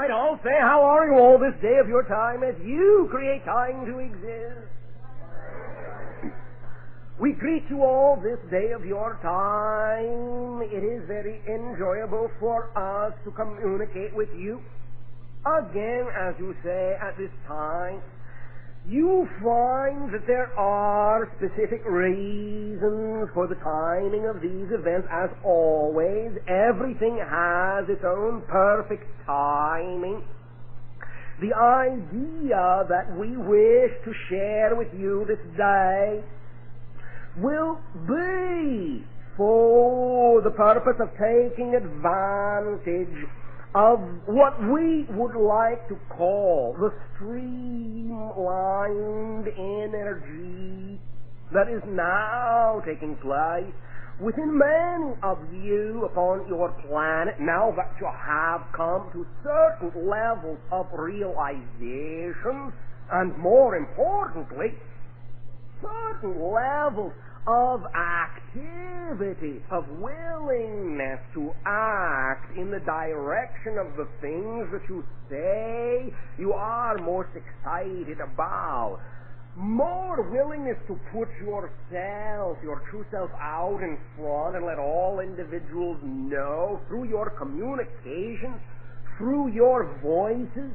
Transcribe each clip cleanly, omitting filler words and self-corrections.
I don't say how are you all this day of your time as you create time to exist. We greet you all this day of your time. It is very enjoyable for us to communicate with you. Again, as you say, at this time, you find that there are specific reasons for the timing of these events. As always, everything has its own perfect timing. The idea that we wish to share with you this day will be for the purpose of taking advantage of what we would like to call the streamlined energy that is now taking place within many of you upon your planet, now that you have come to certain levels of realization, and more importantly, certain levels of activity, of willingness to act in the direction of the things that you say you are most excited about. More willingness to put yourself, your true self, out in front and let all individuals know through your communications, through your voices,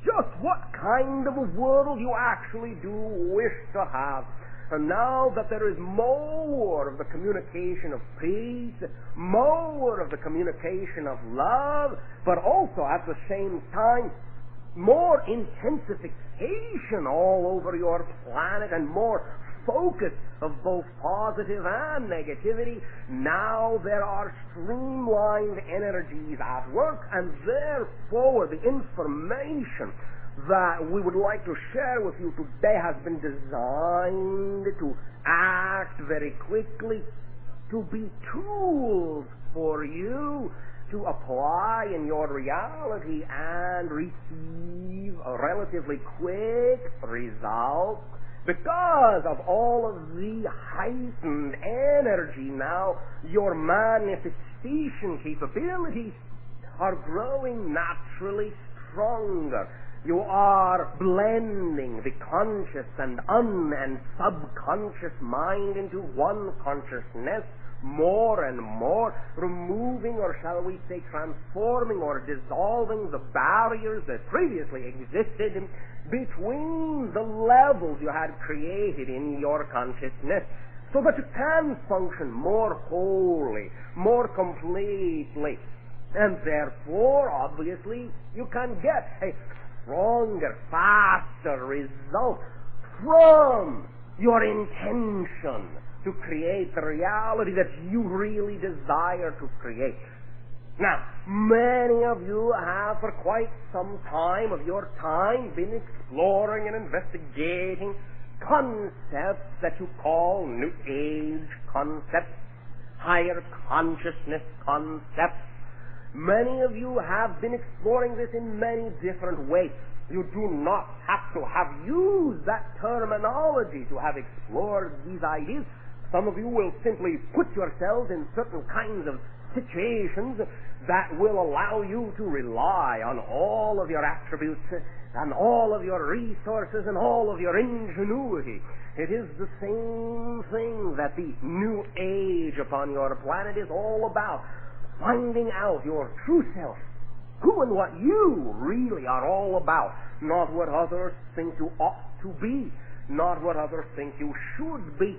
just what kind of a world you actually do wish to have. And now that there is more of the communication of peace, more of the communication of love, but also at the same time, more intensification all over your planet and more focus of both positive and negativity, now there are streamlined energies at work, and therefore the information that we would like to share with you today has been designed to act very quickly, to be tools for you to apply in your reality and receive a relatively quick result. Because of all of the heightened energy now, your manifestation capabilities are growing naturally stronger. You are blending the conscious and and subconscious mind into one consciousness more and more, removing, or shall we say transforming or dissolving the barriers that previously existed between the levels you had created in your consciousness, so that you can function more wholly, more completely, and therefore, obviously, you can get a stronger, faster result from your intention to create the reality that you really desire to create. Now, many of you have for quite some time of your time been exploring and investigating concepts that you call New Age concepts, higher consciousness concepts. Many of you have been exploring this in many different ways. You do not have to have used that terminology to have explored these ideas. Some of you will simply put yourselves in certain kinds of situations that will allow you to rely on all of your attributes and all of your resources and all of your ingenuity. It is the same thing that the New Age upon your planet is all about. Finding out your true self, who and what you really are all about, not what others think you ought to be, not what others think you should be,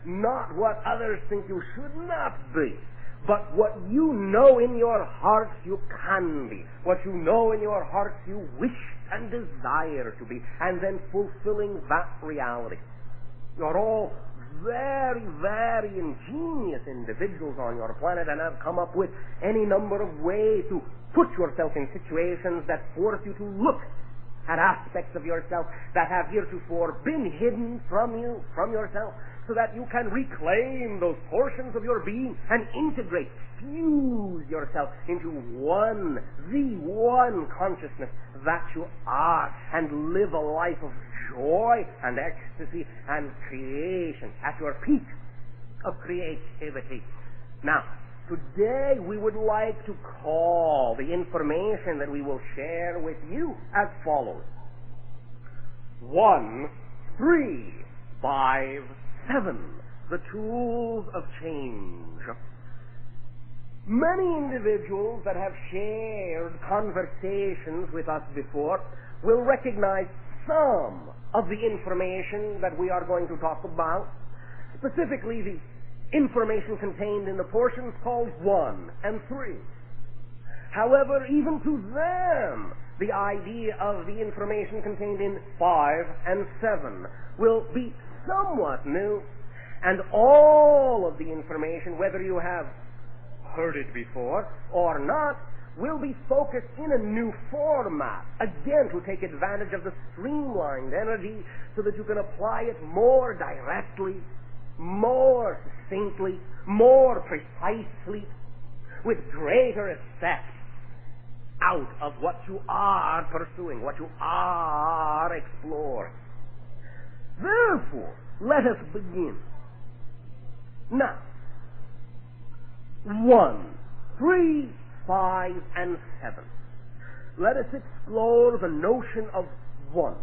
not what others think you should not be, but what you know in your hearts you can be, what you know in your hearts you wish and desire to be, and then fulfilling that reality. You're all very, very ingenious individuals on your planet and have come up with any number of ways to put yourself in situations that force you to look at aspects of yourself that have heretofore been hidden from you, from yourself, so that you can reclaim those portions of your being and integrate, fuse yourself into one, the one consciousness that you are, and live a life of joy and ecstasy and creation at your peak of creativity. Now, Today we would like to call the information that we will share with you as follows. 1, 3, 5, 7. The tools of change. Many individuals that have shared conversations with us before will recognize some of the information that we are going to talk about, specifically the information contained in the portions called 1 and 3. However, even to them, the idea of the information contained in 5 and 7 will be somewhat new, and all of the information, whether you have heard it before or not, will be focused in a new format, again to take advantage of the streamlined energy so that you can apply it more directly, more succinctly, more precisely, with greater effect out of what you are pursuing, what you are exploring. Therefore, let us begin. Now, 1, 3, 5, and 7. Let us explore the notion of 1.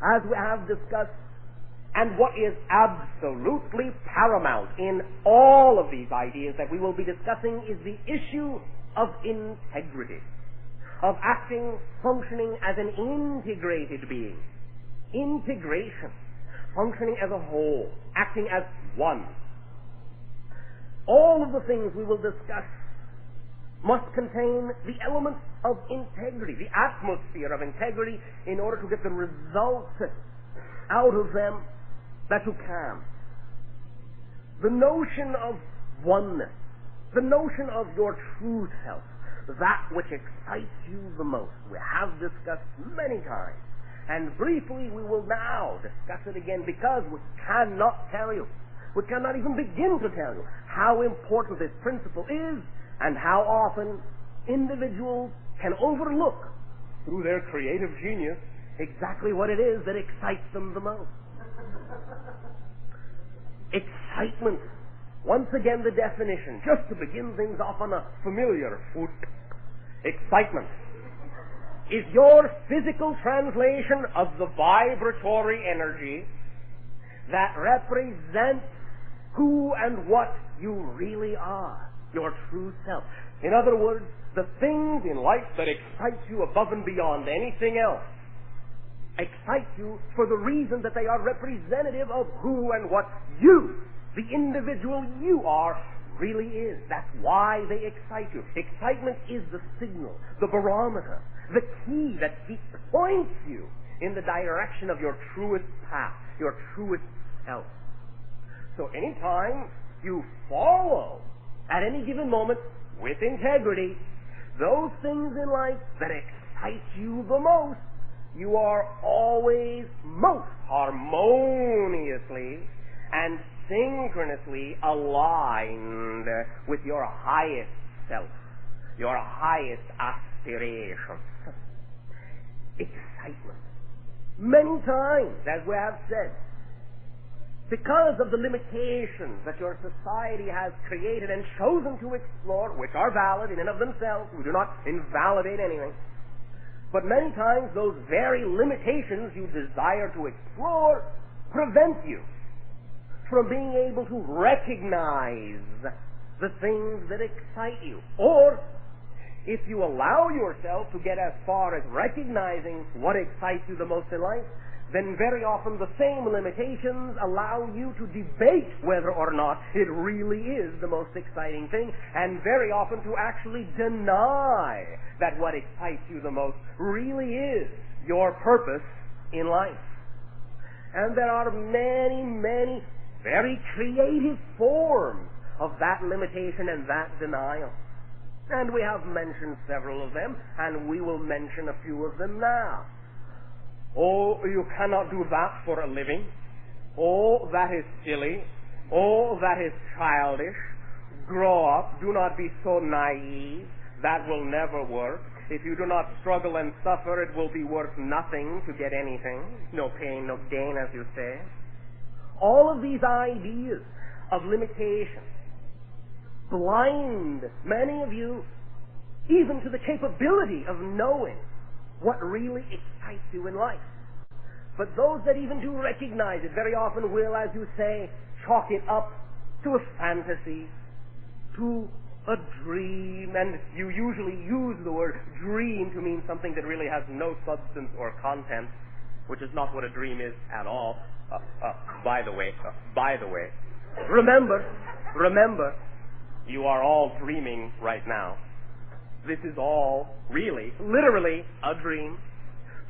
As we have discussed, and what is absolutely paramount in all of these ideas that we will be discussing is the issue of integrity, of acting, functioning as an integrated being. Integration, functioning as a whole, acting as one. All of the things we will discuss must contain the elements of integrity, the atmosphere of integrity, in order to get the results out of them that you can. The notion of oneness, the notion of your true self, that which excites you the most, we have discussed many times. And briefly we will now discuss it again, because we cannot tell you, we cannot even begin to tell you how important this principle is and how often individuals can overlook through their creative genius exactly what it is that excites them the most. Excitement. Once again, the definition, just to begin things off on a familiar foot. Excitement is your physical translation of the vibratory energy that represents who and what you really are, your true self. In other words, the things in life that excite you above and beyond anything else excite you for the reason that they are representative of who and what you, the individual you are, really is. That's why they excite you. Excitement is the signal, the barometer, the key that points you in the direction of your truest path, your truest self. So anytime you follow at any given moment with integrity those things in life that excite you the most, you are always most harmoniously and synchronously aligned with your highest self, your highest aspirations. Excitement. Many times, as we have said, because of the limitations that your society has created and chosen to explore, which are valid in and of themselves, we do not invalidate anything, but many times those very limitations you desire to explore prevent you from being able to recognize the things that excite you. Or, if you allow yourself to get as far as recognizing what excites you the most in life, then very often the same limitations allow you to debate whether or not it really is the most exciting thing, and very often to actually deny that what excites you the most really is your purpose in life. And there are many, many very creative forms of that limitation and that denial. And we have mentioned several of them, and we will mention a few of them now. Oh, you cannot do that for a living. Oh, that is silly. Oh, that is childish. Grow up. Do not be so naive. That will never work. If you do not struggle and suffer, it will be worth nothing to get anything. No pain, no gain, as you say. All of these ideas of limitation blind, many of you, even to the capability of knowing what really excites you in life. But those that even do recognize it very often will, as you say, chalk it up to a fantasy, to a dream, and you usually use the word dream to mean something that really has no substance or content, which is not what a dream is at all. By the way, remember, you are all dreaming right now. This is all really, literally, a dream.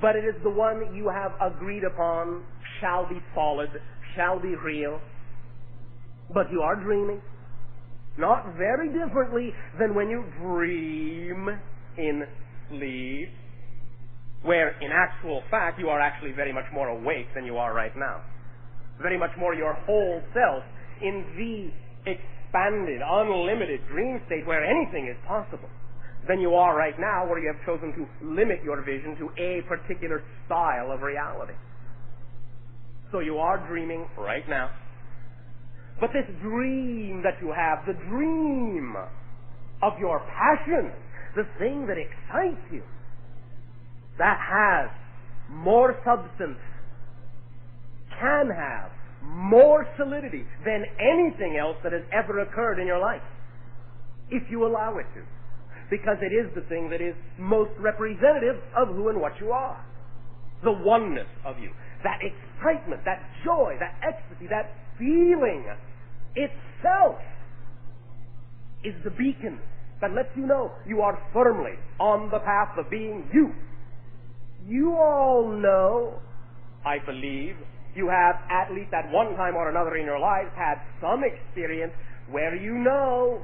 But it is the one you have agreed upon shall be solid, shall be real. But you are dreaming. Not very differently than when you dream in sleep, where in actual fact you are actually very much more awake than you are right now. Very much more your whole self in the expanded, unlimited dream state where anything is possible than you are right now, where you have chosen to limit your vision to a particular style of reality. So you are dreaming right now. But this dream that you have, the dream of your passion, the thing that excites you, that has more substance, can have more solidity than anything else that has ever occurred in your life, if you allow it to. Because it is the thing that is most representative of who and what you are. The oneness of you. That excitement, that joy, that ecstasy, that feeling itself is the beacon that lets you know you are firmly on the path of being you. You all know, I believe, you have at least at one time or another in your lives had some experience where you know,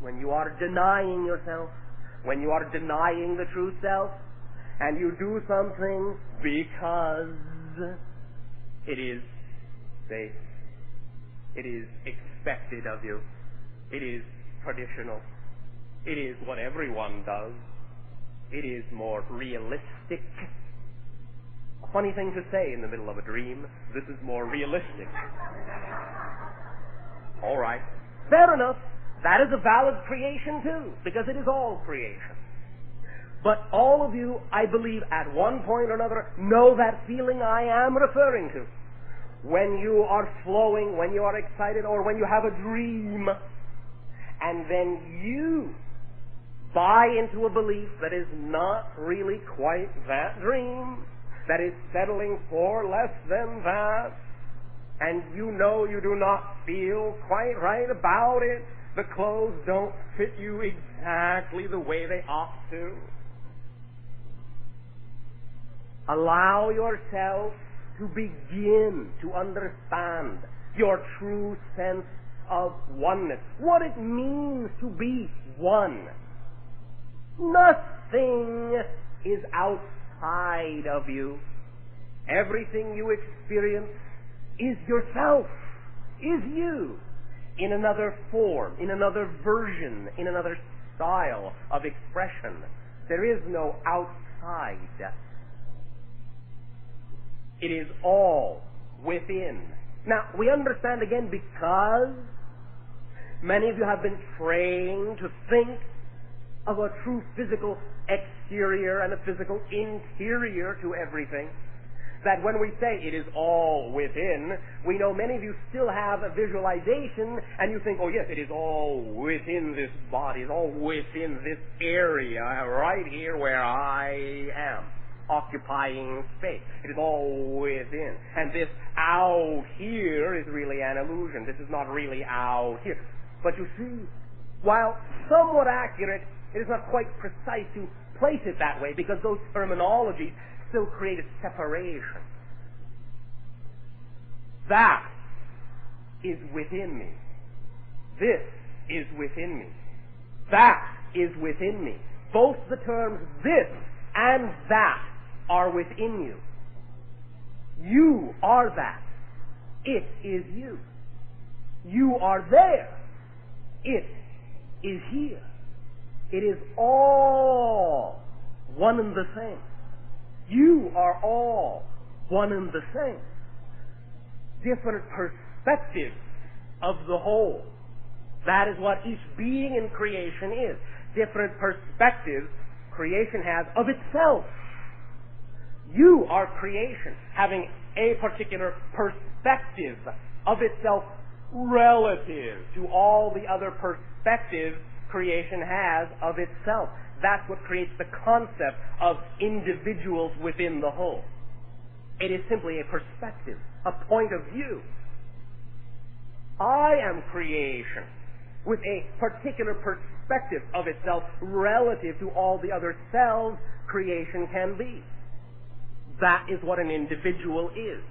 when you are denying yourself, when you are denying the true self, and you do something because it is safe, it is expected of you, it is traditional, it is what everyone does, it is more realistic. A funny thing to say in the middle of a dream, this is more realistic. All right, fair enough. That is a valid creation too, because it is all creation. But all of you, I believe, at one point or another, know that feeling I am referring to. When you are flowing, when you are excited, or when you have a dream, and then you buy into a belief that is not really quite that dream, that is settling for less than that, and you know you do not feel quite right about it, the clothes don't fit you exactly the way they ought to. Allow yourself to begin to understand your true sense of oneness. What it means to be one. Nothing is outside of you. Everything you experience is yourself, is you. In another form, in another version, in another style of expression. There is no outside. It is all within. Now, we understand again because many of you have been trained to think of a true physical exterior and a physical interior to everything, that when we say it is all within, we know many of you still have a visualization, and you think, oh yes, it is all within this body, it's all within this area, right here where I am, occupying space. It is all within. And this out here is really an illusion. This is not really out here. But you see, while somewhat accurate, it is not quite precise to place it that way, because those terminologies still create a separation. That is within me. This is within me. That is within me. Both the terms this and that are within you. You are that. It is you. You are there. It is here. It is all one and the same. You are all one and the same. Different perspectives of the whole. That is what each being in creation is. Different perspectives creation has of itself. You are creation, having a particular perspective of itself relative to all the other perspectives creation has of itself. That's what creates the concept of individuals within the whole. It is simply a perspective, a point of view. I am creation with a particular perspective of itself relative to all the other selves creation can be. That is what an individual is.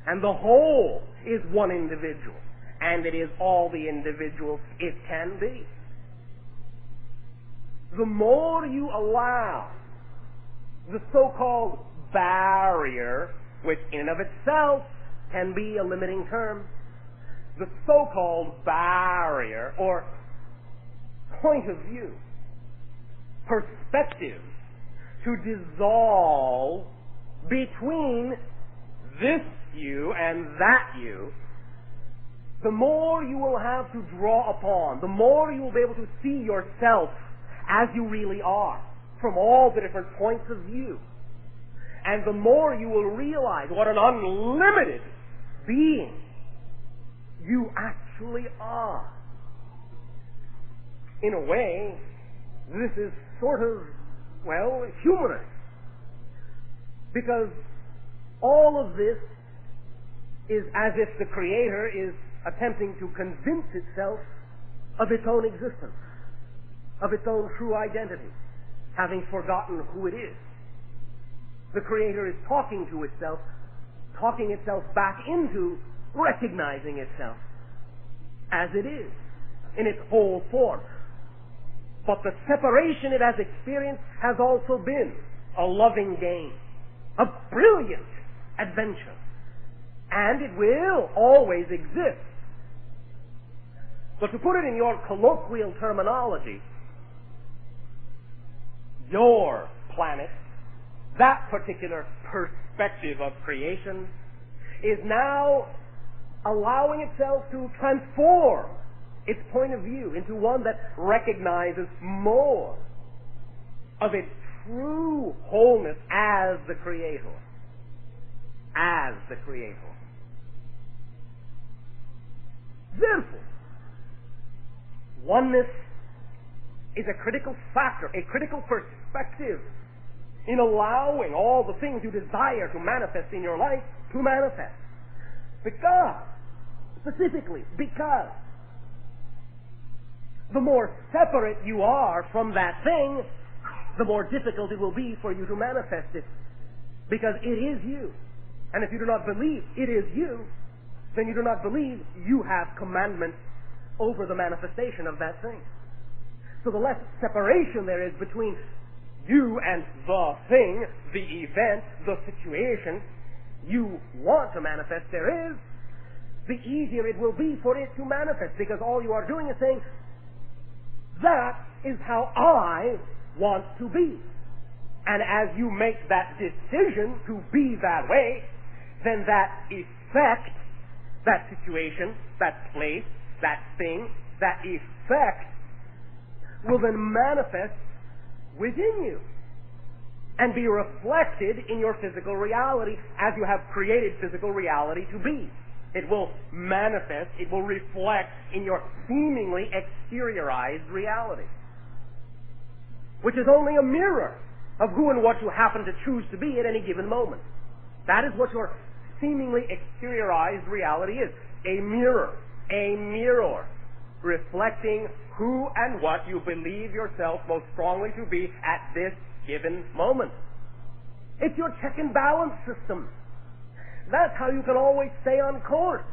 And the whole is one individual. And it is all the individuals it can be. The more you allow the so-called barrier, which in and of itself can be a limiting term, the so-called barrier or point of view, perspective, to dissolve between this you and that you, the more you will have to draw upon, the more you will be able to see yourself as you really are, from all the different points of view. And the more you will realize what an unlimited being you actually are. In a way, this is sort of, well, humorous. Because all of this is as if the Creator is attempting to convince itself of its own existence, of its own true identity, having forgotten who it is. The Creator is talking to itself, talking itself back into recognizing itself as it is, in its whole form. But the separation it has experienced has also been a loving game, a brilliant adventure, and it will always exist. But to put it in your colloquial terminology, your planet, that particular perspective of creation, is now allowing itself to transform its point of view into one that recognizes more of its true wholeness as the Creator. As the Creator. Therefore, oneness is a critical factor, a critical perspective in allowing all the things you desire to manifest in your life to manifest. Because, specifically, because the more separate you are from that thing, the more difficult it will be for you to manifest it. Because it is you. And if you do not believe it is you, then you do not believe you have commandment over the manifestation of that thing. So the less separation there is between you and the thing, the event, the situation you want to manifest there is, the easier it will be for it to manifest, because all you are doing is saying, that is how I want to be. And as you make that decision to be that way, then that effect, that situation, that place, that thing, that effect will then manifest within you and be reflected in your physical reality as you have created physical reality to be. It will manifest, it will reflect in your seemingly exteriorized reality, which is only a mirror of who and what you happen to choose to be at any given moment. That is what your seemingly exteriorized reality is. A mirror reflecting who and what you believe yourself most strongly to be at this given moment. It's your check and balance system. That's how you can always stay on course.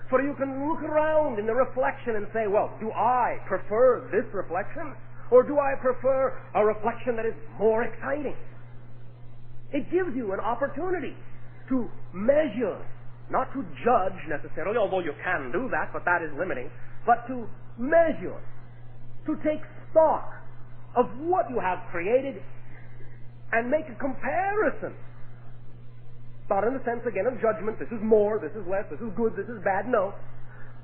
For you can look around in the reflection and say, well, do I prefer this reflection? Or do I prefer a reflection that is more exciting? It gives you an opportunity to measure, not to judge necessarily, although you can do that, but that is limiting, but to measure, to take stock of what you have created and make a comparison. Not in the sense, again, of judgment, this is more, this is less, this is good, this is bad, no.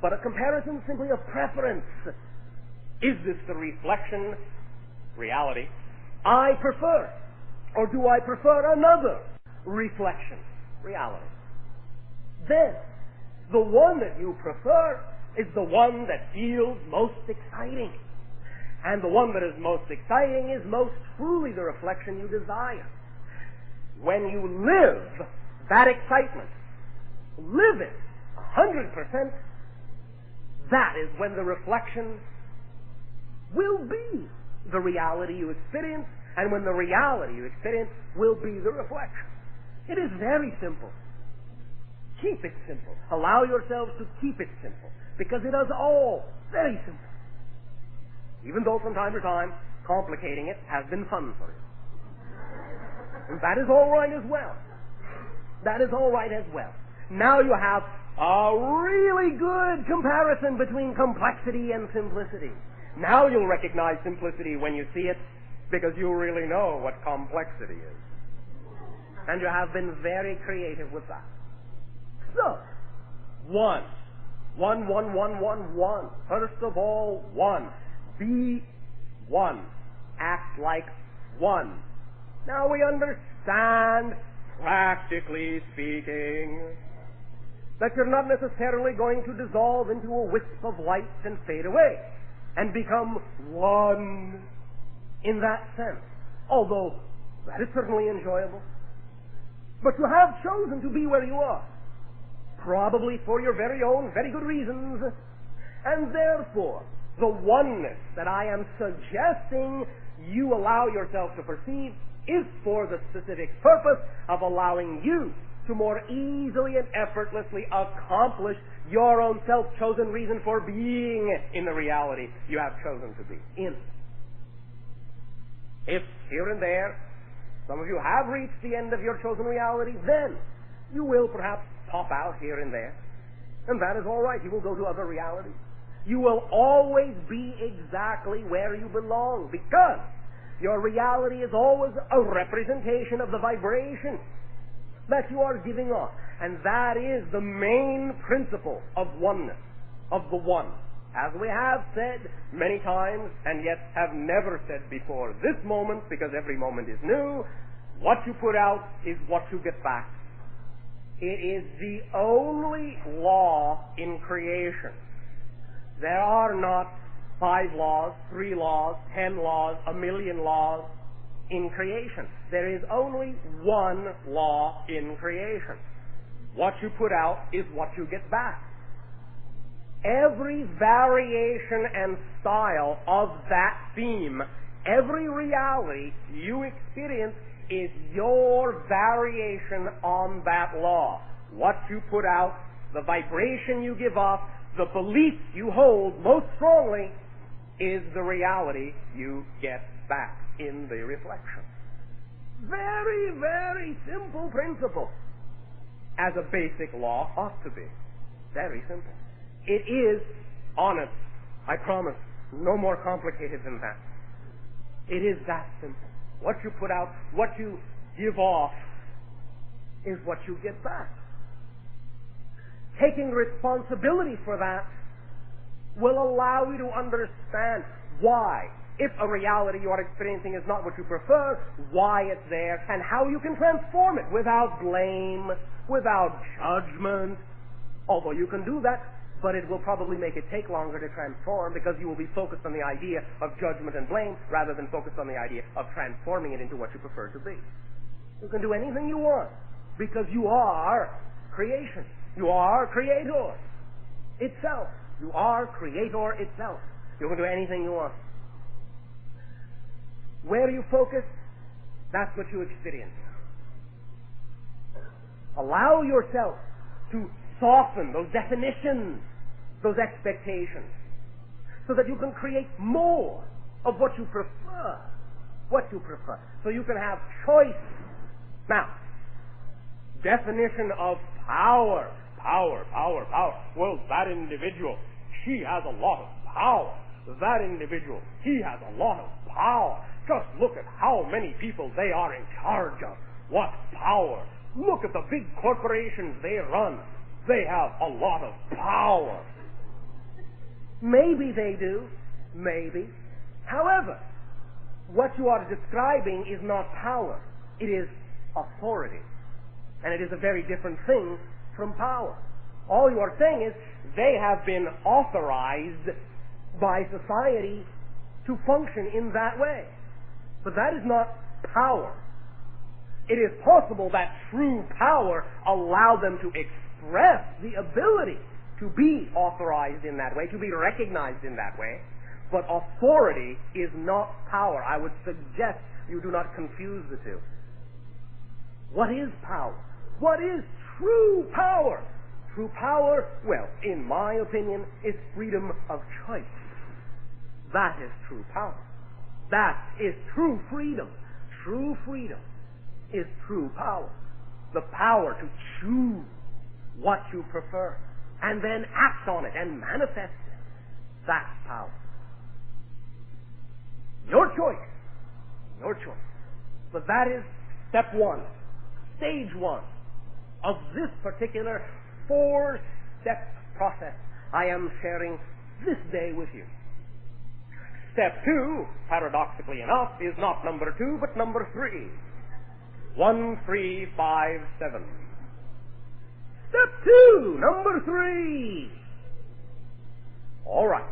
but a comparison simply of preference. Is this the reflection, reality, I prefer? Or do I prefer another reflection, reality? Then, the one that you prefer is the one that feels most exciting. And the one that is most exciting is most truly the reflection you desire. When you live that excitement, live it 100%, that is when the reflection will be the reality you experience, and when the reality you experience will be the reflection. It is very simple. Keep it simple. Allow yourselves to keep it simple, because it is all very simple. Even though from time to time, complicating it has been fun for you. And that is all right as well. That is all right as well. Now you have a really good comparison between complexity and simplicity. Now you'll recognize simplicity when you see it, because you really know what complexity is. And you have been very creative with that. So, one. First of all, one. Be one. Act like one. Now we understand, practically speaking, that you're not necessarily going to dissolve into a wisp of light and fade away and become one in that sense. Although that is certainly enjoyable. But you have chosen to be where you are, probably for your very own, very good reasons, and therefore the oneness that I am suggesting you allow yourself to perceive is for the specific purpose of allowing you to more easily and effortlessly accomplish your own self-chosen reason for being in the reality you have chosen to be in. If here and there some of you have reached the end of your chosen reality, then you will perhaps pop out here and there, and that is all right. You will go to other realities. You will always be exactly where you belong, because your reality is always a representation of the vibration that you are giving off. And that is the main principle of oneness, of the one. As we have said many times, and yet have never said before this moment, because every moment is new, what you put out is what you get back. It is the only law in creation. There are not 5 laws, 3 laws, 10 laws, 1,000,000 laws in creation. There is only one law in creation. What you put out is what you get back. Every variation and style of that theme, every reality you experience is your variation on that law. What you put out, the vibration you give off, the belief you hold most strongly is the reality you get back in the reflection. Very, very simple principle. As a basic law ought to be. Very simple. It is honest. I promise. No more complicated than that. It is that simple. What you put out, what you give off, is what you get back. Taking responsibility for that will allow you to understand why, if a reality you are experiencing is not what you prefer, why it's there, and how you can transform it without blame, without judgment. Although you can do that, but it will probably make it take longer to transform, because you will be focused on the idea of judgment and blame rather than focused on the idea of transforming it into what you prefer to be. You can do anything you want, because you are creation. You are creator itself. You are creator itself. You can do anything you want. Where you focus, that's what you experience. Allow yourself to soften those definitions, those expectations, so that you can create more of what you prefer. What you prefer. So you can have choice. Now, definition of power. Power. Well, that individual, she has a lot of power. That individual, he has a lot of power. Just look at how many people they are in charge of. What power. Look at the big corporations they run. They have a lot of power. Maybe they do. Maybe. However, what you are describing is not power. It is authority. And it is a very different thing from power. All you are saying is they have been authorized by society to function in that way. But that is not power. It is possible that true power allowed them to express the ability to be authorized in that way, to be recognized in that way. But authority is not power. I would suggest you do not confuse the two. What is power? What is true power? True power, well, in my opinion, is freedom of choice. That is true power. That is true freedom. True freedom is true power. The power to choose what you prefer and then act on it and manifest it. That's power. Your choice. Your choice. But that is step one, stage one of this particular 4-step process I am sharing this day with you. Step 2, paradoxically enough, is not number 2, but number 3. 1, 3, 5, 7. Step 2, number 3. All right.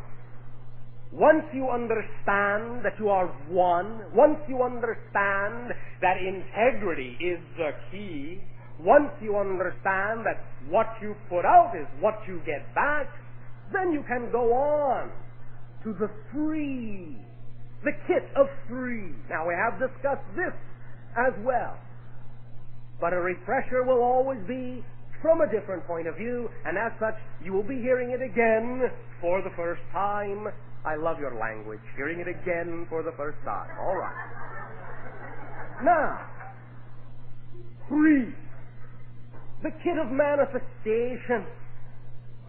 Once you understand that you are one, once you understand that integrity is the key, once you understand that what you put out is what you get back, then you can go on to the 3, the kit of 3. Now, we have discussed this as well. But a refresher will always be from a different point of view, and as such, you will be hearing it again for the first time. I love your language. Hearing it again for the first time. All right. Now, 3. The kit of manifestation.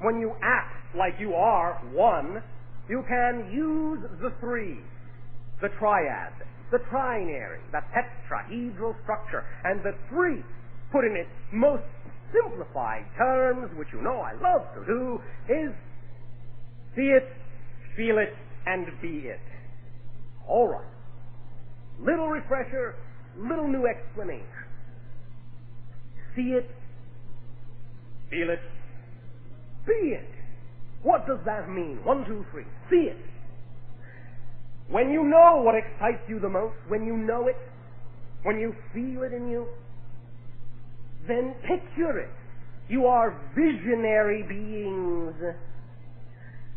When you act like you are one, you can use the 3, the triad, the trinary, the tetrahedral structure, and the 3, put in its most simplified terms, which you know I love to do, is see it, feel it, and be it. All right. Little refresher, little new explanation. See it, feel it, be it. What does that mean? 1, 2, 3. See it. When you know what excites you the most, when you know it, when you feel it in you, then picture it. You are visionary beings.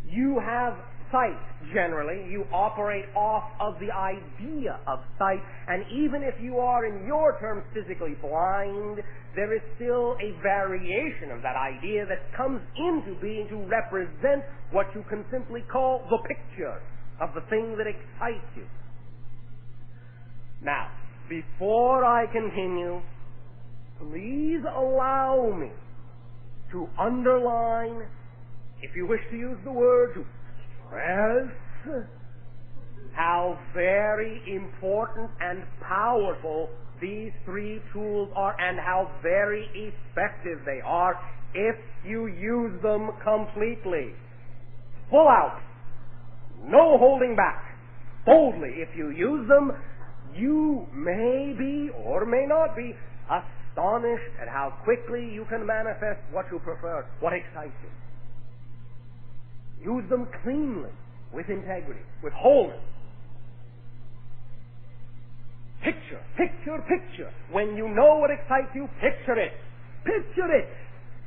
You have sight, generally. You operate off of the idea of sight. And even if you are, in your terms, physically blind, there is still a variation of that idea that comes into being to represent what you can simply call the picture of the thing that excites you. Now, before I continue, please allow me to underline, if you wish to use the word, to stress how very important and powerful these 3 tools are and how very effective they are if you use them completely. Full out. No holding back. Boldly, if you use them, you may be or may not be astonished at how quickly you can manifest what you prefer, what excites you. Use them cleanly, with integrity, with wholeness. Picture, picture, picture. When you know what excites you, picture it. Picture it.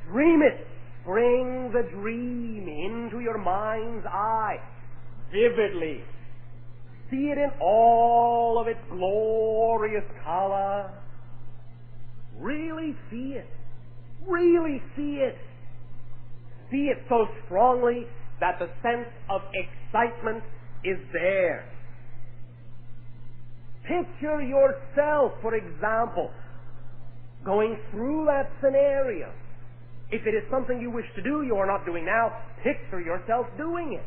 Dream it. Bring the dream into your mind's eye. Vividly. See it in all of its glorious color. Really see it. Really see it. See it so strongly that the sense of excitement is there. Picture yourself, for example, going through that scenario. If it is something you wish to do, you are not doing now, picture yourself doing it.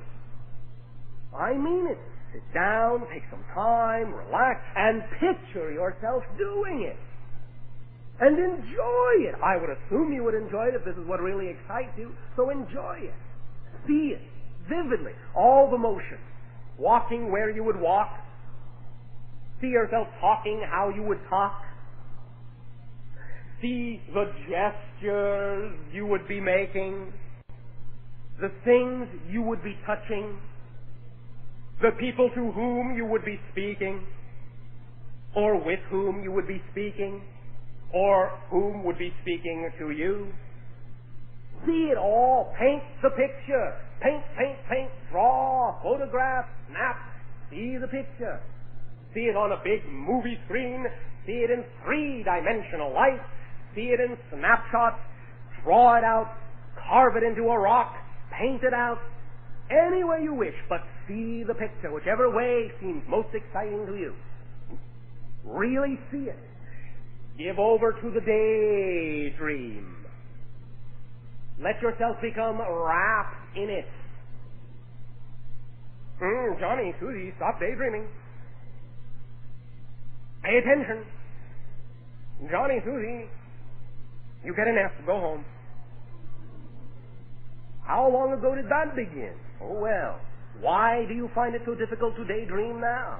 I mean it. Sit down, take some time, relax, and picture yourself doing it. And enjoy it. I would assume you would enjoy it if this is what really excites you, so enjoy it. See it. vividly, all the motion. Walking where you would walk. See yourself talking how you would talk. See the gestures you would be making. The things you would be touching. The people to whom you would be speaking. Or with whom you would be speaking. Or whom would be speaking to you. See it all. Paint the picture. Paint, paint, paint. Draw, photograph, snap. See the picture. See it on a big movie screen. See it in three-dimensional light. See it in snapshots. Draw it out. Carve it into a rock. Paint it out. Any way you wish, but see the picture, whichever way seems most exciting to you. Really see it. Give over to the daydream. Let yourself become wrapped in it. Johnny, Susie, stop daydreaming. Pay attention. Johnny, Susie, you get an F, go home. How long ago did that begin? Oh well, why do you find it so difficult to daydream now?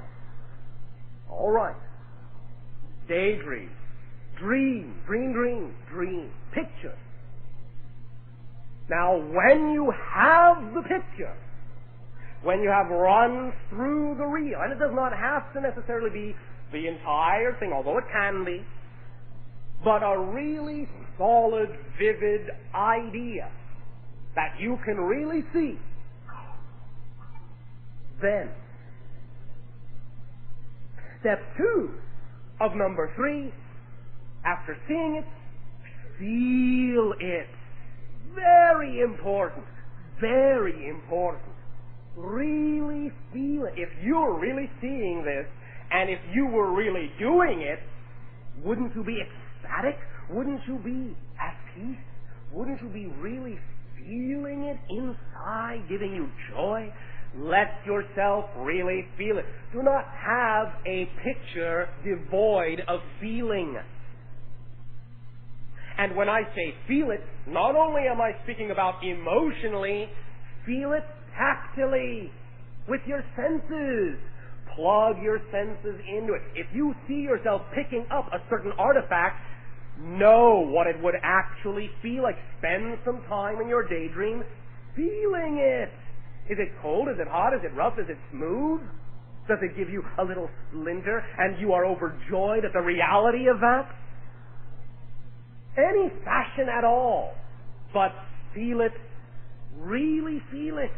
All right. Daydream. Dream, dream, dream, dream. Picture. Now, when you have the picture, when you have run through the reel, and it does not have to necessarily be the entire thing, although it can be, but a really solid, vivid idea that you can really see, then step 2 of number 3, after seeing it, feel it. Very important. Very important. Really feel it. If you're really seeing this, and if you were really doing it, wouldn't you be ecstatic? Wouldn't you be at peace? Wouldn't you be really feeling it inside, giving you joy? Let yourself really feel it. Do not have a picture devoid of feeling. And when I say feel it, not only am I speaking about emotionally, feel it tactily, with your senses. Plug your senses into it. If you see yourself picking up a certain artifact, know what it would actually feel like. Spend some time in your daydream feeling it. Is it cold? Is it hot? Is it rough? Is it smooth? Does it give you a little splinter and you are overjoyed at the reality of that? Any fashion at all, but feel it, really feel it.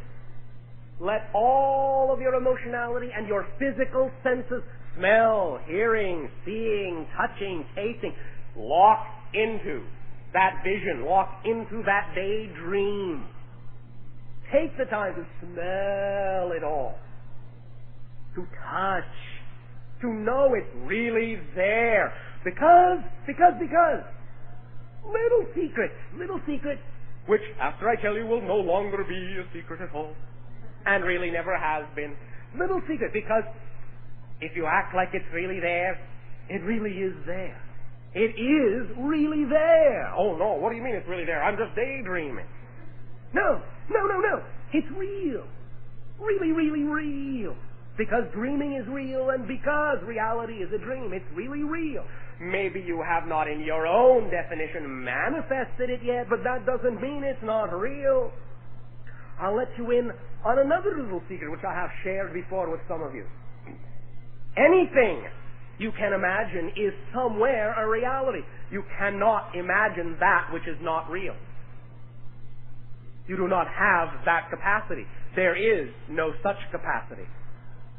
Let all of your emotionality and your physical senses, smell, hearing, seeing, touching, tasting, lock into that vision, lock into that daydream. Take the time to smell it all, to touch, to know it's really there. Because, little secret, which after I tell you will no longer be a secret at all, and really never has been. Little secret, because if you act like it's really there, it really is there. It is really there. Oh no, what do you mean it's really there? I'm just daydreaming. No. It's real. Really, really real. Because dreaming is real, and because reality is a dream, it's really real. Maybe you have not in your own definition manifested it yet, but that doesn't mean it's not real. I'll let you in on another little secret which I have shared before with some of you. Anything you can imagine is somewhere a reality. You cannot imagine that which is not real. You do not have that capacity. There is no such capacity.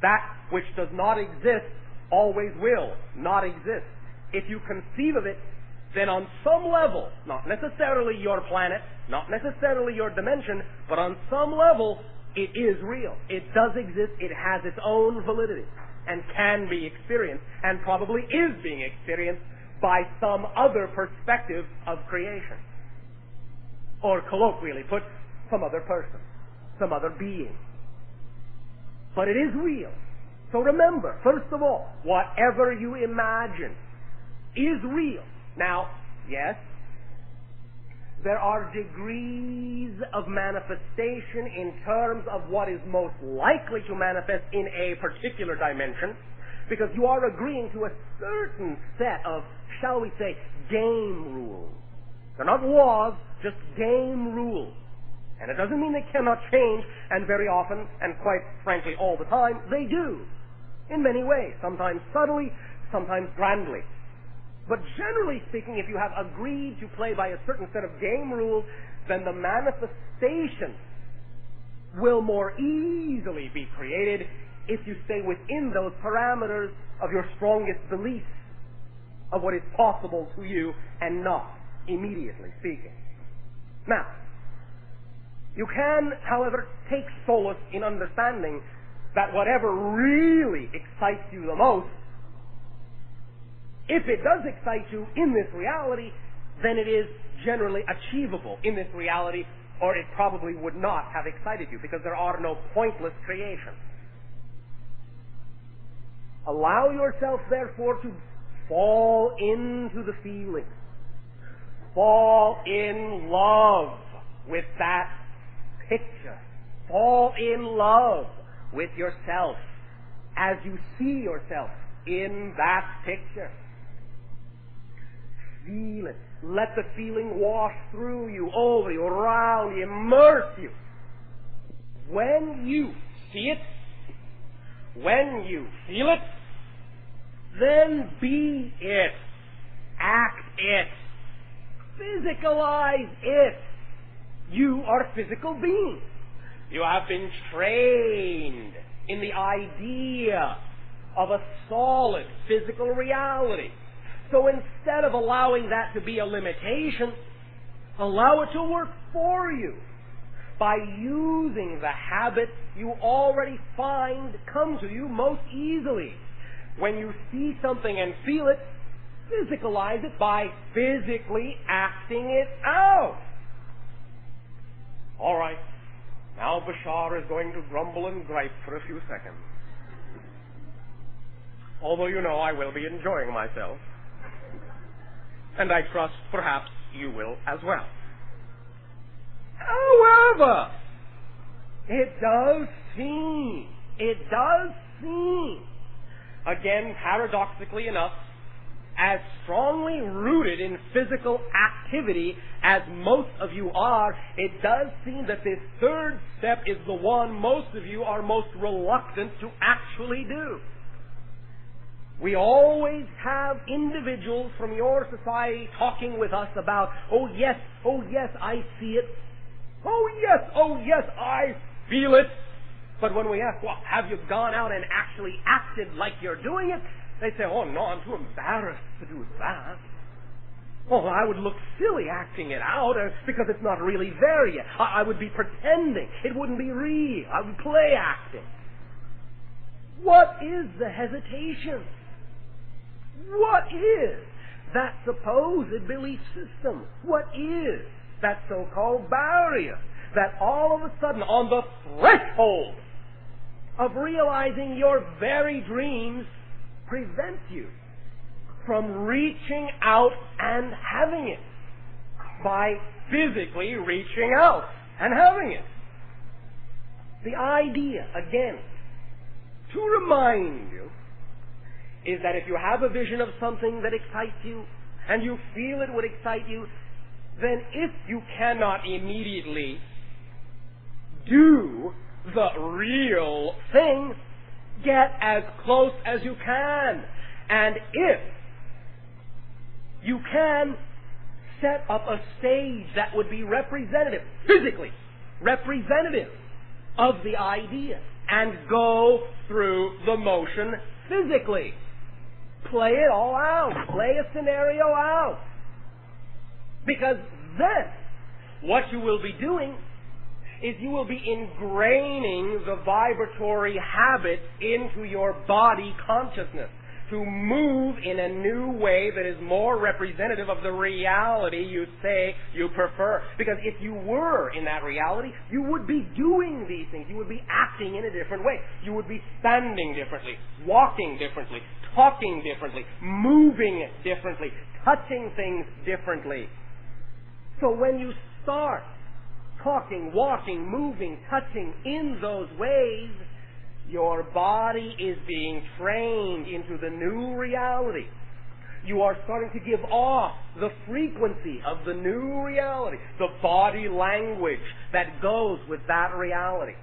That which does not exist always will not exist. If you conceive of it, then on some level, not necessarily your planet, not necessarily your dimension, but on some level, it is real. It does exist. It has its own validity and can be experienced, and probably is being experienced by some other perspective of creation. Or colloquially put, some other person, some other being. But it is real. So remember, first of all, whatever you imagine is real. Now, yes, There are degrees of manifestation in terms of what is most likely to manifest in a particular dimension, because you are agreeing to a certain set of, shall we say, game rules. They're not laws, just game rules. And it doesn't mean they cannot change, and very often, and quite frankly all the time, they do. In many ways, sometimes subtly, sometimes grandly. But generally speaking, if you have agreed to play by a certain set of game rules, then the manifestation will more easily be created if you stay within those parameters of your strongest beliefs of what is possible to you and not, immediately speaking. Now, you can, however, take solace in understanding that whatever really excites you the most, if it does excite you in this reality, then it is generally achievable in this reality, or it probably would not have excited you, because there are no pointless creations. Allow yourself, therefore, to fall into the feeling. Fall in love with that picture. Fall in love with yourself as you see yourself in that picture. Feel it. Let the feeling wash through you, over you, around you, immerse you. When you see it, when you feel it, then be it. Act it. Physicalize it. You are physical beings. You have been trained in the idea of a solid physical reality. So instead of allowing that to be a limitation, allow it to work for you by using the habits you already find come to you most easily. When you see something and feel it, physicalize it by physically acting it out. All right, now Bashar is going to grumble and gripe for a few seconds. Although you know I will be enjoying myself. And I trust perhaps you will as well. However, it does seem, again, paradoxically enough, as strongly rooted in physical activity as most of you are, it does seem that this third step is the one most of you are most reluctant to actually do. We always have individuals from your society talking with us about, oh yes, I see it. Oh yes, I feel it. But when we ask, well, have you gone out and actually acted like you're doing it? They say, oh no, I'm too embarrassed to do that. Oh, I would look silly acting it out because it's not really there yet. I would be pretending. It wouldn't be real. I would play acting. What is the hesitation? What is that supposed belief system? What is that so-called barrier that all of a sudden on the threshold of realizing your very dreams prevents you from reaching out and having it by physically reaching out and having it? The idea, again, to remind you, is that if you have a vision of something that excites you, and you feel it would excite you, then if you cannot immediately do the real thing, get as close as you can. And if you can, set up a stage that would be representative, physically representative of the idea, and go through the motion physically. Play it all out. Play a scenario out. Because then, what you will be doing is you will be ingraining the vibratory habits into your body consciousness to move in a new way that is more representative of the reality you say you prefer. Because if you were in that reality, you would be doing these things. You would be acting in a different way. You would be standing differently, walking differently, talking differently, moving differently, touching things differently. So when you start talking, walking, moving, touching in those ways, your body is being trained into the new reality. You are starting to give off the frequency of the new reality, the body language that goes with that reality.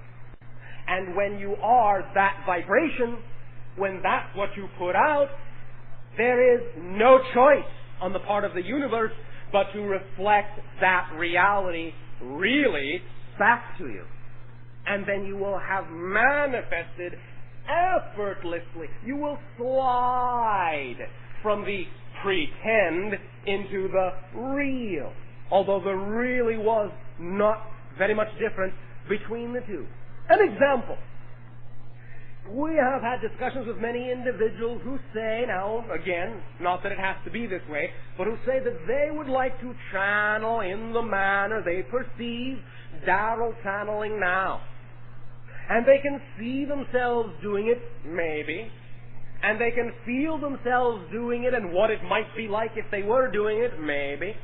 And when you are that vibration, when that's what you put out, there is no choice on the part of the universe but to reflect that reality really back to you. And then you will have manifested effortlessly. You will slide from the pretend into the real. Although there really was not very much difference between the two. An example. We have had discussions with many individuals who say, now again, not that it has to be this way, but who say that they would like to channel in the manner they perceive Darrell channeling now. And they can see themselves doing it, maybe. And they can feel themselves doing it and what it might be like if they were doing it, maybe.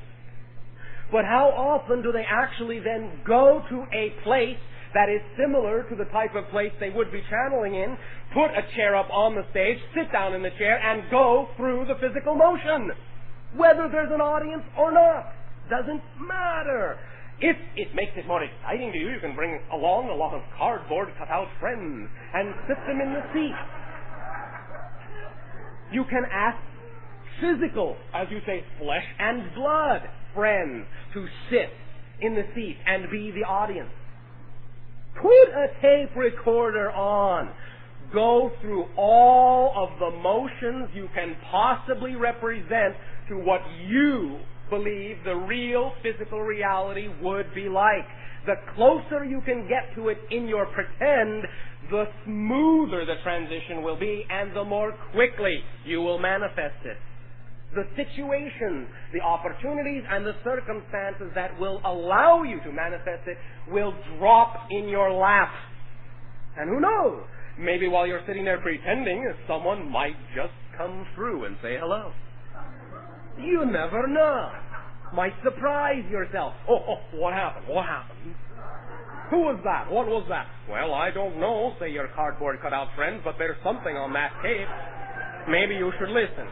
But how often do they actually then go to a place that is similar to the type of place they would be channeling in, put a chair up on the stage, sit down in the chair, and go through the physical motion? Whether there's an audience or not, doesn't matter. If it makes it more exciting to you, you can bring along a lot of cardboard cut-out friends and sit them in the seat. You can ask physical, as you say, flesh and blood friends to sit in the seat and be the audience. Put a tape recorder on. Go through all of the motions you can possibly represent to what you believe the real physical reality would be like. The closer you can get to it in your pretend, the smoother the transition will be and the more quickly you will manifest it. The situations, the opportunities, and the circumstances that will allow you to manifest it will drop in your lap. And who knows? Maybe while you're sitting there pretending, someone might just come through and say hello. You never know. Might surprise yourself. Oh, what happened? What happened? Who was that? What was that? Well, I don't know, say your cardboard cutout friends, but there's something on that tape. Maybe you should listen.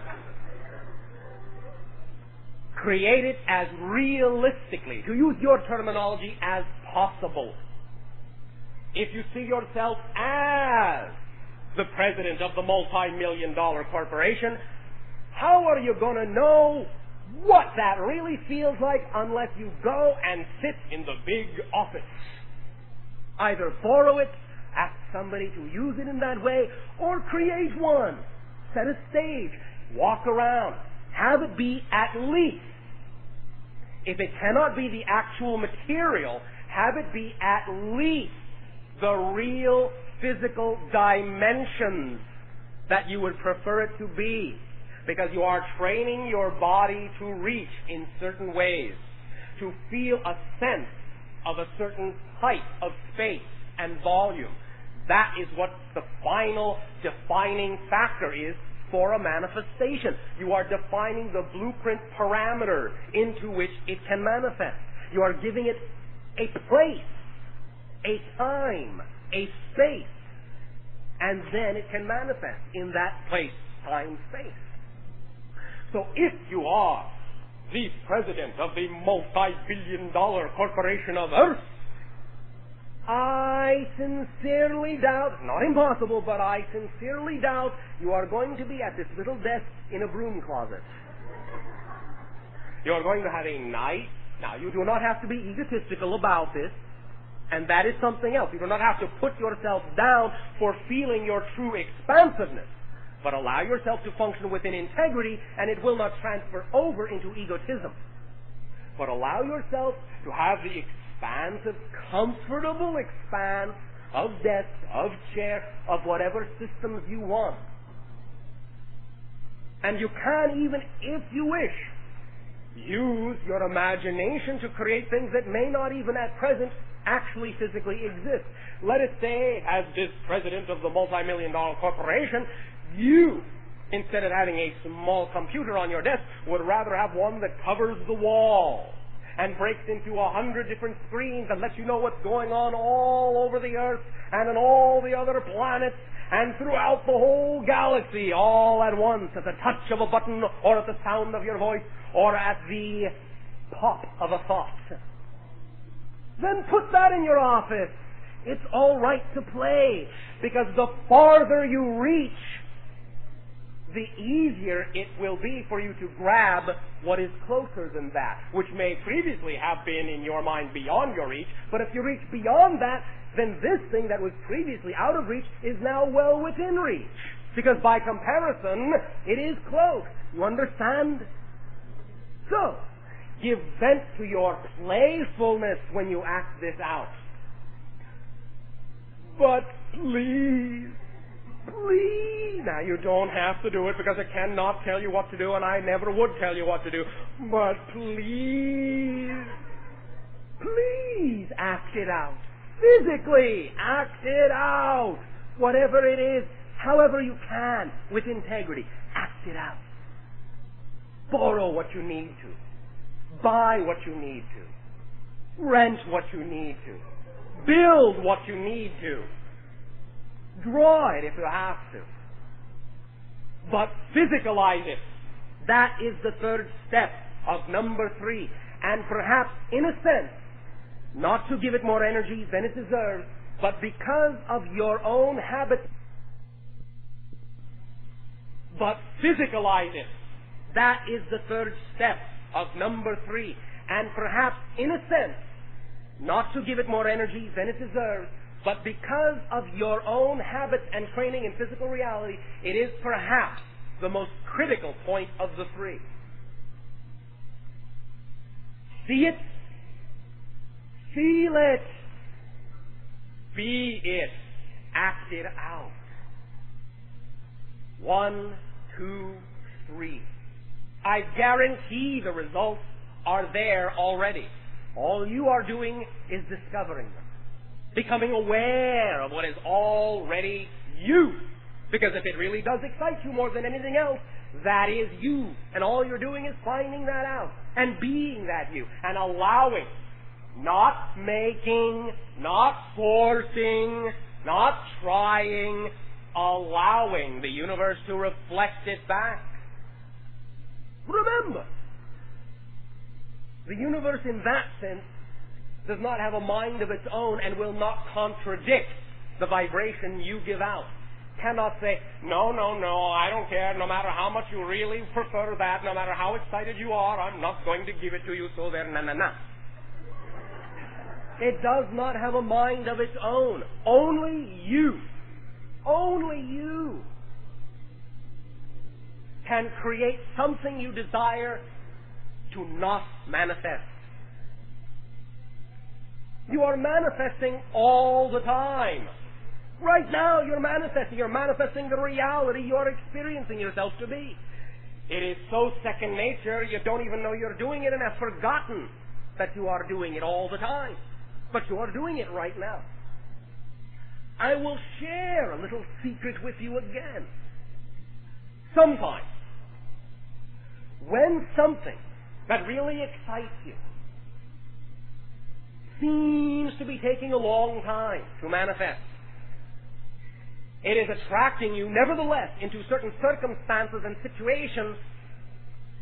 Create it as realistically, to use your terminology, as possible. If you see yourself as the president of the multi-million-dollar corporation, how are you going to know what that really feels like unless you go and sit in the big office? Either borrow it, ask somebody to use it in that way, or create one. Set a stage, walk around, have it be at least. If it cannot be the actual material, have it be at least the real physical dimensions that you would prefer it to be. Because you are training your body to reach in certain ways, to feel a sense of a certain type of space and volume. That is what the final defining factor is for a manifestation. You are defining the blueprint parameter into which it can manifest. You are giving it a place, a time, a space, and then it can manifest in that place, time, space. So if you are the president of the multi-billion-dollar corporation of Earth, I sincerely doubt, not impossible, but I sincerely doubt you are going to be at this little desk in a broom closet. You are going to have a nice, now you do not have to be egotistical about this, and that is something else. You do not have to put yourself down for feeling your true expansiveness, but allow yourself to function within integrity, and it will not transfer over into egotism. But allow yourself to have the expansive, comfortable expanse of desk, of chair, of whatever systems you want. And you can, even if you wish, use your imagination to create things that may not even at present actually physically exist. Let us say, as this president of the multi-million-dollar corporation, you, instead of having a small computer on your desk, would rather have one that covers the wall. and breaks into 100 different screens and lets you know what's going on all over the Earth and on all the other planets and throughout the whole galaxy all at once at the touch of a button or at the sound of your voice or at the pop of a thought. Then put that in your office. It's all right to play, because the farther you reach, the easier it will be for you to grab what is closer than that, which may previously have been in your mind beyond your reach, but if you reach beyond that, then this thing that was previously out of reach is now well within reach, because by comparison, it is close. You understand? So, give vent to your playfulness when you act this out. But please, now you don't have to do it because I cannot tell you what to do and I never would tell you what to do. But please act it out. Physically, act it out. Whatever it is, however you can, with integrity, act it out. Borrow what you need to. Buy what you need to. Rent what you need to. Build what you need to. Draw it if you have to. But physicalize it. That is the third step of number 3. And perhaps, in a sense, not to give it more energy than it deserves, but because of your own habit. But physicalize it. That is the third step of number 3. And perhaps, in a sense, not to give it more energy than it deserves, but because of your own habits and training in physical reality, it is perhaps the most critical point of the 3. See it, feel it, be it, act it out. 1, 2, 3. I guarantee the results are there already. All you are doing is discovering them, becoming aware of what is already you. Because if it really does excite you more than anything else, that is you. And all you're doing is finding that out and being that you and allowing, not making, not forcing, not trying, allowing the universe to reflect it back. Remember, the universe in that sense does not have a mind of its own and will not contradict the vibration you give out. Cannot say, no, I don't care, no matter how much you really prefer that, no matter how excited you are, I'm not going to give it to you, so there, na. It does not have a mind of its own. Only you can create something you desire to not manifest. You are manifesting all the time. Right now you're manifesting the reality you're experiencing yourself to be. It is so second nature you don't even know you're doing it and have forgotten that you are doing it all the time. But you are doing it right now. I will share a little secret with you again. Sometimes, when something that really excites you seems to be taking a long time to manifest, it is attracting you, nevertheless, into certain circumstances and situations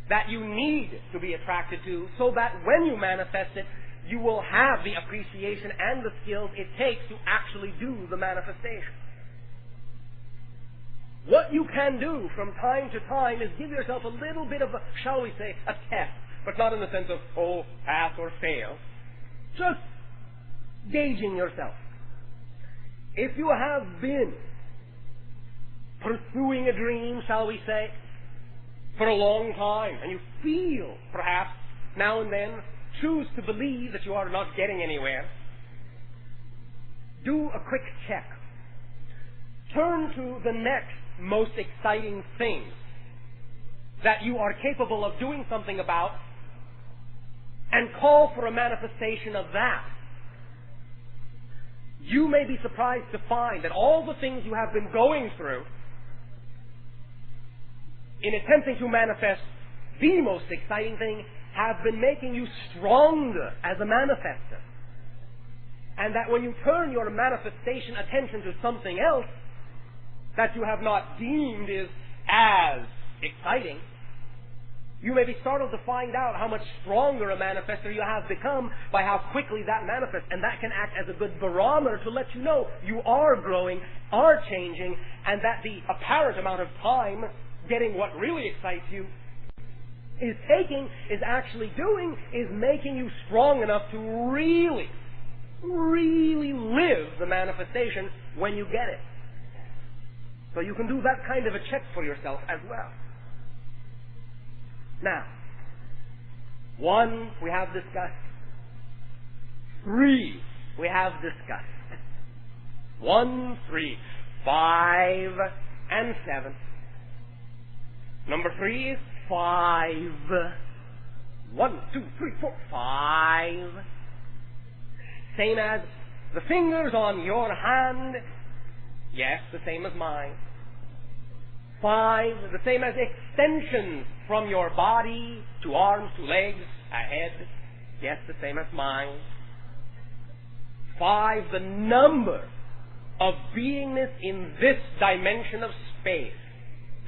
that you need to be attracted to, so that when you manifest it, you will have the appreciation and the skills it takes to actually do the manifestation. What you can do from time to time is give yourself a little bit of a, shall we say, a test, but not in the sense of, pass or fail. Just gauging yourself. If you have been pursuing a dream, shall we say, for a long time, and you feel, perhaps, now and then, choose to believe that you are not getting anywhere, do a quick check. Turn to the next most exciting thing that you are capable of doing something about and call for a manifestation of that. You may be surprised to find that all the things you have been going through in attempting to manifest the most exciting thing have been making you stronger as a manifester. And that when you turn your manifestation attention to something else that you have not deemed is as exciting, you may be startled to find out how much stronger a manifester you have become by how quickly that manifests. And that can act as a good barometer to let you know you are growing, are changing, and that the apparent amount of time getting what really excites you is taking, is actually doing, is making you strong enough to really live the manifestation when you get it. So you can do that kind of a check for yourself as well. Now, 1 we have discussed. 3 we have discussed. 1, 3, 5, and 7. Number 3 is 5. 1, 2, 3, 4, 5. Same as the fingers on your hand. Yes, the same as mine. 5, the same as extensions from your body to arms, to legs, a head. Yes, the same as mine. 5, the number of beingness in this dimension of space.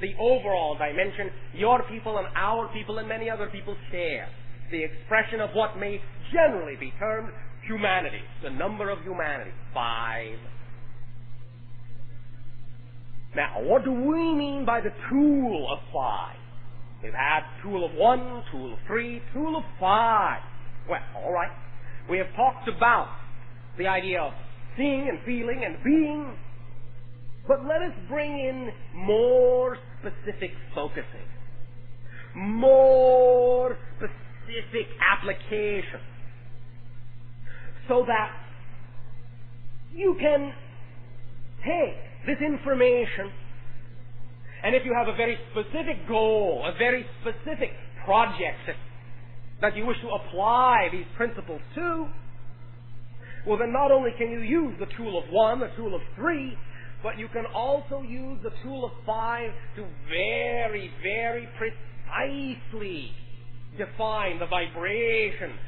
The overall dimension your people and our people and many other people share. The expression of what may generally be termed humanity. The number of humanity. 5. Now, what do we mean by the tool of 5? We've had tool of 1, tool of 3, tool of 5. Well, all right. We have talked about the idea of seeing and feeling and being, but let us bring in more specific focusing, more specific application, so that you can take this information, and if you have a very specific goal, a very specific project that you wish to apply these principles to, well, then not only can you use the tool of 1, the tool of 3, but you can also use the tool of 5 to very, very precisely define the vibration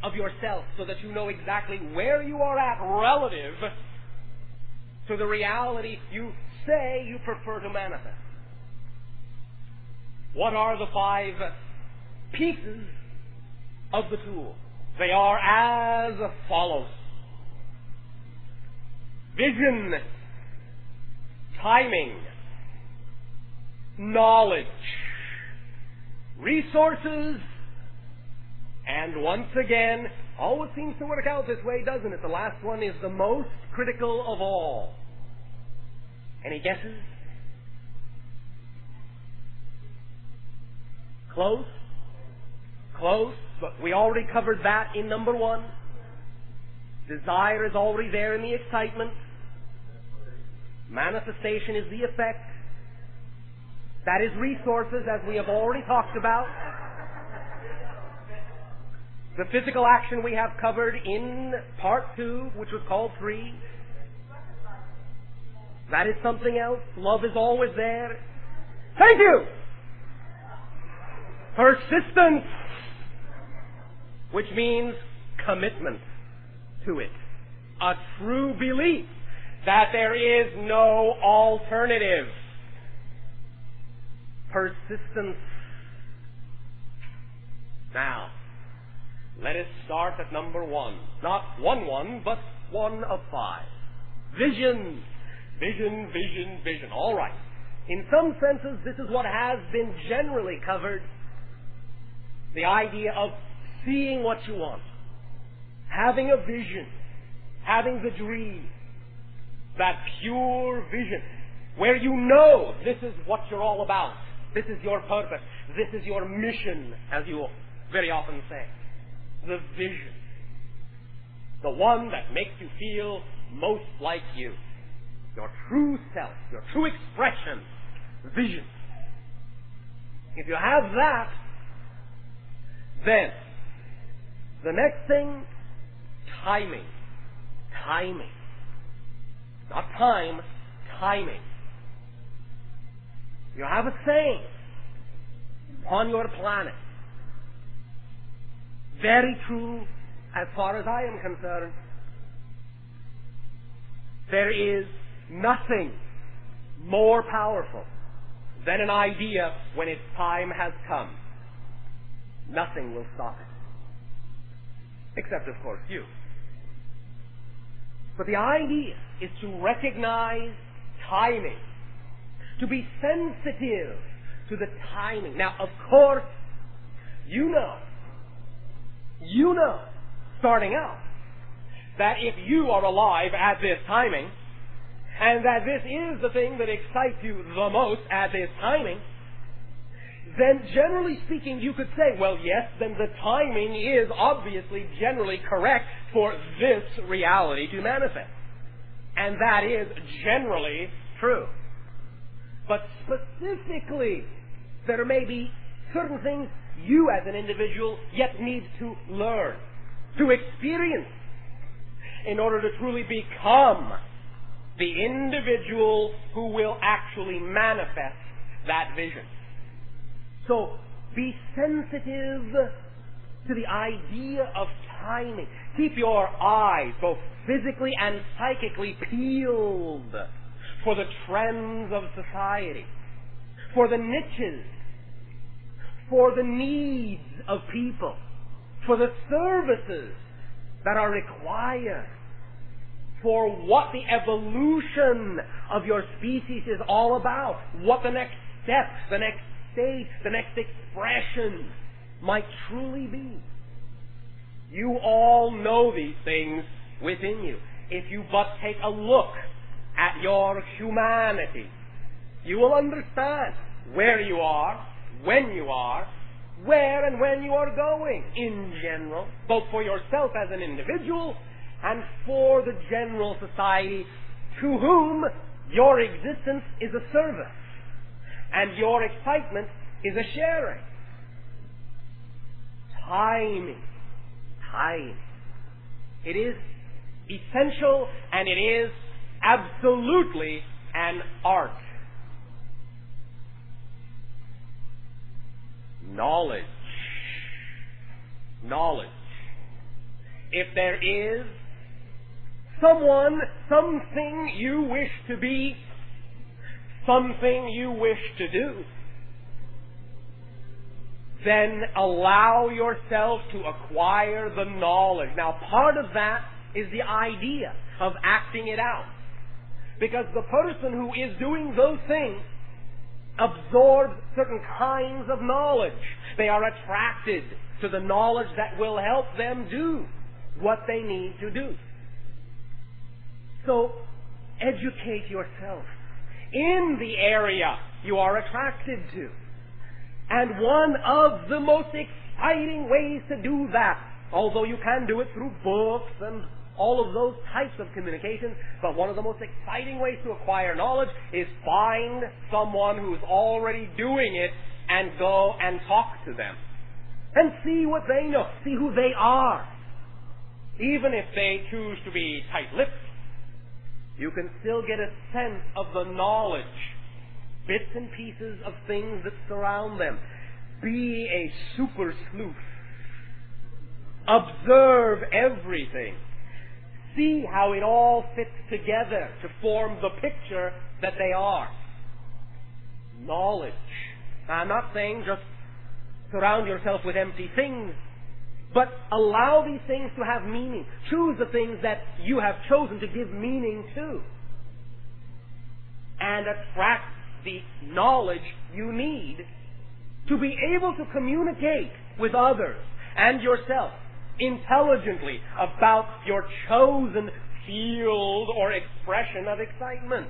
of yourself so that you know exactly where you are at relative to the reality you say you prefer to manifest. What are the 5 pieces of the tool? They are as follows. Vision, timing, knowledge, resources, and once again, always seems to work out this way, doesn't it? The last one is the most critical of all. Any guesses? Close? Close, but we already covered that in number 1. Desire is already there in the excitement. Manifestation is the effect. That is resources, as we have already talked about. The physical action we have covered in part 2, which was called 3. That is something else. Love is always there. Thank you! Persistence, which means commitment to it. A true belief that there is no alternative. Persistence. Now, let us start at number 1. Not 1, but 1 of 5. Vision. Vision, vision, vision. All right. In some senses, this is what has been generally covered. The idea of seeing what you want. Having a vision. Having the dream. That pure vision. Where you know this is what you're all about. This is your purpose. This is your mission, as you very often say. The vision. The one that makes you feel most like you. Your true self. Your true expression. Vision. If you have that, then the next thing, timing. Timing. Not time, timing. You have a saying on your planet. very true as far as I am concerned. There is nothing more powerful than an idea when its time has come. Nothing will stop it. Except, of course, you. But the idea is to recognize timing, to be sensitive to the timing. Now, of course, you know, starting out, that if you are alive at this timing, and that this is the thing that excites you the most at this timing, then generally speaking you could say, well, yes, then the timing is obviously generally correct for this reality to manifest. And that is generally true. But specifically, there may be certain things you as an individual yet need to learn, to experience, in order to truly become the individual who will actually manifest that vision. So, be sensitive to the idea of timing. Keep your eyes, both physically and psychically, peeled for the trends of society, for the niches, for the needs of people, for the services that are required, for what the evolution of your species is all about, what the next step, the next stage, the next expression might truly be. You all know these things within you. If you but take a look at your humanity, you will understand where you are, when you are, where and when you are going in general, both for yourself as an individual and for the general society to whom your existence is a service and your excitement is a sharing. Timing. It is essential and it is absolutely an art. Knowledge. If there is someone, something you wish to be, something you wish to do, then allow yourself to acquire the knowledge. Now, part of that is the idea of acting it out. Because the person who is doing those things absorbs certain kinds of knowledge. They are attracted to the knowledge that will help them do what they need to do. So, educate yourself in the area you are attracted to. And one of the most exciting ways to do that, although you can do it through books and all of those types of communications, but one of the most exciting ways to acquire knowledge is find someone who's already doing it and go and talk to them. And see what they know, see who they are. Even if they choose to be tight-lipped, you can still get a sense of the knowledge, bits and pieces of things that surround them. Be a super sleuth. Observe everything. See how it all fits together to form the picture that they are. Knowledge. Now, I'm not saying just surround yourself with empty things, but allow these things to have meaning. Choose the things that you have chosen to give meaning to. And attract the knowledge you need to be able to communicate with others and yourself intelligently about your chosen field or expression of excitement.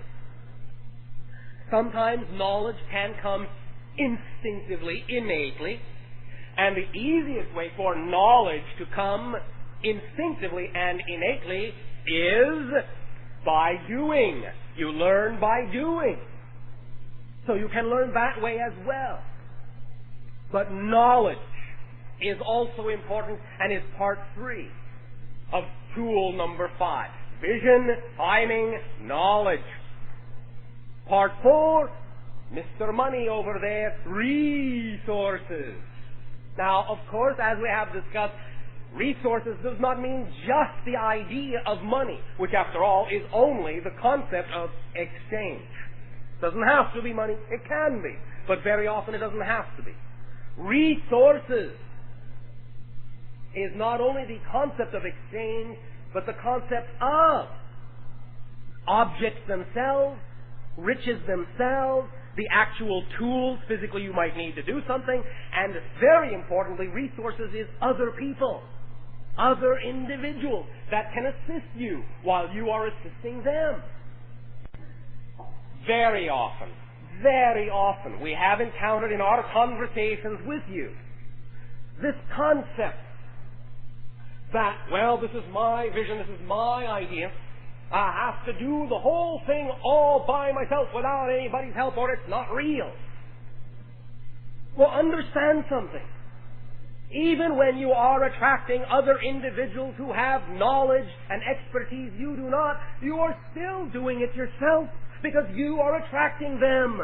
Sometimes knowledge can come instinctively, innately, and the easiest way for knowledge to come instinctively and innately is by doing. You learn by doing. So you can learn that way as well. But knowledge is also important and is part 3 of tool number 5. Vision, timing, knowledge. Part 4, Mr. Money over there, resources. Now, of course, as we have discussed, Resources does not mean just the idea of money, which after all is only the concept of exchange. Doesn't have to be money. It can be. But very often it doesn't have to be. Resources is not only the concept of exchange, but the concept of objects themselves, riches themselves, the actual tools physically you might need to do something, and very importantly, resources is other people, other individuals that can assist you while you are assisting them. Very often, we have encountered in our conversations with you this concept that, well, this is my vision, this is my idea, I have to do the whole thing all by myself without anybody's help or it's not real. Well, understand something. Even when you are attracting other individuals who have knowledge and expertise you do not, you are still doing it yourself because you are attracting them.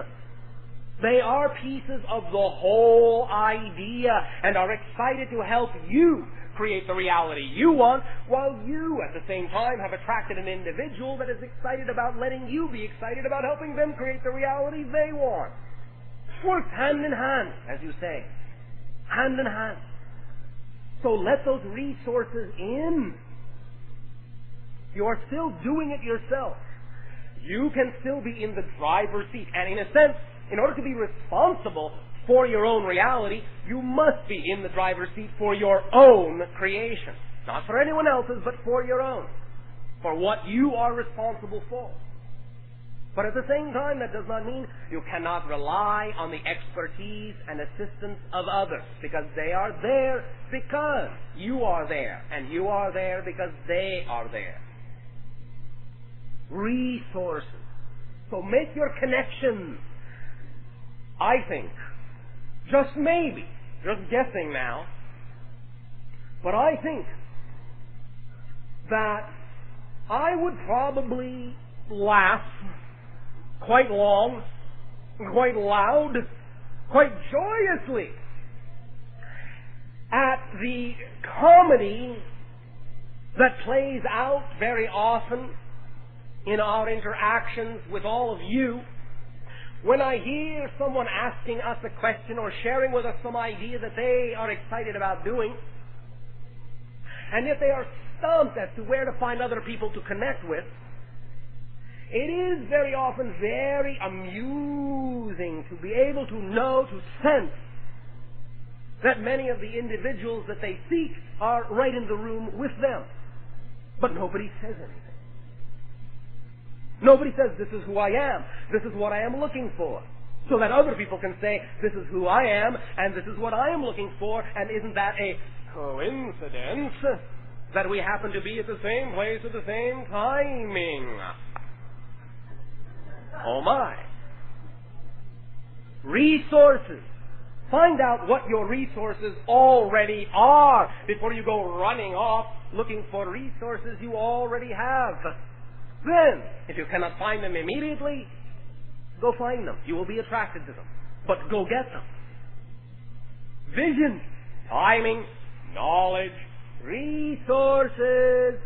They are pieces of the whole idea and are excited to help you create the reality you want, while you at the same time have attracted an individual that is excited about letting you be excited about helping them create the reality they want. Works hand in hand, as you say. Hand in hand. So let those resources in. You are still doing it yourself. You can still be in the driver's seat, and in a sense, in order to be responsible for your own reality, you must be in the driver's seat for your own creation. Not for anyone else's, but for your own. For what you are responsible for. But at the same time, that does not mean you cannot rely on the expertise and assistance of others, because they are there because you are there, and you are there because they are there. Resources. So make your connections. I think, just maybe, just guessing now, but I think that I would probably laugh quite long, quite loud, quite joyously at the comedy that plays out very often in our interactions with all of you when I hear someone asking us a question or sharing with us some idea that they are excited about doing, and yet they are stumped as to where to find other people to connect with. It is very often very amusing to be able to know, to sense that many of the individuals that they seek are right in the room with them. But nobody says anything. Nobody says, this is who I am, this is what I am looking for. So that other people can say, this is who I am, and this is what I am looking for, and isn't that a coincidence that we happen to be at the same place at the same timing? Oh my. Resources. Find out what your resources already are before you go running off looking for resources you already have. Then, if you cannot find them immediately, go find them. You will be attracted to them. But go get them. Vision, timing, knowledge, resources.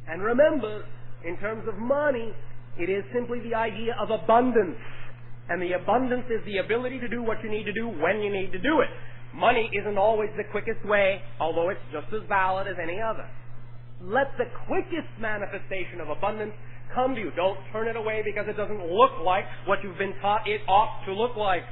And remember, in terms of money, it is simply the idea of abundance. And the abundance is the ability to do what you need to do when you need to do it. Money isn't always the quickest way, although it's just as valid as any other. Let the quickest manifestation of abundance come to you. Don't turn it away because it doesn't look like what you've been taught it ought to look like.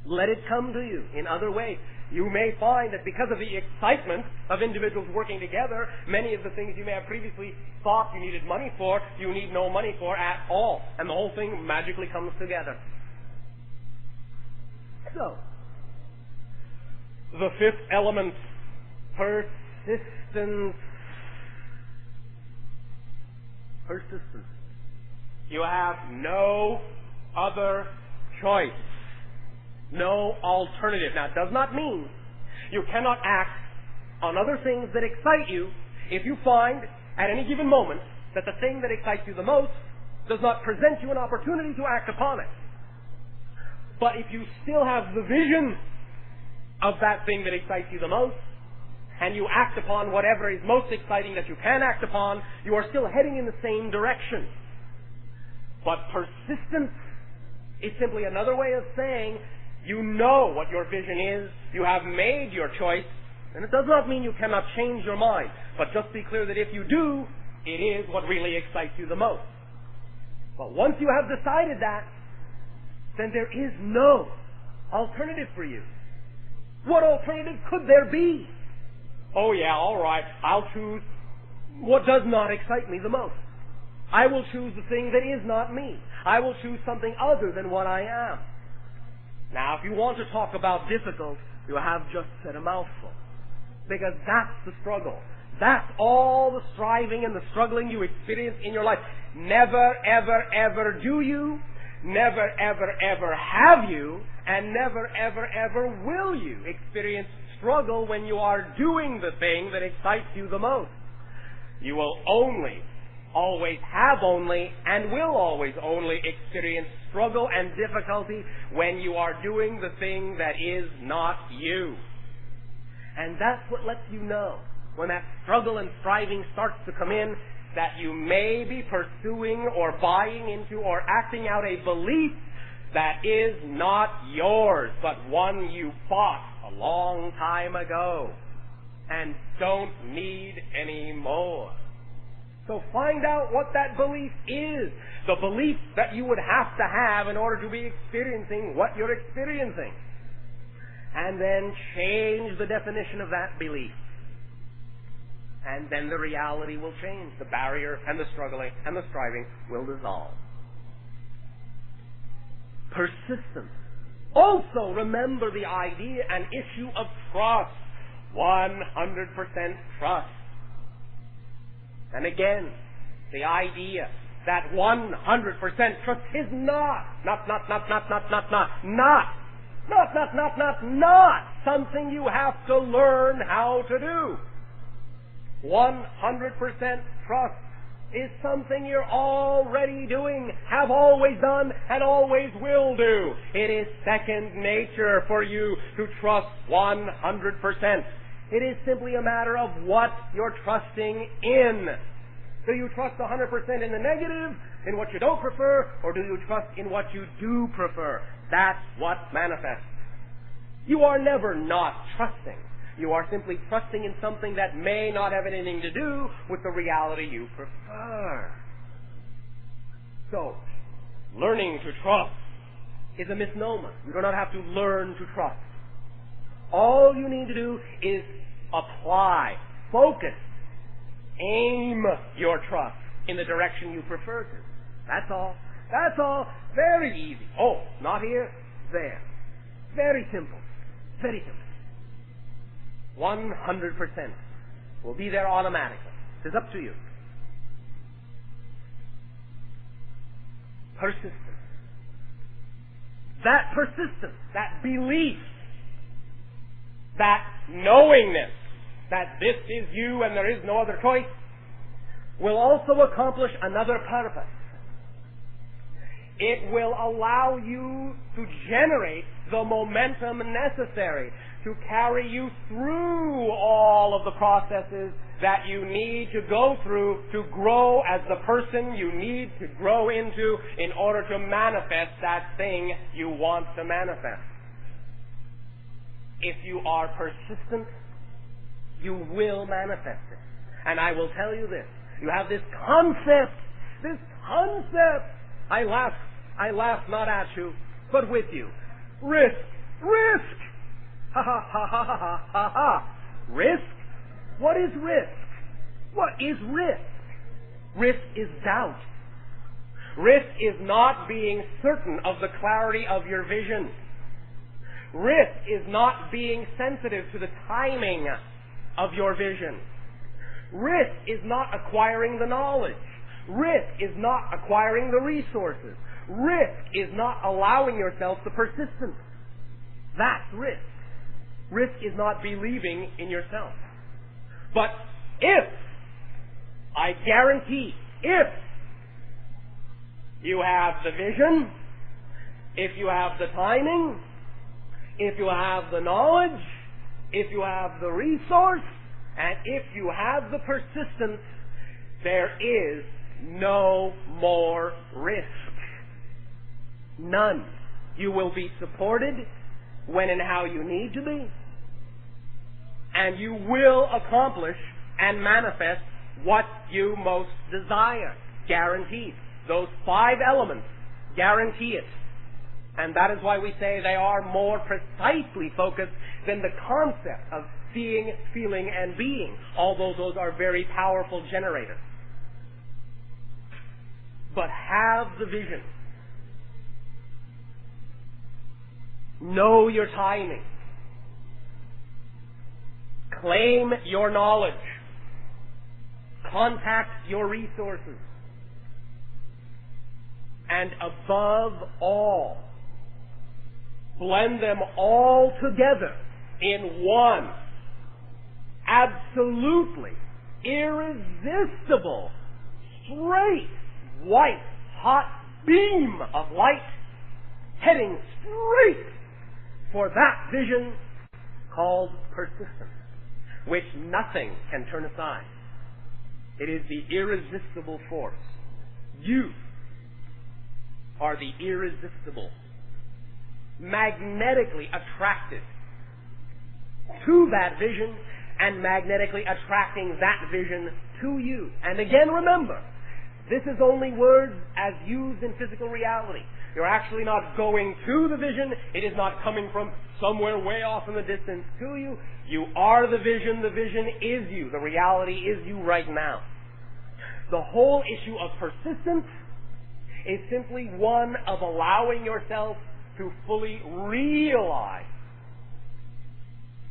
Let it come to you in other ways. You may find that because of the excitement of individuals working together, many of the things you may have previously thought you needed money for, you need no money for at all. And the whole thing magically comes together. So, the fifth element, persistence. Persistence. You have no other choice. No alternative. Now, it does not mean you cannot act on other things that excite you if you find at any given moment that the thing that excites you the most does not present you an opportunity to act upon it. But if you still have the vision of that thing that excites you the most, and you act upon whatever is most exciting that you can act upon, you are still heading in the same direction. But persistence is simply another way of saying you know what your vision is, you have made your choice, and it does not mean you cannot change your mind. But just be clear that if you do, it is what really excites you the most. But once you have decided that, then there is no alternative for you. What alternative could there be? Oh yeah, all right, I'll choose what does not excite me the most. I will choose the thing that is not me. I will choose something other than what I am. Now, if you want to talk about difficult, you have just said a mouthful. Because that's the struggle. That's all the striving and the struggling you experience in your life. Never, ever, ever do you, never, ever, ever have you, and never, ever, ever will you experience struggle when you are doing the thing that excites you the most. You will only, always have only, and will always only experience struggle and difficulty when you are doing the thing that is not you. And that's what lets you know, when that struggle and striving starts to come in, that you may be pursuing or buying into or acting out a belief that is not yours, but one you bought a long time ago and don't need any more. So find out what that belief is, the belief that you would have in order to be experiencing what you're experiencing. And then change the definition of that belief. And then the reality will change. The barrier and the struggling and the striving will dissolve. Persistence. Also remember the idea and issue of trust. 100% trust. And again, the idea that 100% trust is not something you have to learn how to do. 100% trust is something you're already doing, have always done, and always will do. It is second nature for you to trust 100%. It is simply a matter of what you're trusting in. Do you trust 100% in the negative, in what you don't prefer, or do you trust in what you do prefer? That's what manifests. You are never not trusting. You are simply trusting in something that may not have anything to do with the reality you prefer. So, learning to trust is a misnomer. You do not have to learn to trust. All you need to do is apply, focus, aim your trust in the direction you prefer to. That's all. That's all. Very easy. Oh, not here, there. Very simple. Very simple. 100% will be there automatically. It's up to you. Persistence. That persistence, that belief, that knowingness that this is you and there is no other choice, will also accomplish another purpose. It will allow you to generate the momentum necessary to carry you through all of the processes that you need to go through to grow as the person you need to grow into in order to manifest that thing you want to manifest. If you are persistent, you will manifest it. And I will tell you this. You have this concept. I laugh not at you, but with you. Risk. Ha ha ha ha ha ha ha. Risk? What is risk? What is risk? Risk is doubt. Risk is not being certain of the clarity of your vision. Risk is not being sensitive to the timing of your vision. Risk is not acquiring the knowledge. Risk is not acquiring the resources. Risk is not allowing yourself the persistence. That's risk. Risk is not believing in yourself. But if, I guarantee, if you have the vision, if you have the timing, if you have the knowledge, if you have the resource, And if you have the persistence, there is no more risk. None. You will be supported when and how you need to be, and you will accomplish and manifest what you most desire. Guaranteed. Those 5 elements guarantee it. And that is why we say they are more precisely focused than the concept of seeing, feeling, and being, although those are very powerful generators. But have the vision. Know your timing. Claim your knowledge. Contact your resources. And above all, blend them all together in one absolutely irresistible, straight, white, hot beam of light heading straight for that vision called persistence, which nothing can turn aside. It is the irresistible force. You are the irresistible, magnetically attracted to that vision and magnetically attracting that vision to you. And again, remember, this is only words as used in physical reality. You're actually not going to the vision. It is not coming from somewhere way off in the distance to you. You are the vision. The vision is you. The reality is you right now. The whole issue of persistence is simply one of allowing yourself to fully realize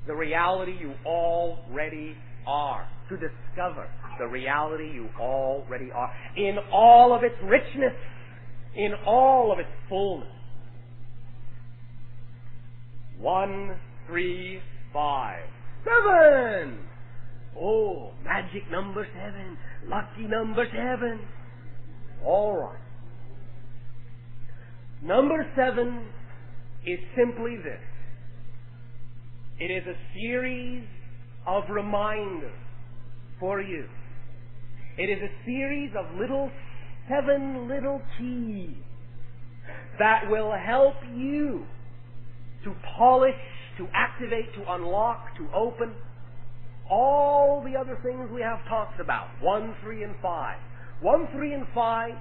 the reality you already are, to discover the reality you already are in all of its richness, in all of its fullness. 1, 3, 5, 7. Oh, magic number 7, lucky number 7. All right. Number 7 is simply this. It is a series of reminders for you. It is a series of 7 little keys that will help you to polish, to activate, to unlock, to open all the other things we have talked about. 1, 3, and 5. 1, 3, and 5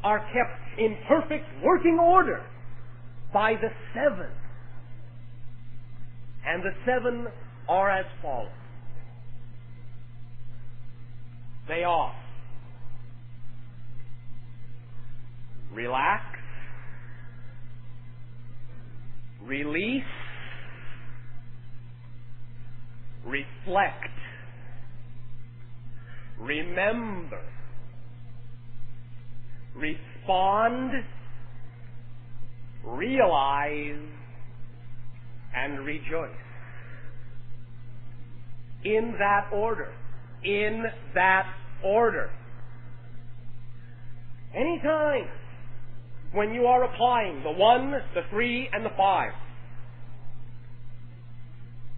are kept in perfect working order by the 7. And the 7 are as follows. They are: relax, release, reflect, remember, respond, realize, and rejoice. In that order. In that order. Anytime when you are applying the 1, the 3, and the 5,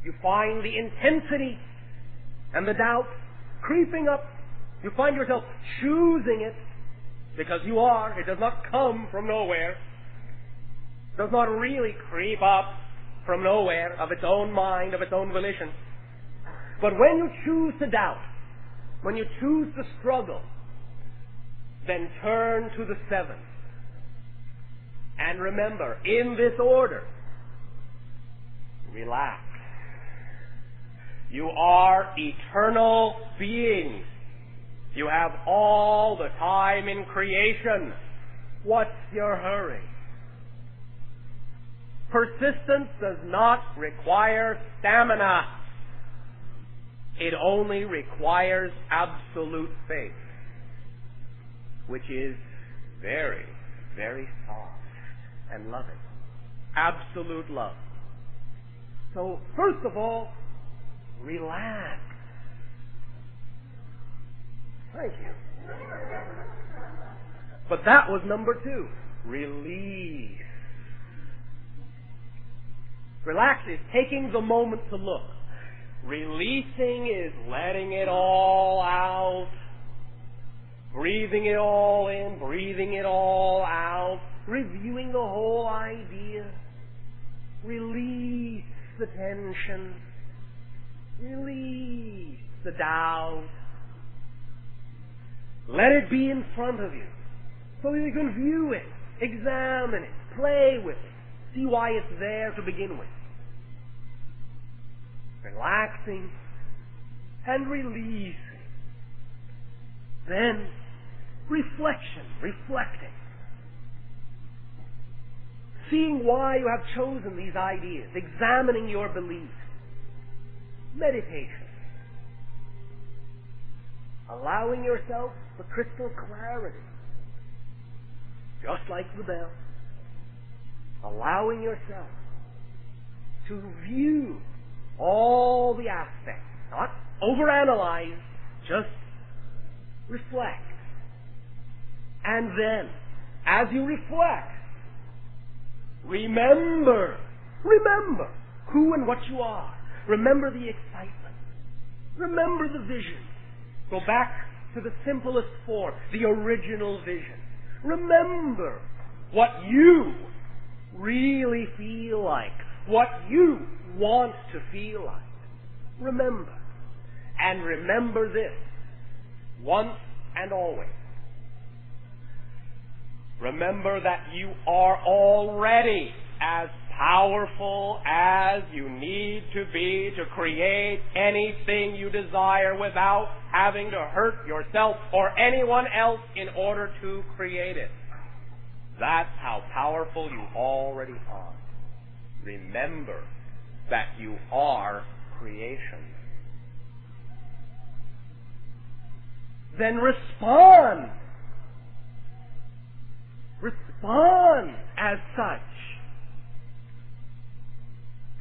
you find the intensity and the doubt creeping up. You find yourself choosing it because you are. It does not come from nowhere. It does not really creep up from nowhere of its own mind, of its own volition. But when you choose to doubt, when you choose to struggle, then turn to the 7. And remember, in this order, relax. You are eternal beings. You have all the time in creation. What's your hurry? Persistence does not require stamina. It only requires absolute faith, which is very, very soft and loving. Absolute love. So, first of all, relax. Thank you. But that was number 2. Release. Relax is taking the moment to look. Releasing is letting it all out. Breathing it all in, breathing it all out. Reviewing the whole idea. Release the tension. Release the doubt. Let it be in front of you so that you can view it, examine it, play with it, see why it's there to begin with. Relaxing and releasing. Then reflection, reflecting. Seeing why you have chosen these ideas, examining your beliefs. Meditation. Allowing yourself the crystal clarity. Just like the bell. Allowing yourself to view all the aspects. Not overanalyze, just reflect. And then, as you reflect, remember who and what you are. Remember the excitement. Remember the vision. Go back to the simplest form, the original vision. Remember what you really feel like, what you want to feel like. Remember. And remember this, once and always. Remember that you are already as powerful as you need to be to create anything you desire without having to hurt yourself or anyone else in order to create it. That's how powerful you already are. Remember that you are creation. Then respond. Respond as such.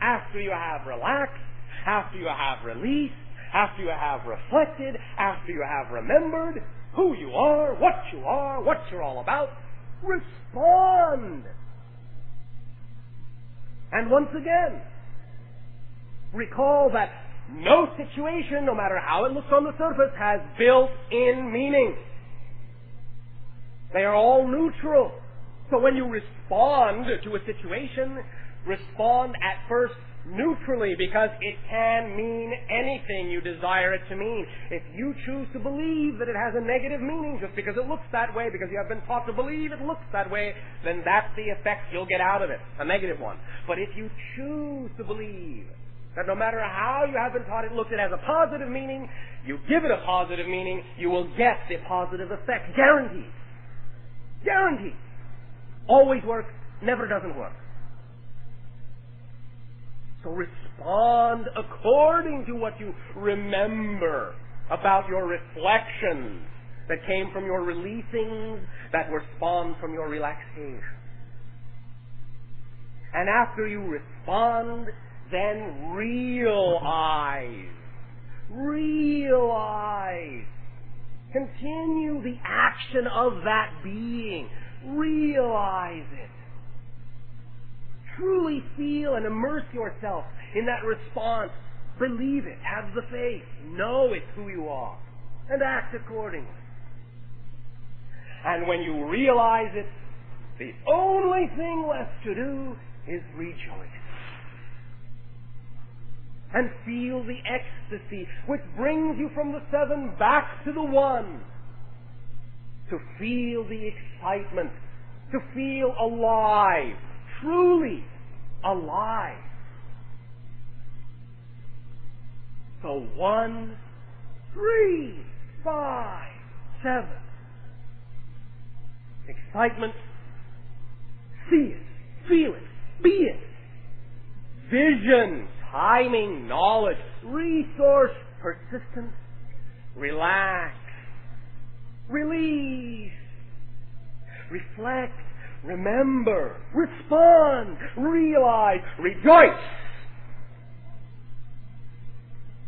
After you have relaxed, after you have released, after you have reflected, after you have remembered who you are, what you're all about, respond. And once again, recall that no situation, no matter how it looks on the surface, has built-in meaning. They are all neutral. So when you respond to a situation, respond at first neutrally, because it can mean anything you desire it to mean. If you choose to believe that it has a negative meaning just because it looks that way, because you have been taught to believe it looks that way, then that's the effect you'll get out of it, a negative one. But if you choose to believe that no matter how you have been taught it looks, it has a positive meaning, you give it a positive meaning, you will get the positive effect. Guaranteed. Guaranteed. Always works, never doesn't work. So respond according to what you remember about your reflections that came from your releasings, that were spawned from your relaxation. And after you respond, then realize. Continue the action of that being. Realize it. Truly feel and immerse yourself in that response. Believe it. Have the faith. Know it's who you are. And act accordingly. And when you realize it, the only thing left to do is rejoice. And feel the ecstasy which brings you from the 7 back to the 1. To feel the excitement. To feel alive. Truly alive. So 1, 3, 5, 7. Excitement. See it. Feel it. Be it. Vision. Timing. Knowledge. Resource. Persistence. Relax. Release. Reflect. Remember, respond, realize, rejoice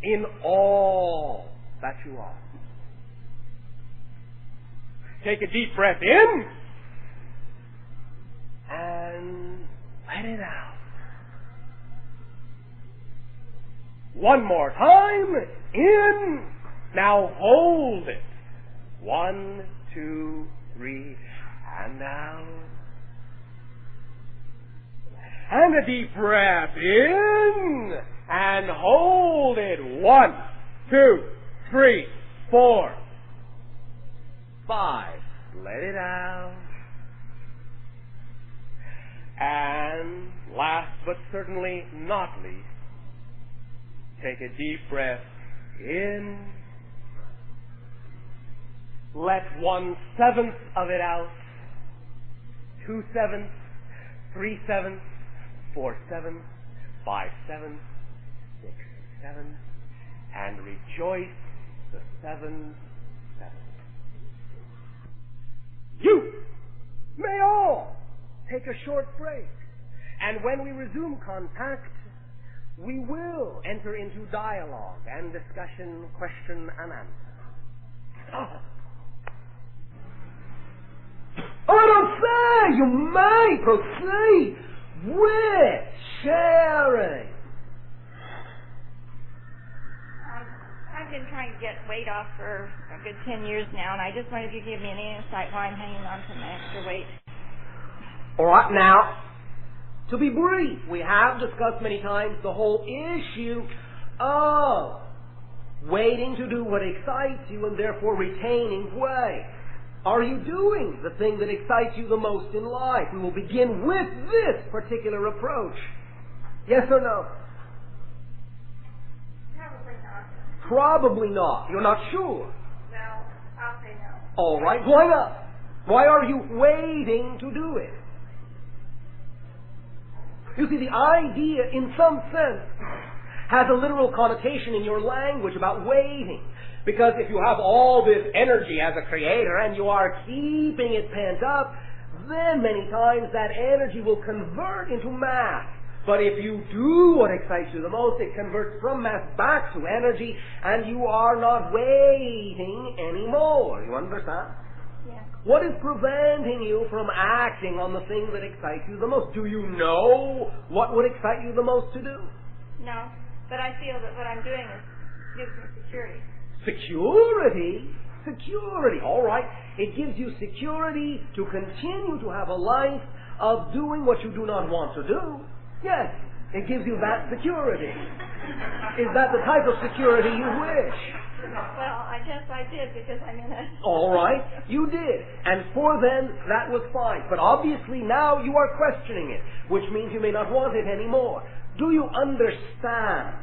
in all that you are. Take a deep breath in and let it out. One more time. In. Now hold it. 1, 2, 3, and out. And a deep breath in, and hold it. 1, 2, 3, 4, 5. Let it out. And last but certainly not least, take a deep breath in. Let 1/7 of it out. 2/7, 3/7, 4/7, 5/7, 6/7, and rejoice the 7/7. You may all take a short break, and when we resume contact, we will enter into dialogue and discussion, question and answer. I don't say you may proceed with sharing. I've been trying to get weight off for a good 10 years now, and I just wondered if you give me any insight why I'm hanging on to my extra weight. All right, now, to be brief, we have discussed many times the whole issue of waiting to do what excites you and therefore retaining weight. Are you doing the thing that excites you the most in life? We will begin with this particular approach. Yes or no? Probably not. Probably not. You're not sure? Well, I'll say no. All right. Why not? Why are you waiting to do it? You see, the idea, in some sense, has a literal connotation in your language about waiting. Because if you have all this energy as a creator and you are keeping it pent up, then many times that energy will convert into mass. But if you do what excites you the most, it converts from mass back to energy, and you are not waiting anymore. You understand? Yeah. What is preventing you from acting on the thing that excites you the most? Do you know what would excite you the most to do? No, but I feel that what I'm doing gives me security. Security? Security. All right. It gives you security to continue to have a life of doing what you do not want to do. Yes, it gives you that security. Is that the type of security you wish? Well, I guess I did because I'm in it. All right, you did. And for then, that was fine. But obviously now you are questioning it, which means you may not want it anymore. Do you understand?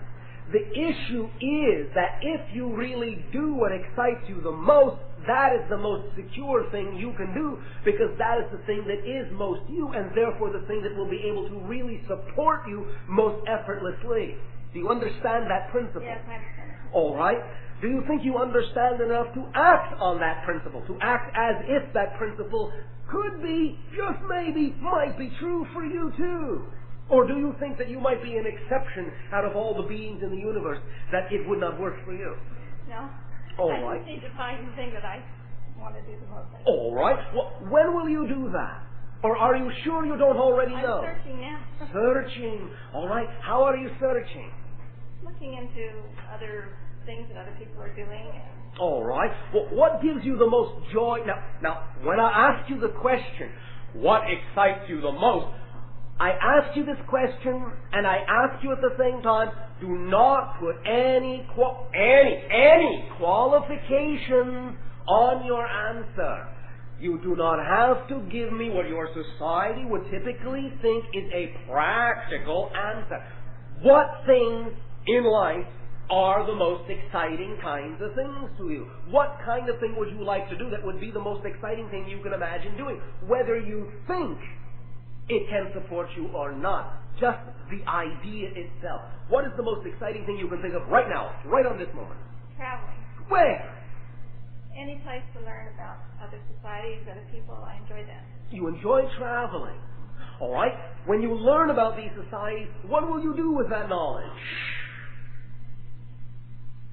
The issue is that if you really do what excites you the most, that is the most secure thing you can do, because that is the thing that is most you, and therefore the thing that will be able to really support you most effortlessly. Do you understand that principle? Yes, I understand. All right. Do you think you understand enough to act on that principle, to act as if that principle could be, just maybe, might be true for you too? Or do you think that you might be an exception out of all the beings in the universe, that it would not work for you? No. All I right. just need to find the thing that I want to do the most. All right. Well, when will you do that? Or are you sure you don't already know? I'm searching now. Searching. All right. How are you searching? Looking into other things that other people are doing. All right. Well, what gives you the most joy? Now, when I ask you the question, what excites you the most? I ask you this question, and I ask you at the same time, do not put any qualification on your answer. You do not have to give me what your society would typically think is a practical answer. What things in life are the most exciting kinds of things to you? What kind of thing would you like to do that would be the most exciting thing you can imagine doing? Whether you think it can support you or not. Just the idea itself. What is the most exciting thing you can think of right now, right on this moment? Traveling. Where? Any place to learn about other societies, other people. I enjoy that. You enjoy traveling. All right. When you learn about these societies, what will you do with that knowledge?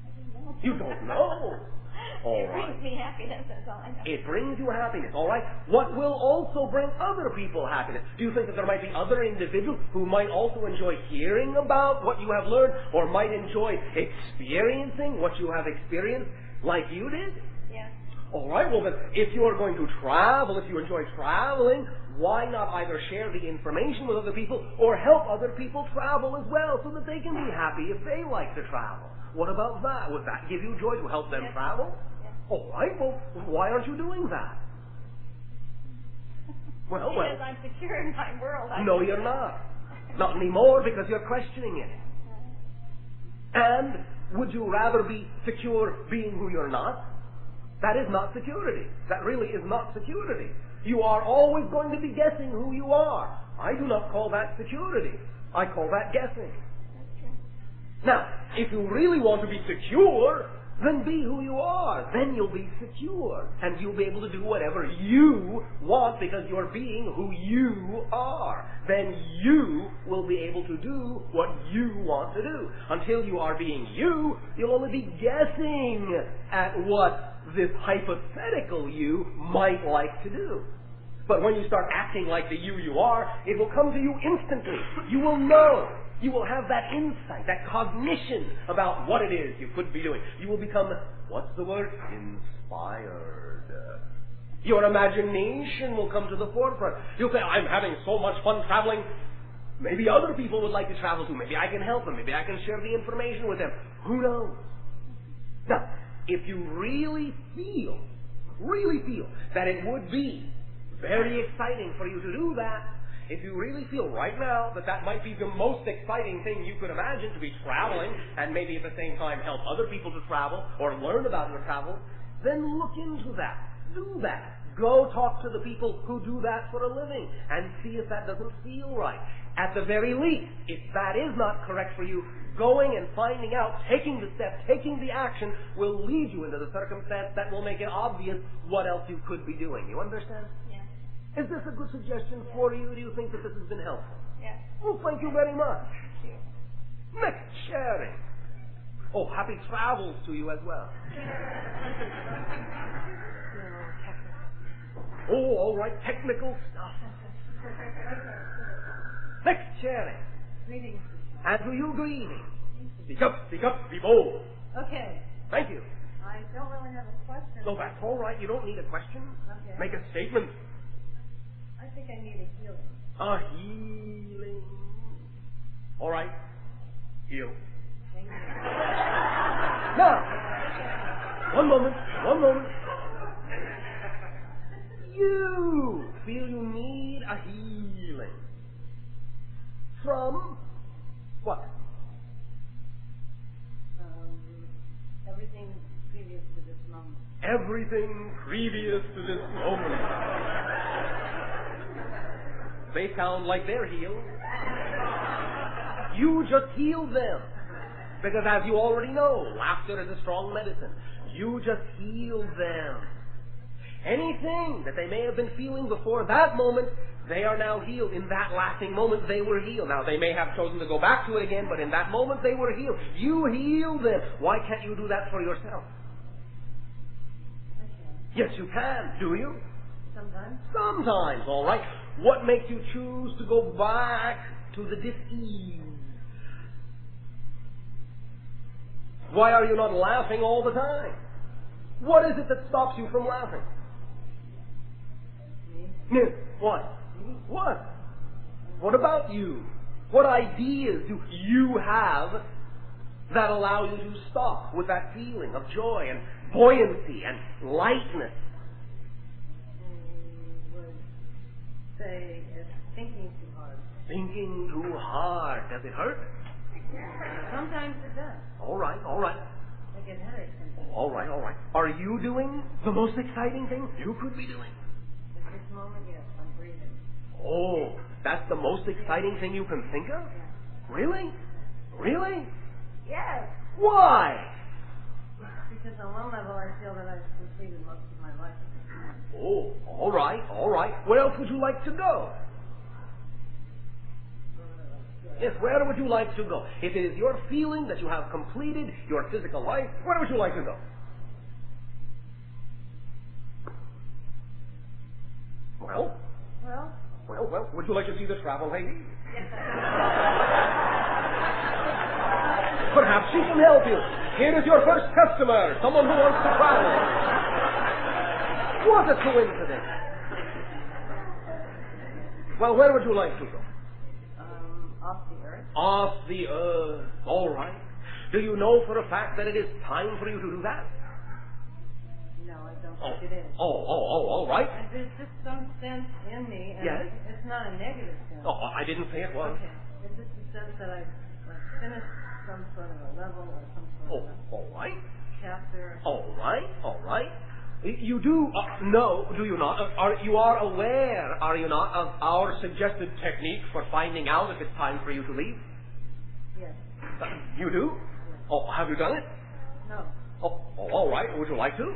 I don't know. You don't know. All it brings me happiness, that's all I know. It brings you happiness, all right? What will also bring other people happiness? Do you think that there might be other individuals who might also enjoy hearing about what you have learned, or might enjoy experiencing what you have experienced like you did? Yes. All right, well then, if you are going to travel, if you enjoy traveling, why not either share the information with other people or help other people travel as well so that they can be happy if they like to travel? What about that? Would that give you joy to help them travel? Yes. All right, well, why aren't you doing that? Well, because I'm secure in my world. No, you're not. Not anymore because you're questioning it. And would you rather be secure being who you're not? That is not security. That really is not security. You are always going to be guessing who you are. I do not call that security. I call that guessing. Now, if you really want to be secure, then be who you are. Then you'll be secure. And you'll be able to do whatever you want because you're being who you are. Then you will be able to do what you want to do. Until you are being you, you'll only be guessing at what this hypothetical you might like to do. But when you start acting like the you are, it will come to you instantly. You will know. You will have that insight, that cognition about what it is you could be doing. You will become, what's the word? Inspired. Your imagination will come to the forefront. You'll say, I'm having so much fun traveling. Maybe other people would like to travel too. Maybe I can help them. Maybe I can share the information with them. Who knows? Now, if you really feel that it would be very exciting for you to do that, if you really feel right now that that might be the most exciting thing you could imagine, to be traveling and maybe at the same time help other people to travel or learn about your travel, then look into that. Do that. Go talk to the people who do that for a living and see if that doesn't feel right. At the very least, if that is not correct for you, going and finding out, taking the step, taking the action will lead you into the circumstance that will make it obvious what else you could be doing. You understand? Yes. Is this a good suggestion for you? Do you think that this has been helpful? Yes. Well, thank you very much. Thank you. Next sharing. Oh, happy travels to you as well. Oh, all right, technical stuff. Next sharing. Greetings. And to you, greeting. Speak up, be bold. Okay. Thank you. I don't really have a question. No, that's all right. You don't need a question. Okay. Make a statement. I think I need a healing. A healing. All right. Heal. Thank you. Now, one moment. You feel you need a healing. From what? Everything previous to this moment. Everything previous to this moment. They sound like they're healed. You just heal them. Because as you already know, laughter is a strong medicine. You just heal them. Anything that they may have been feeling before that moment, they are now healed. In that laughing moment, they were healed. Now, they may have chosen to go back to it again, but in that moment, they were healed. You heal them. Why can't you do that for yourself? I can. Yes, you can. Do you? Sometimes. Sometimes, all right. What makes you choose to go back to the dis-ease? Why are you not laughing all the time? What is it that stops you from laughing? Me? Yes. What? Me? What? What about you? What ideas do you have that allow you to stop with that feeling of joy and buoyancy and lightness? I would say it's thinking too hard. Thinking too hard. Does it hurt? Sometimes it does. All right. I get headaches sometimes. All right. Are you doing the most exciting thing you could be doing? At this moment, yes, I'm breathing. Oh, that's the most exciting thing you can think of? Yeah. Really? Yes! Why? Because on one level, I feel that I've completed most of my life. Oh, all right. Where else would you like to go? Yes, where would you like to go? If it is your feeling that you have completed your physical life, where would you like to go? Well, would you like to see the travel lady? Yes, Perhaps she can help you. Here is your first customer, someone who wants to travel. What a coincidence. Well, where would you like to go? Off the earth. Off the earth. All right. Do you know for a fact that it is time for you to do that? No, I don't think it is. All right. And there's just some sense in me, and Yes? it's not a negative sense. Oh, I didn't say it was. Okay. It's just a sense that I've finished some sort of a level or some sort of all right. chapter. All right. You do know, do you not? You are aware, are you not, of our suggested technique for finding out if it's time for you to leave? Yes. You do? Yes. Oh, have you done it? No. Oh, all right. Would you like to?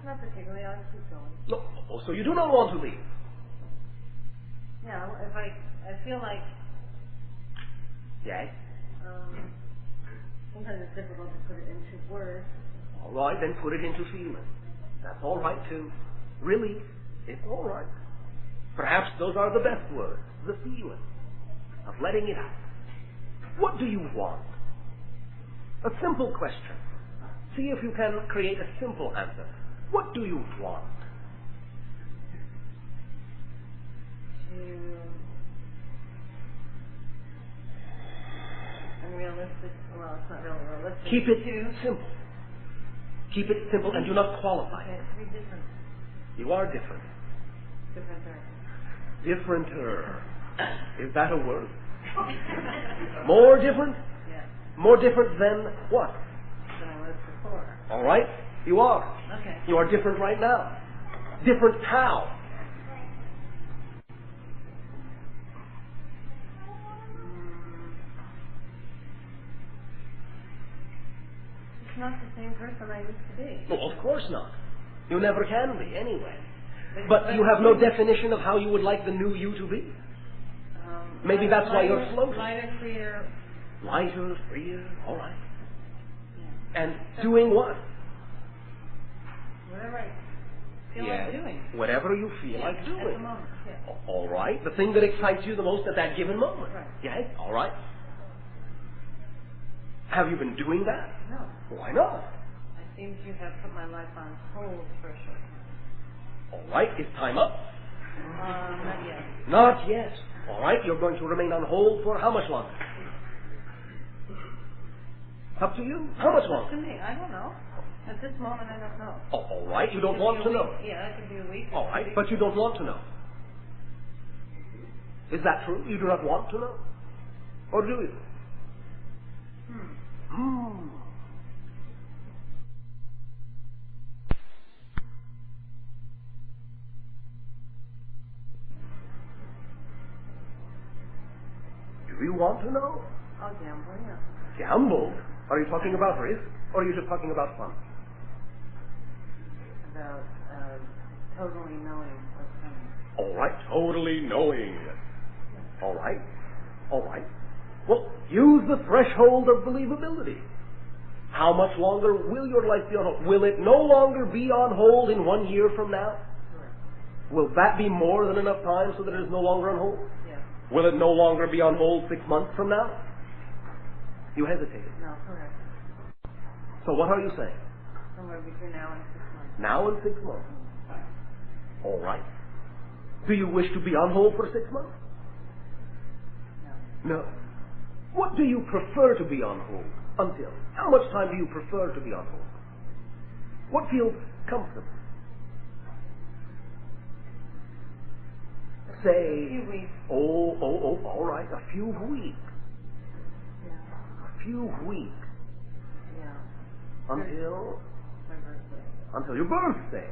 Not particularly. I'll keep going. No. Oh, so you do not want to leave? Yeah, if I feel like Yes. sometimes it's difficult to put it into words. All right, then put it into feeling. That's all right, too. Really, it's all right. Perhaps those are the best words, the feeling of letting it out. What do you want? A simple question. See if you can create a simple answer. What do you want? Unrealistic. Well, it's not really realistic. Keep it simple. Keep it simple and do not qualify Okay, it. to be different. You are different. Differenter. Is that a word? More different? Yes. More different than what? Than I was before. All right? You are. Okay. You are different right now. Different how? It's not the same person I used to be. Well, of course not. You never can be, anyway. But you have no definition of how you would like the new you to be. Maybe that's why you're floating. Lighter, freer. Lighter, freer, all right. Yeah. And doing what? Whatever I feel Yes, like doing. whatever you feel like At doing. the moment, yes. All right. The thing that excites you the most at that given moment. Right. Yes, all right. Have you been doing that? No. Why not? I seem to have put my life on hold for a short time. All right. Is time up? Not yet. Not yet. All right. You're going to remain on hold for how much longer? Up to you. How much To longer? me, I don't know. At this moment, I don't know. Oh, all right. You don't It could want be to a know. week. Yeah, it could be a week. All right. But you don't want to know. Is that true? You do not want to know? Or do you? Do you want to know? I'll gamble, yeah. Gamble? Are you talking about risk? Or are you just talking about fun? About totally knowing what's coming. All right. Totally knowing. All right. All right. Well, use the threshold of believability. How much longer will your life be on hold? Will it no longer be on hold in 1 year from now? Correct. Will that be more than enough time so that it is no longer on hold? Yes. Will it no longer be on hold 6 months from now? You hesitated. No, correct. So what are you saying? Somewhere between now and 6 months. Now and 6 months. All right. Do you wish to be on hold for 6 months? No. No. What do you prefer to be on hold until? How much time do you prefer to be on hold? What feels comfortable? Say, A few weeks. all right, a few weeks. Yeah. A few weeks. Yeah. Until? My birthday. Until your birthday.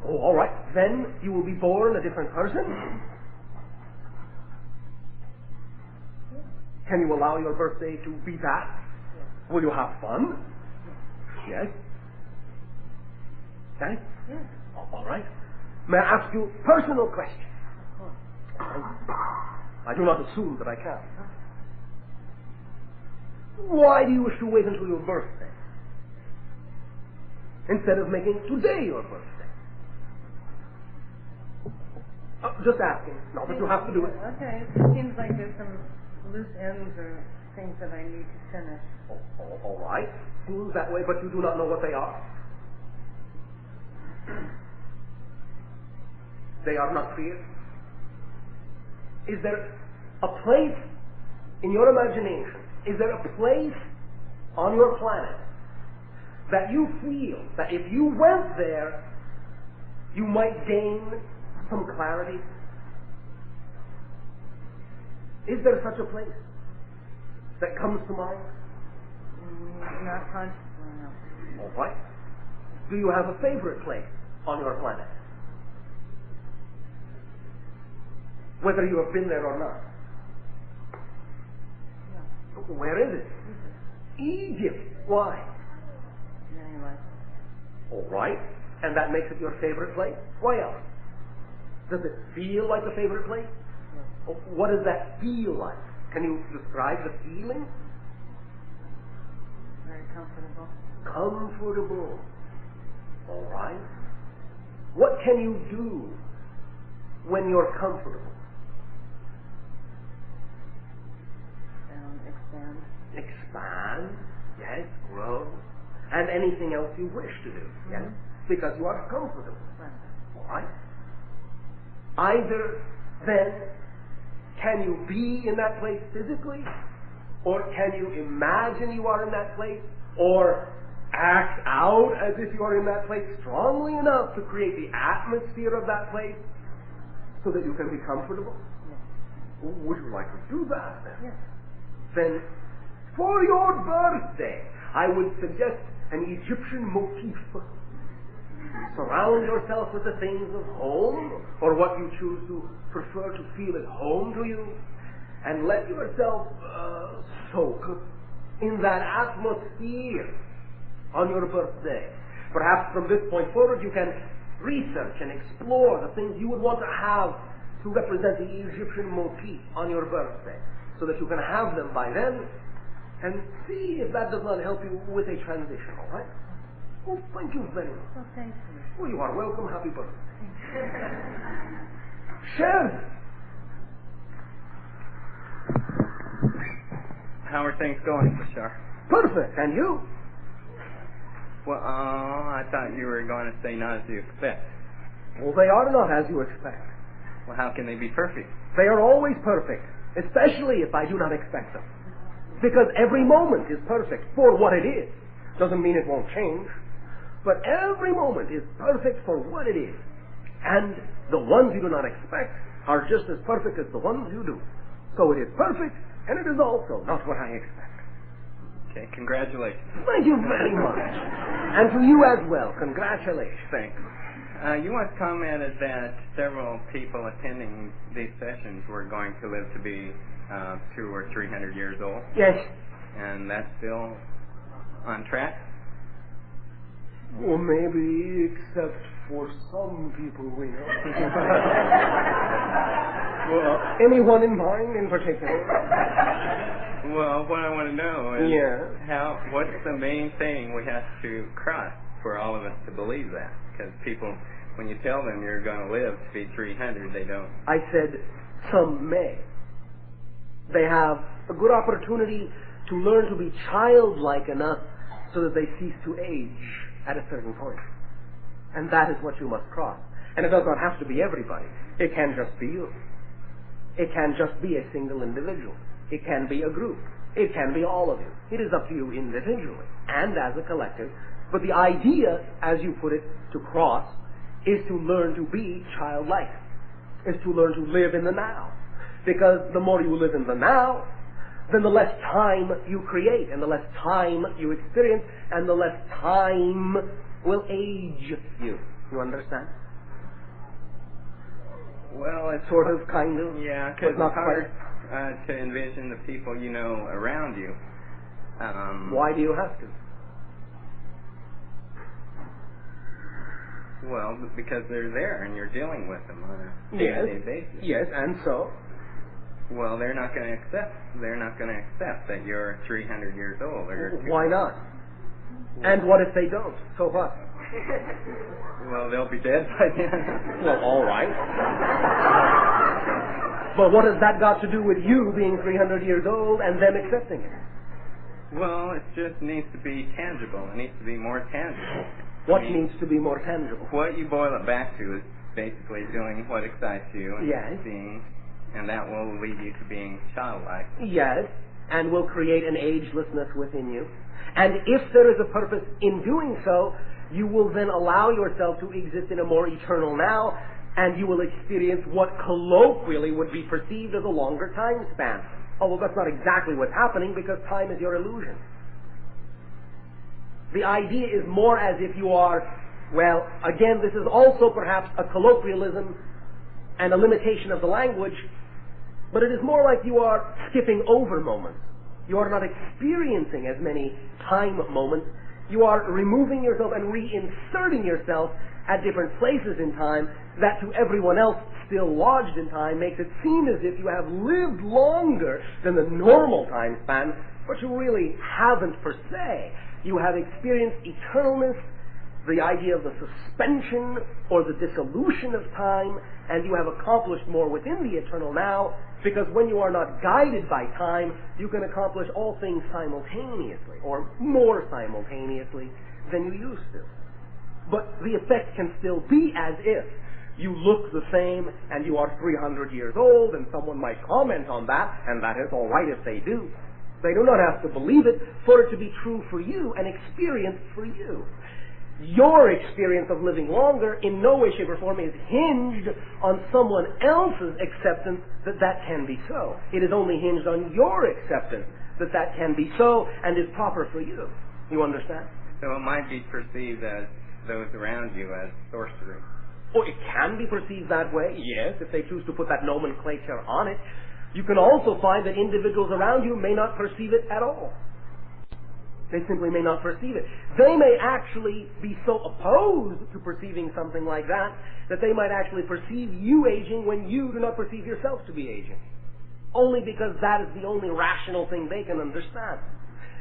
Oh, all right. Then you will be born a different person? Can you allow your birthday to be that? Yes. Will you have fun? Yes. Yes? Yes. All right. May I ask you a personal question? Of course. I do not assume that I can. Why do you wish to wait until your birthday instead of making today your birthday? Just asking. Not that you have to do it. Okay, it seems like there's some loose ends or things that I need to finish. All right. Seems that way, but you do not know what they are. They are not clear. Is there a place in your imagination, is there a place on your planet that you feel that if you went there, you might gain some clarity? Is there such a place that comes to mind? Not consciously, no. All right. Do you have a favorite place on your planet? Whether you have been there or not. No. Where is it? Egypt. Why? Anyway. All right. And that makes it your favorite place? Why else? Does it feel like a favorite place? Yes. What does that feel like? Can you describe the feeling? Very comfortable. Comfortable. All right. What can you do when you're comfortable? Expand. Expand, yes, grow, and anything else you wish to do, yes, because you are comfortable. Right. All right. Either then, can you be in that place physically, or can you imagine you are in that place, or act out as if you are in that place strongly enough to create the atmosphere of that place so that you can be comfortable? Yes. Would you like to do that then? Yes. Then, for your birthday, I would suggest an Egyptian motif. Surround yourself with the things of home, or what you choose to prefer to feel at home to you, and let yourself soak in that atmosphere on your birthday. Perhaps from this point forward you can research and explore the things you would want to have to represent the Egyptian motif on your birthday, so that you can have them by then, and see if that does not help you with a transition, all right? Oh, thank you very much. Well, thank you. Oh, you are welcome. Happy birthday. Chef! How are things going, Bashar? Perfect. And you? Well, I thought you were going to say not as you expect. Well, they are not as you expect. Well, how can they be perfect? They are always perfect, especially if I do not expect them. Because every moment is perfect for what it is. Doesn't mean it won't change, but every moment is perfect for what it is. And the ones you do not expect are just as perfect as the ones you do. So it is perfect, and it is also not what I expect. Okay, congratulations. Thank you very much. And to you as well, congratulations. Thanks. You once commented that several people attending these sessions were going to live to be 200 or 300 years old. Yes. And that's still on track? Well, maybe, except for some people we know. Well, anyone in mind in particular? Well, what I want to know is what's the main thing we have to cross for all of us to believe that? Because people, when you tell them you're going to live to be 300, they don't. I said some may. They have a good opportunity to learn to be childlike enough so that they cease to age at a certain point. And that is what you must cross. And it does not have to be everybody. It can just be you. It can just be a single individual. It can be a group. It can be all of you. It is up to you individually and as a collective. But the idea, as you put it, to cross, is to learn to be childlike. Is to learn to live in the now. Because the more you live in the now, then the less time you create, and the less time you experience, and the less time will age you. You understand? Well, it's sort of, kind of. Yeah, because it's not hard to envision the people you know around you. Why do you have to? Well, because they're there and you're dealing with them on a day-to-day basis. Yes, and so? Well, they're not going to accept. They're not going to accept that you're 300 years old. Or Why not? And what if they don't? So what? Well, they'll be dead by then. Well, all right. But what has that got to do with you being 300 years old and them accepting it? Well, it just needs to be tangible. It needs to be more tangible. What needs to be more tangible? What you boil it back to is basically doing what excites you and seeing, and that will lead you to being childlike. Yes, and will create an agelessness within you. And if there is a purpose in doing so, you will then allow yourself to exist in a more eternal now, and you will experience what colloquially would be perceived as a longer time span. Although that's not exactly what's happening, because time is your illusion. The idea is more as if you are, well, again, this is also perhaps a colloquialism and a limitation of the language, but it is more like you are skipping over moments. You are not experiencing as many time moments. You are removing yourself and reinserting yourself at different places in time that to everyone else still lodged in time makes it seem as if you have lived longer than the normal time span, but you really haven't per se. You have experienced eternalness, the idea of the suspension or the dissolution of time, and you have accomplished more within the eternal now, because when you are not guided by time, you can accomplish all things simultaneously, or more simultaneously than you used to. But the effect can still be as if you look the same and you are 300 years old, and someone might comment on that, and that is all right if they do. They do not have to believe it for it to be true for you and experienced for you. Your experience of living longer in no way, shape, or form is hinged on someone else's acceptance that that can be so. It is only hinged on your acceptance that that can be so and is proper for you. You understand? So it might be perceived as those around you as sorcery. Oh, it can be perceived that way, yes, if they choose to put that nomenclature on it. You can also find that individuals around you may not perceive it at all. They simply may not perceive it. They may actually be so opposed to perceiving something like that they might actually perceive you aging when you do not perceive yourself to be aging. Only because that is the only rational thing they can understand.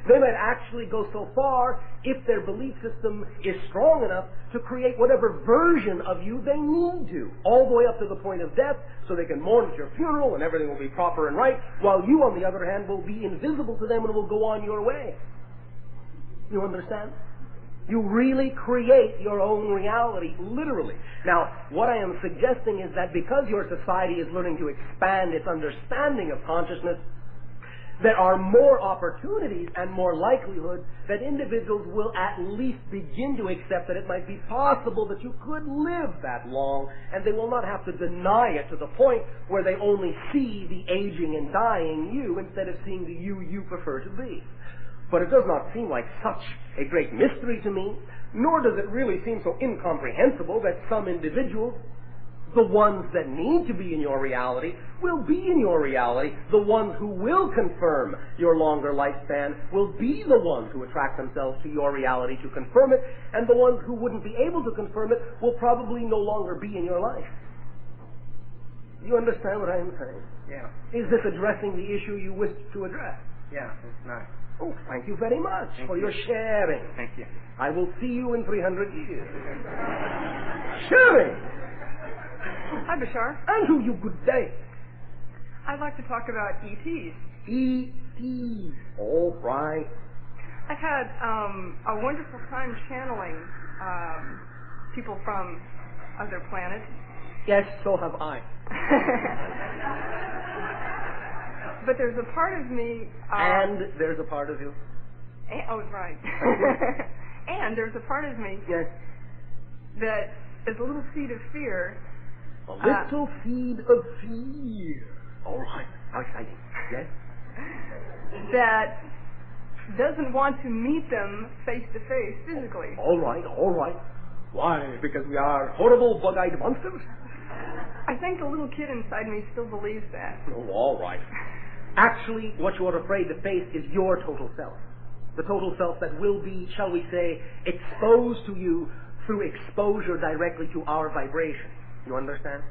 They might actually go so far, if their belief system is strong enough, to create whatever version of you they need to, all the way up to the point of death, so they can mourn at your funeral and everything will be proper and right, while you, on the other hand, will be invisible to them and will go on your way. You understand? You really create your own reality, literally. Now, what I am suggesting is that because your society is learning to expand its understanding of consciousness, there are more opportunities and more likelihood that individuals will at least begin to accept that it might be possible that you could live that long, and they will not have to deny it to the point where they only see the aging and dying you instead of seeing the you prefer to be. But it does not seem like such a great mystery to me, nor does it really seem so incomprehensible that some individuals, the ones that need to be in your reality, will be in your reality. The ones who will confirm your longer lifespan will be the ones who attract themselves to your reality to confirm it, and the ones who wouldn't be able to confirm it will probably no longer be in your life. Do you understand what I am saying? Yeah. Is this addressing the issue you wish to address? Yeah, it's nice. Oh, thank you very much for your sharing. Thank you. I will see you in 300 years. Sharing! Hi, Bashar. And to you, good day. I'd like to talk about ETs. ETs. All right. I've had a wonderful time channeling people from other planets. Yes, so have I. But there's a part of me... and there's a part of you. Oh, right. And there's a part of me... Yes. ...that is a little seed of fear. A little seed of fear. All right. How exciting. Yes? That doesn't want to meet them face to face physically. All right, all right. Why? Because we are horrible bug-eyed monsters? I think the little kid inside me still believes that. Oh, all right. Actually, what you are afraid to face is your total self. The total self that will be, shall we say, exposed to you through exposure directly to our vibration. You understand?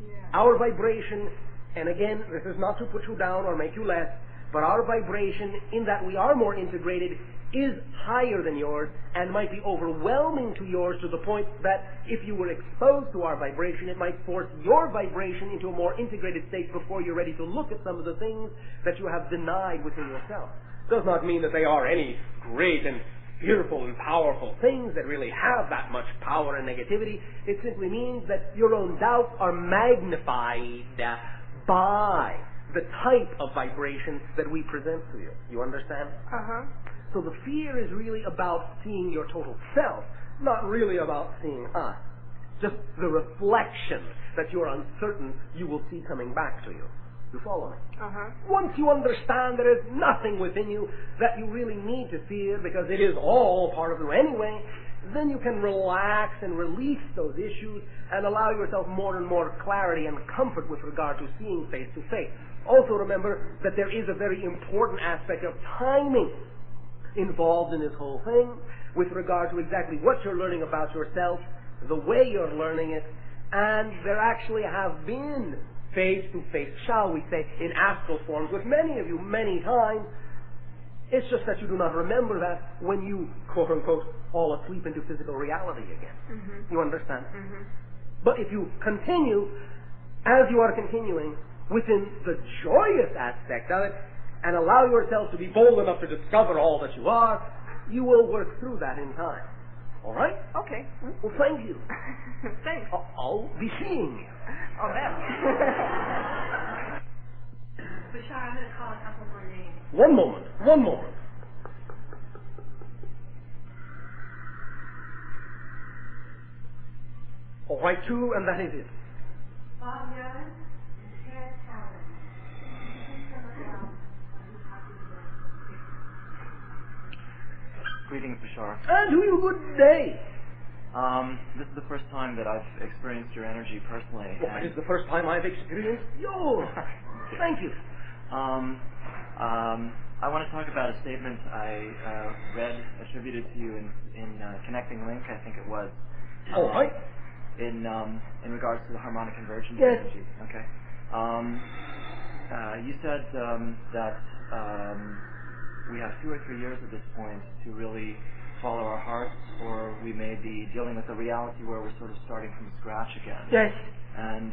Yeah. Our vibration, and again, this is not to put you down or make you less, But our vibration, in that we are more integrated, is higher than yours and might be overwhelming to yours to the point that if you were exposed to our vibration, it might force your vibration into a more integrated state before you're ready to look at some of the things that you have denied within yourself. Does not mean that they are any great and fearful and powerful things that really have that much power and negativity. It simply means that your own doubts are magnified by the type of vibration that we present to you. You understand? Uh-huh. So the fear is really about seeing your total self, not really about seeing us. Just the reflection that you're uncertain you will see coming back to you. You follow me? Uh-huh. Once you understand there is nothing within you that you really need to fear because it is all part of you anyway, then you can relax and release those issues and allow yourself more and more clarity and comfort with regard to seeing face to face. Also remember that there is a very important aspect of timing involved in this whole thing with regard to exactly what you're learning about yourself, the way you're learning it, and there actually have been face-to-face, shall we say, in astral forms with many of you many times. It's just that you do not remember that when you, quote-unquote, fall asleep into physical reality again. Mm-hmm. You understand? Mm-hmm. But if you continue, as you are continuing, within the joyous aspect of it, and allow yourself to be bold enough to discover all that you are, you will work through that in time. All right? Okay. Well, thank you. Thanks. I'll be seeing you. I'll bet. Bashar, I'm going to call a couple more names. One moment. All right, two, and that is it. Bob Young and Ted Allen. Greetings, Bashar. And to you, good day. This is the first time that I've experienced your energy personally. Well, it is the first time I've experienced yours. Thank you. I want to talk about a statement I read attributed to you in Connecting Link, I think it was. All right. In regards to the harmonic convergence Yes. energy. Okay. You said that we have 2 or 3 years at this point to really follow our hearts, or we may be dealing with a reality where we're sort of starting from scratch again. Yes. And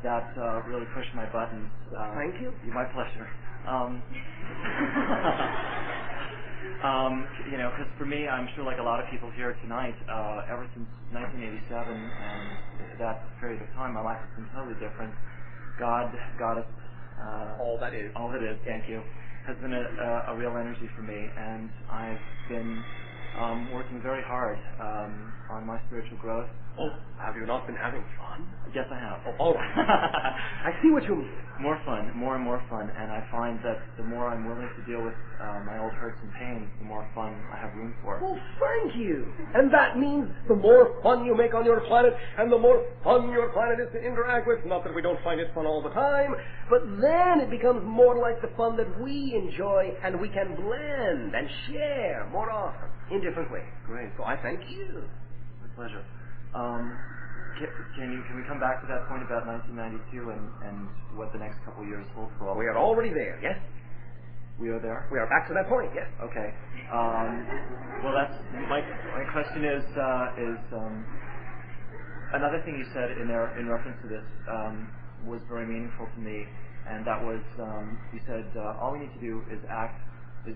that really pushed my buttons. Thank you. My pleasure. Because for me, I'm sure like a lot of people here tonight, ever since 1987 and that period of time, my life has been totally different. God, Goddess, All that is. thank you, has been a real energy for me, and I've been working very hard on my spiritual growth. Oh, have you not been having fun? Yes, I have. Oh, all right. I see what you mean. More fun, more and more fun, and I find that the more I'm willing to deal with my old hurts and pains, the more fun I have room for. Well, thank you. And that means the more fun you make on your planet, and the more fun your planet is to interact with. Not that we don't find it fun all the time, but then it becomes more like the fun that we enjoy, and we can blend and share more often in different ways. Great. So I thank you. My pleasure. Can we come back to that point about 1992 and what the next couple of years hold for all? We are already there, yes? We are there? We are back to that point, yes? Okay. Well, that's my question is another thing you said in there in reference to this was very meaningful to me, and that was you said all we need to do is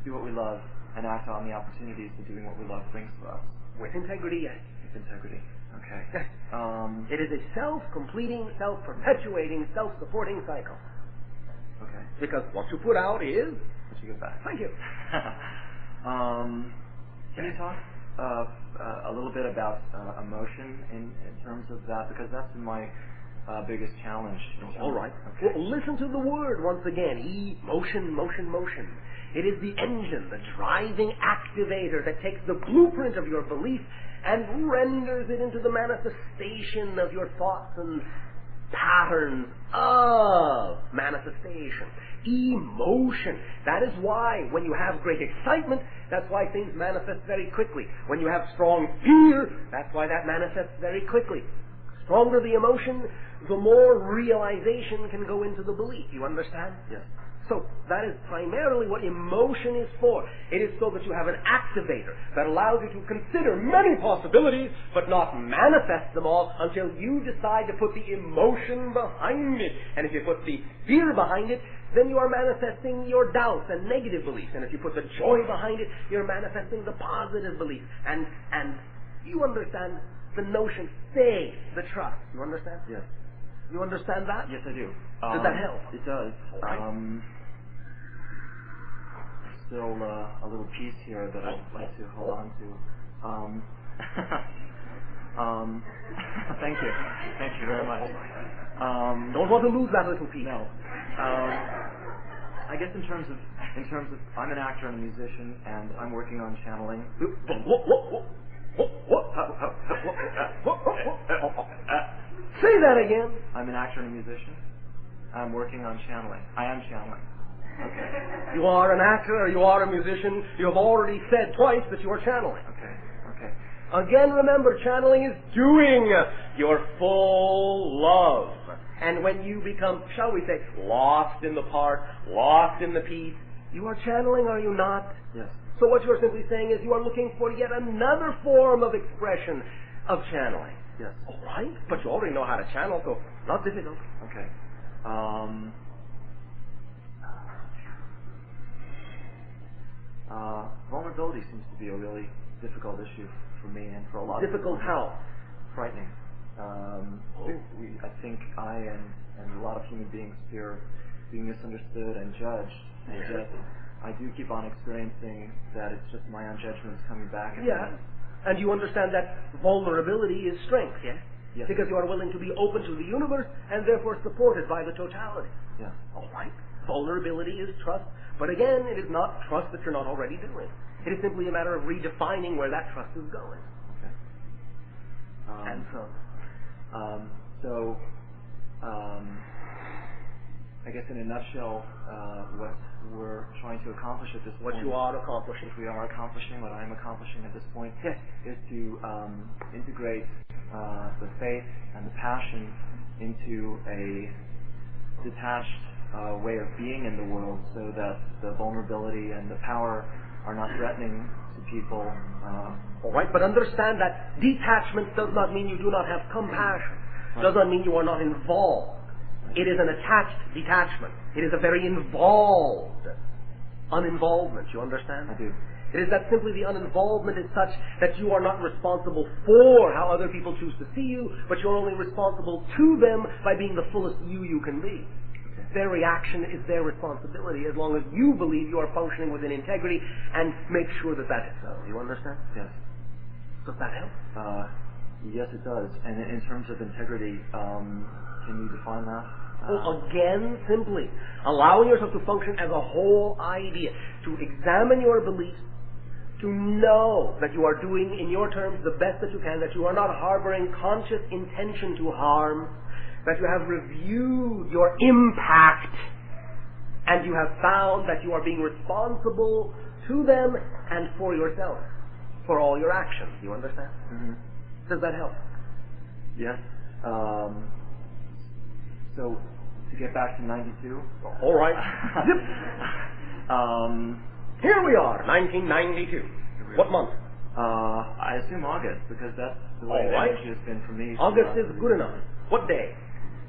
do what we love and act on the opportunities that doing what we love brings to us. With integrity, yes. With integrity. Okay. Yes. It is a self-completing, self-perpetuating, self-supporting cycle. Okay. Because what you put out is what you get back. Thank you. Can you talk a little bit about emotion in terms of that? Because that's been my biggest challenge. All right. Okay. Well, listen to the word once again. Motion, motion, motion. It is the engine, the driving activator that takes the blueprint of your belief and renders it into the manifestation of your thoughts and patterns of manifestation. Emotion. That is why when you have great excitement, that's why things manifest very quickly. When you have strong fear, that's why that manifests very quickly. Stronger the emotion, the more realization can go into the belief. You understand? Yes. So that is primarily what emotion is for. It is so that you have an activator that allows you to consider many possibilities, but not manifest them all until you decide to put the emotion behind it. And if you put the fear behind it, then you are manifesting your doubts and negative beliefs. And if you put the joy behind it, you're manifesting the positive beliefs. And you understand the notion, faith, the trust. You understand? Yes. You understand that? Yes, I do. Does that help? It does. All right. Still a little piece here that I'd like to hold on to. Thank you. Thank you very much. Don't want to lose that little piece. No. I guess in terms of, I'm an actor and a musician, and I'm working on channeling. Say that again. I'm an actor and a musician. I'm working on channeling. I am channeling. Okay. You are an actor or you are a musician. You have already said twice that you are channeling. Okay. Again, remember, channeling is doing your full love. And when you become, shall we say, lost in the part, lost in the piece, you are channeling, are you not? Yes. So what you're simply saying is you are looking for yet another form of expression of channeling. Yes. All right. But you already know how to channel, so not difficult. Okay. Vulnerability seems to be a really difficult issue for me and for a lot of people. Difficult how? Frightening. I think I and a lot of human beings fear being misunderstood and judged, and yet I do keep on experiencing that it's just my own judgments coming back at me. And you understand that vulnerability is strength, yes? Yes. Because you are willing to be open to the universe and therefore supported by the totality. Yeah. All right. Vulnerability is trust. But again, it is not trust that you're not already doing. It is simply a matter of redefining where that trust is going. Okay. And so. I guess in a nutshell, what we're trying to accomplish at this point. What you are accomplishing. What we are accomplishing, what I'm accomplishing at this point, yes, is to integrate the faith and the passion into a detached way of being in the world, so that the vulnerability and the power are not threatening to people. All right, but understand that detachment does not mean you do not have compassion. Right. Does not mean you are not involved. It is an attached detachment. It is a very involved uninvolvement. You understand? I do. It is that simply the uninvolvement is such that you are not responsible for how other people choose to see you, but you're only responsible to them by being the fullest you can be. Okay. Their reaction is their responsibility as long as you believe you are functioning within integrity and make sure that that is so. You understand? Yes. Does that help? Yes, it does. And in terms of integrity, can you define that? Well, again, simply allowing yourself to function as a whole idea, to examine your beliefs, to know that you are doing, in your terms, the best that you can, that you are not harboring conscious intention to harm, that you have reviewed your impact, and you have found that you are being responsible to them and for yourself, for all your actions. You understand? Mm-hmm. Does that help? Yes. So, to get back to 92. All right. Here we are, 1992. What month? I assume August, because that's the way the energy has been for me. August is good enough. What day?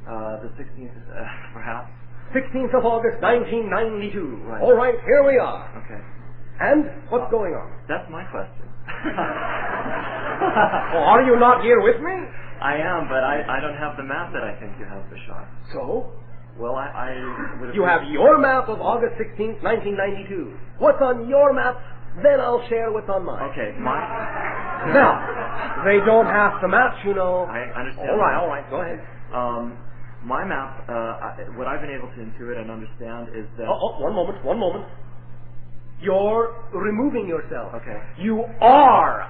The 16th, perhaps. 16th of August, 1992. Right. All right, here we are. Okay. And what's going on? That's my question. Are you not here with me? I am, but I don't have the map that I think you have, Bashar. So? Well, I would have... You have your map of August 16th, 1992. What's on your map? Then I'll share what's on mine. Okay, Now, they don't have to match, you know. I understand. All right, go ahead. My map, what I've been able to intuit and understand is that... One moment. You're removing yourself. Okay. You are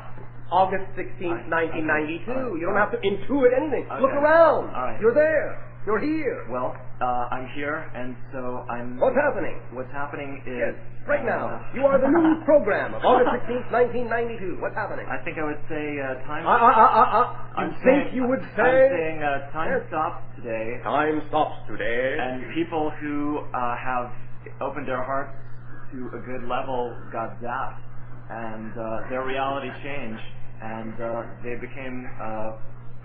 August 16th, 1992. Okay. You don't have to intuit anything. Okay. Look around. All right. You're there. You're here. Well, I'm here, and so I'm... What's happening? What's happening is... Yes, right now. You are the news program of August 16th, 1992. What's happening? I think I would say time... You would say... I'm saying time Yes. stops today. Time stops today. And people who have opened their hearts to a good level got zapped, and their reality changed, and they became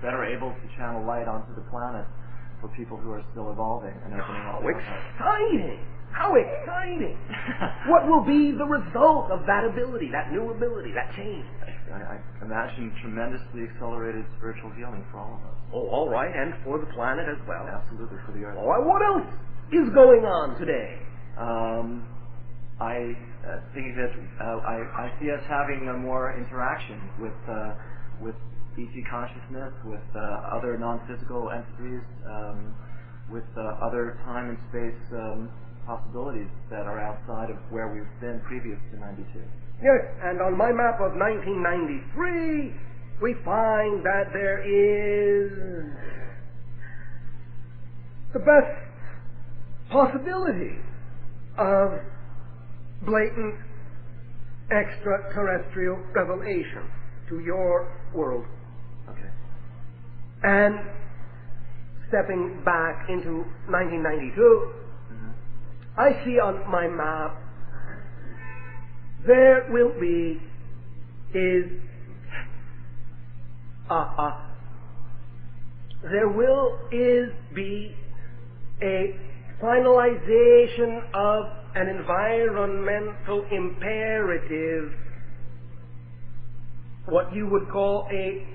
better able to channel light onto the planet for people who are still evolving and opening up. How exciting! How exciting! What will be the result of that ability, that new ability, that change? I imagine tremendously accelerated spiritual healing for all of us. Oh, all right, and for the planet as well. Absolutely, for the Earth. All right, what else is going on today? I think that I see us having more interaction with ET consciousness, with other non-physical entities, with other time and space possibilities that are outside of where we've been previous to 92. Yes, and on my map of 1993, we find that there is the best possibility of blatant extraterrestrial revelation to your world. Okay. And stepping back into 1992, I see on my map there will be a finalization of an environmental imperative, what you would call a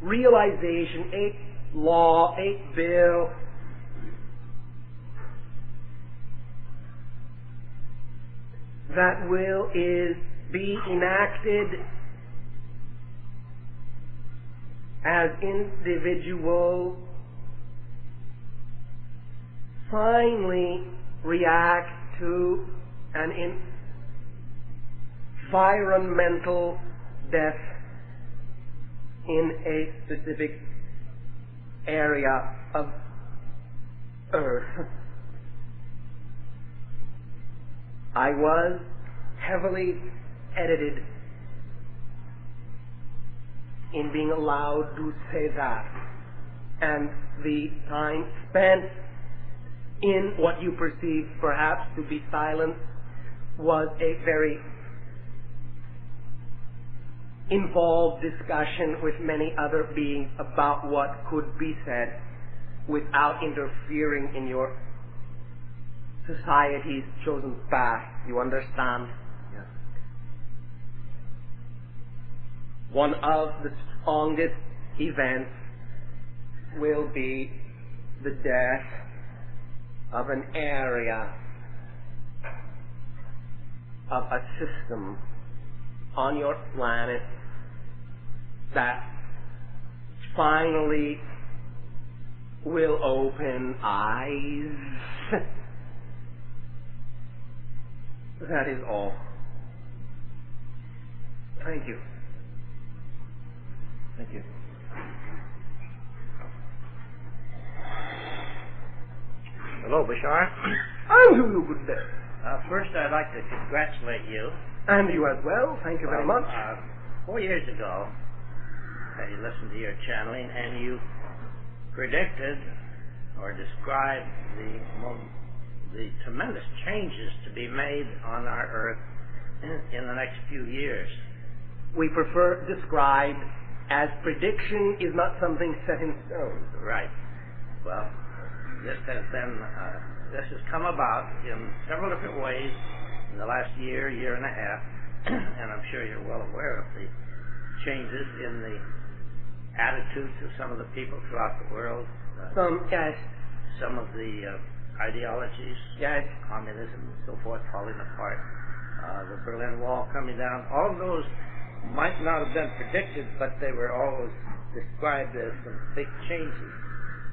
realization, a law, a bill, that will be enacted as individuals finally react to an environmental death in a specific area of Earth. I was heavily edited in being allowed to say that, and the time spent in what you perceive perhaps to be silence was a very involved discussion with many other beings about what could be said without interfering in your society's chosen path. You understand? Yes. One of the strongest events will be the death of an area of a system on your planet that finally will open eyes. That is all. Thank you. Thank you. Hello, Bashar. And you, good day. First, I'd like to congratulate you. And you as well. Thank you very much. 4 years ago, I listened to your channeling, and you predicted or described the tremendous changes to be made on our Earth in the next few years. We prefer described, as prediction is not something set in stone. Right. Well, this has come about in several different ways in the last year and a half, and I'm sure you're well aware of the changes in the attitudes of some of the people throughout the world. Yes. Some of the ideologies, Yes. communism and so forth, falling apart, the Berlin Wall coming down. All of those might not have been predicted, but they were always described as some big changes.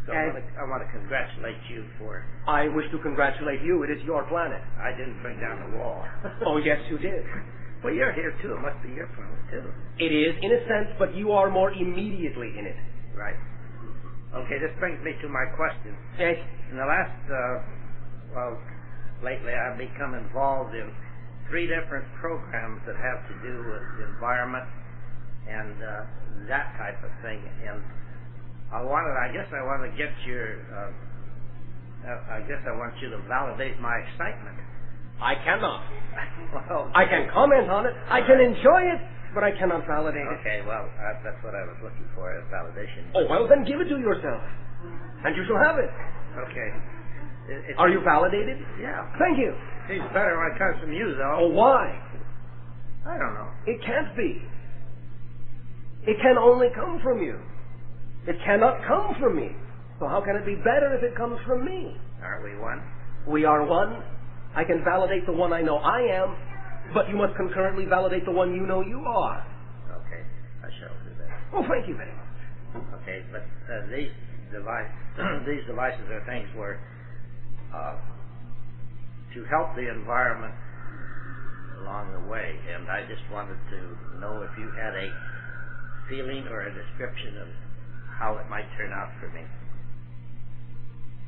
So I want to congratulate you for... I wish to congratulate you. It is your planet. I didn't bring down the wall. Oh, yes, you did. Well, you're here, too. It must be your planet, too. It is, in a sense, but you are more immediately in it. Right. Okay, this brings me to my question. Yes. In the last, lately I've become involved in 3 different programs that have to do with the environment and that type of thing. And I want to get your I guess I want you to validate my excitement. I cannot. Well, I can comment on it. I can enjoy it, but I cannot validate it. okay, well, that's what I was looking for, as validation. Oh, well, then give it to yourself. And you shall have it. Okay. Are you validated? Yeah. Thank you. It's better when it comes from you, though. Oh, why? I don't know. It can't be. It can only come from you. It cannot come from me. So how can it be better if it comes from me? Aren't we one? We are one. I can validate the one I know I am, but you must concurrently validate the one you know you are. Okay, I shall do that. Oh, thank you very much. Okay, but these devices are things where to help the environment along the way, and I just wanted to know if you had a feeling or a description of how it might turn out for me.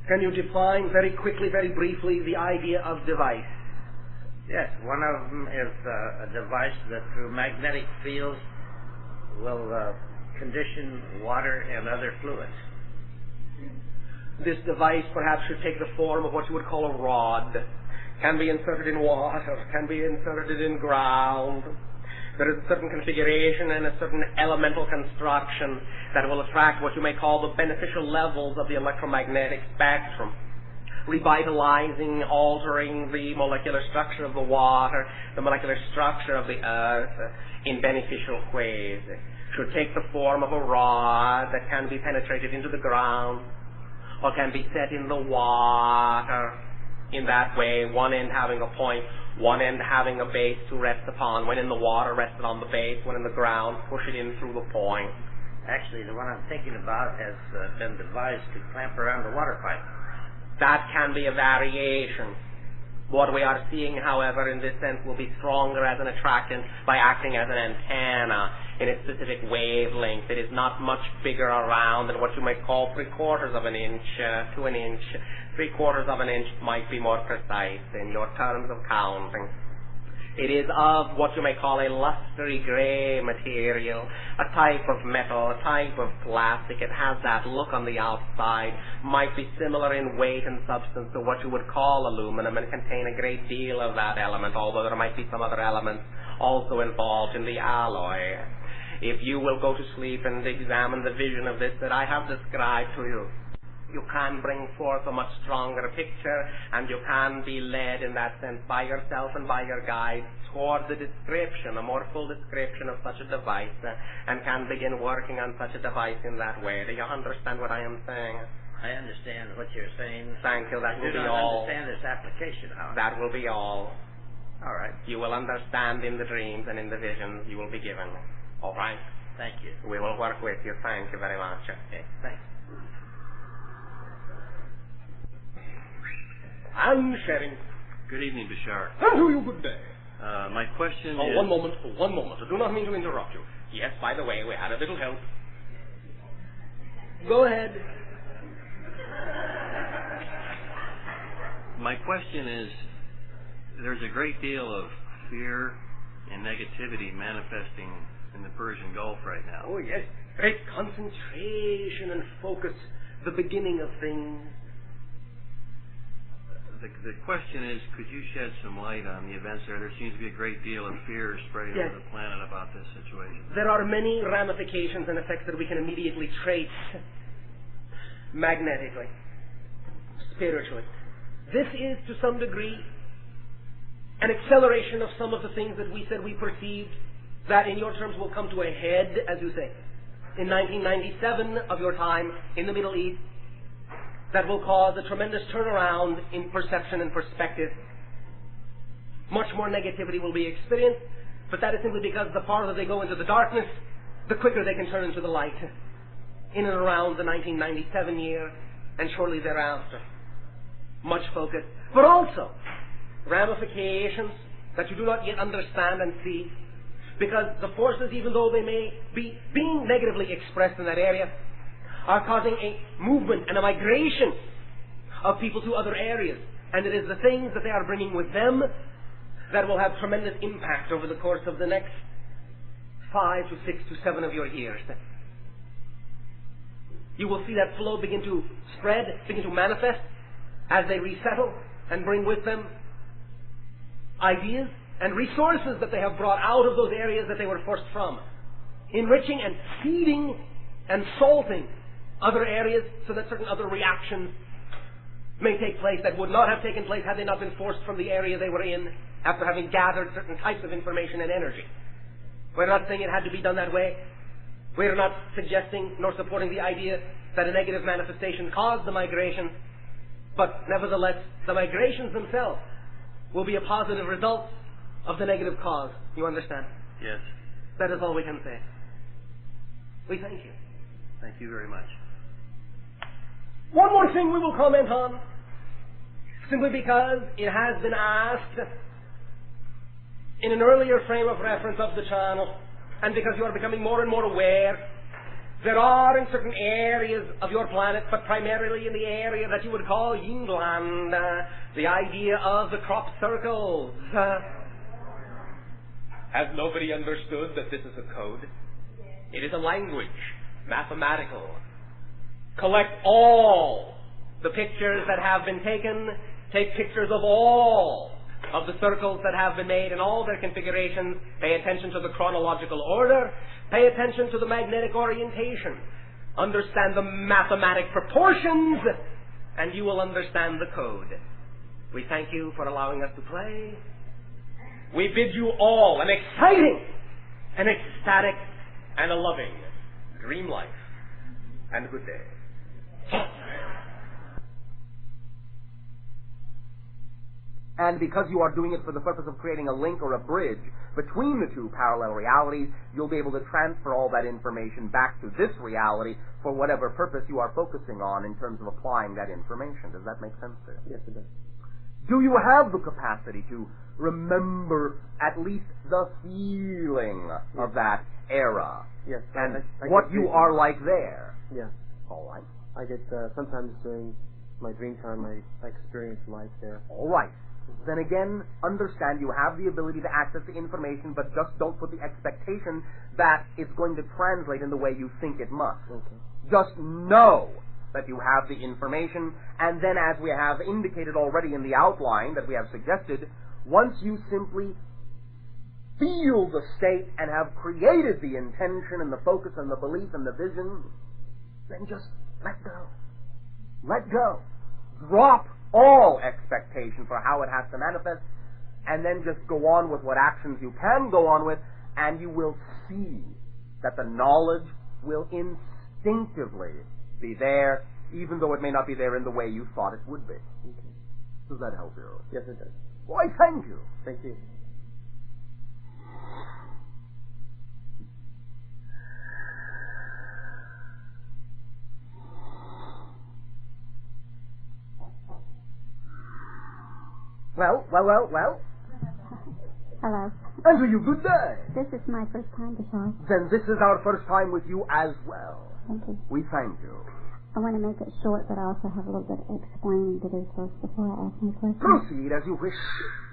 Can you define very quickly, very briefly, the idea of device? Yes, one of them is a device that through magnetic fields will condition water and other fluids. This device perhaps should take the form of what you would call a rod. Can be inserted in water, can be inserted in ground. There is a certain configuration and a certain elemental construction that will attract what you may call the beneficial levels of the electromagnetic spectrum, revitalizing, altering the molecular structure of the water, the molecular structure of the earth in beneficial ways. It should take the form of a rod that can be penetrated into the ground or can be set in the water in that way, one end having a point, one end having a base to rest upon. When in the water, rest it on the base. When in the ground, push it in through the point. Actually, the one I'm thinking about has been devised to clamp around the water pipe. That can be a variation. What we are seeing, however, in this sense will be stronger as an attractant by acting as an antenna in a specific wavelength. It is not much bigger around than what you might call 3/4 of an inch to an inch. 3/4 of an inch might be more precise in your terms of counting. It is of what you may call a lustery gray material, a type of metal, a type of plastic. It has that look on the outside, might be similar in weight and substance to what you would call aluminum and contain a great deal of that element, although there might be some other elements also involved in the alloy. If you will go to sleep and examine the vision of this that I have described to you, you can bring forth a much stronger picture, and you can be led in that sense by yourself and by your guide toward the description, a more full description of such a device, and can begin working on such a device in that way. Do you understand what I am saying? I understand what you're saying. Thank you. That will do be not all. understand its application, however. That will be all. All right. You will understand in the dreams and in the visions you will be given. All right? Thank you. We will work with you. Thank you very much. Okay, thanks. I'm sharing. Good evening, Bashar. And to you good day. My question is... One moment. I do not mean to interrupt you. Yes, by the way, we had a little help. Go ahead. My question is, there's a great deal of fear and negativity manifesting in the Persian Gulf right now. Oh, yes. Great concentration and focus, the beginning of things. The question is, could you shed some light on the events there? There seems to be a great deal of fear spread over the planet about this situation. There are many ramifications and effects that we can immediately trace magnetically, spiritually. This is, to some degree, an acceleration of some of the things that we said we perceived that, in your terms, will come to a head, as you say, in 1997 of your time in the Middle East, that will cause a tremendous turnaround in perception and perspective. Much more negativity will be experienced, but that is simply because the farther they go into the darkness, the quicker they can turn into the light. In and around the 1997 year, and shortly thereafter. Much focus, but also ramifications that you do not yet understand and see, because the forces, even though they may be being negatively expressed in that area, are causing a movement and a migration of people to other areas. And it is the things that they are bringing with them that will have tremendous impact over the course of the next 5 to 6 to 7 of your years. You will see that flow begin to spread, begin to manifest, as they resettle and bring with them ideas and resources that they have brought out of those areas that they were forced from, enriching and seeding and salting other areas so that certain other reactions may take place that would not have taken place had they not been forced from the area they were in after having gathered certain types of information and energy. We're not saying it had to be done that way. We're not suggesting nor supporting the idea that a negative manifestation caused the migration, but nevertheless, the migrations themselves will be a positive result of the negative cause. You understand? Yes. That is all we can say. We thank you. Thank you very much. One more thing we will comment on, simply because it has been asked in an earlier frame of reference of the channel, and because you are becoming more and more aware, there are in certain areas of your planet, but primarily in the area that you would call Yingland, the idea of the crop circles. Has nobody understood that this is a code? It is a language, mathematical. Collect all the pictures that have been taken, take pictures of all of the circles that have been made in all their configurations, pay attention to the chronological order, pay attention to the magnetic orientation, understand the mathematic proportions, and you will understand the code. We thank you for allowing us to play. We bid you all an exciting, an ecstatic, and a loving dream life, and good day. And because you are doing it for the purpose of creating a link or a bridge between the two parallel realities, you'll be able to transfer all that information back to this reality for whatever purpose you are focusing on in terms of applying that information. Does that make sense to you? Yes, it does. Do you have the capacity to remember at least the feeling of that era? Yes. And I what you are like there? Yes. All right. I get, sometimes during my dream time, I experience life there. All right. Then again, understand you have the ability to access the information, but just don't put the expectation that it's going to translate in the way you think it must. Okay. Just know that you have the information, and then as we have indicated already in the outline that we have suggested, once you simply feel the state and have created the intention and the focus and the belief and the vision, then just let go. Let go. Drop all expectation for how it has to manifest, and then just go on with what actions you can go on with, and you will see that the knowledge will instinctively be there, even though it may not be there in the way you thought it would be. Okay. Does that help you? Yes, it does. Why, thank you. Thank you. Well. Hello. And to you, good day. This is my first time, Bashar. Then this is our first time with you as well. Thank you. We thank you. I want to make it short, but I also have a little bit of explaining to do first before I ask my question. Proceed as you wish.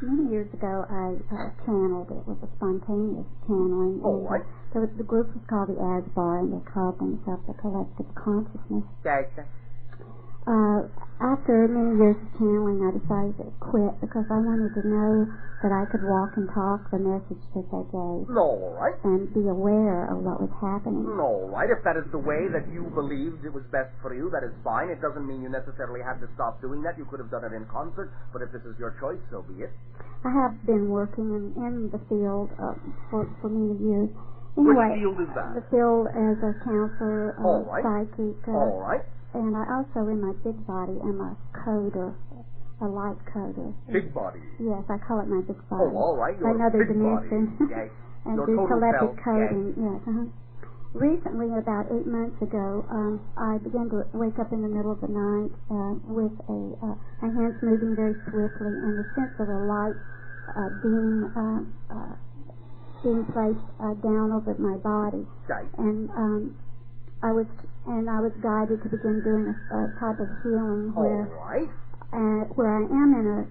Many years ago, I channeled. It was a spontaneous channeling. Oh, right. The group was called the ASBAR, and they called themselves the Collective Consciousness. After many years of channeling, I decided to quit because I wanted to know that I could walk and talk the message that they gave. All right. And be aware of what was happening. All right. If that is the way that you believed it was best for you, that is fine. It doesn't mean you necessarily have to stop doing that. You could have done it in concert, but if this is your choice, so be it. I have been working in the field for many years. Anyway, which field is that? The field as a counselor, right. psychic. All right. And I also, in my big body, am a coder, a light coder. Big body? Yes, I call it my big body. Oh, all right. You're another big dimension. Body. Yes. And your do total telepathic self. coding. Yes. Recently, about 8 months ago, I began to wake up in the middle of the night with my hands moving very swiftly and the sense of a light being placed down over my body. Right. And I was guided to begin doing a type of healing where I am in a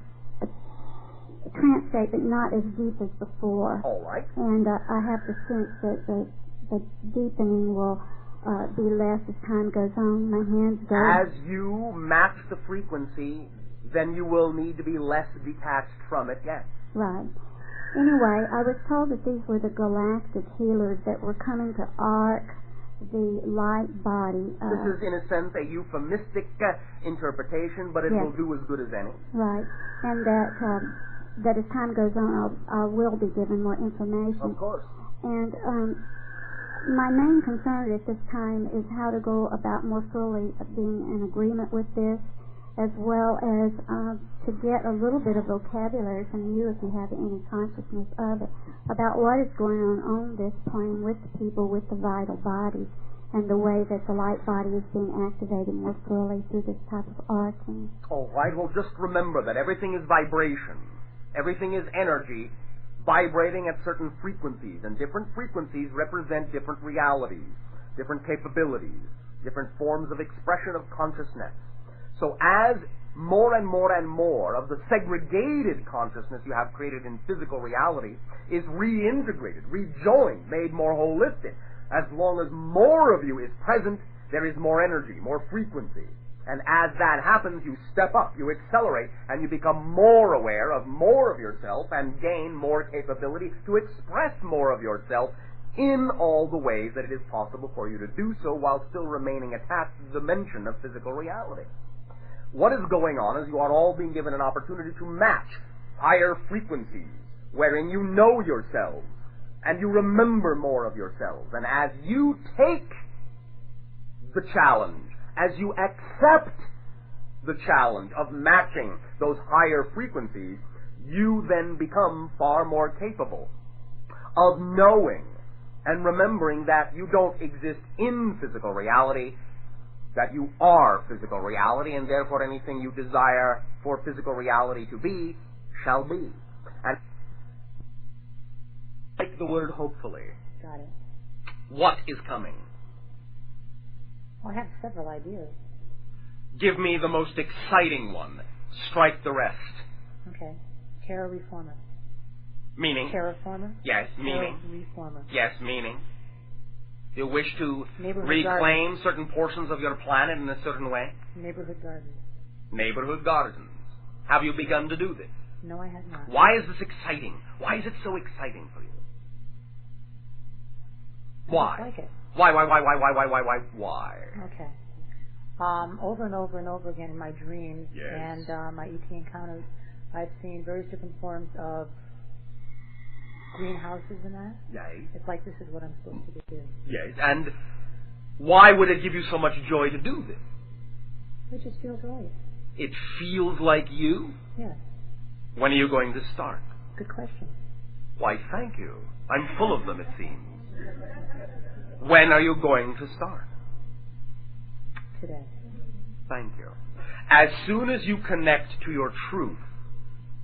trance state, but not as deep as before. All right. And I have the sense that the deepening will be less as time goes on. My hands go. As you match the frequency, then you will need to be less detached from it, yes. Right. Anyway, I was told that these were the galactic healers that were coming to arc the light body. This is, in a sense, a euphemistic interpretation, but it will do as good as any. Right. And that as time goes on, I will be given more information. Of course. And my main concern at this time is how to go about more fully being in agreement with this, as well as to get a little bit of vocabulary from you, if you have any consciousness of it, about what is going on this plane with the people with the vital bodies, and the way that the light body is being activated more fully through this type of arcing. All right, well, just remember that everything is vibration. Everything is energy vibrating at certain frequencies, and different frequencies represent different realities, different capabilities, different forms of expression of consciousness. So as more and more and more of the segregated consciousness you have created in physical reality is reintegrated, rejoined, made more holistic, as long as more of you is present, there is more energy, more frequency. And as that happens, you step up, you accelerate, and you become more aware of more of yourself and gain more capability to express more of yourself in all the ways that it is possible for you to do so while still remaining attached to the dimension of physical reality. What is going on is you are all being given an opportunity to match higher frequencies wherein you know yourselves and you remember more of yourselves. And as you take the challenge, as you accept the challenge of matching those higher frequencies, you then become far more capable of knowing and remembering that you don't exist in physical reality, that you are physical reality, and therefore anything you desire for physical reality to be shall be. And take the word hopefully. Got it. What is coming? Well, I have several ideas. Give me the most exciting one. Strike the rest. Okay. Terror reformer. Meaning? Terraformer? Yes, meaning. Terror reformer. Yes, meaning. You wish to Neighborhood reclaim gardens. certain portions of your planet in a certain way? Neighborhood gardens. Neighborhood gardens. Have you begun to do this? No, I have not. Why is this exciting? Why is it so exciting for you? Why? I like it. Why? Okay. Over and over and over again in my dreams and my ET encounters, I've seen various different forms of greenhouses and that. Yes. It's like this is what I'm supposed to do. Yes. And why would it give you so much joy to do this? It just feels right. It feels like you? Yes. When are you going to start? Good question. Why, thank you. I'm full of them, it seems. When are you going to start? Today. Thank you. As soon as you connect to your truth,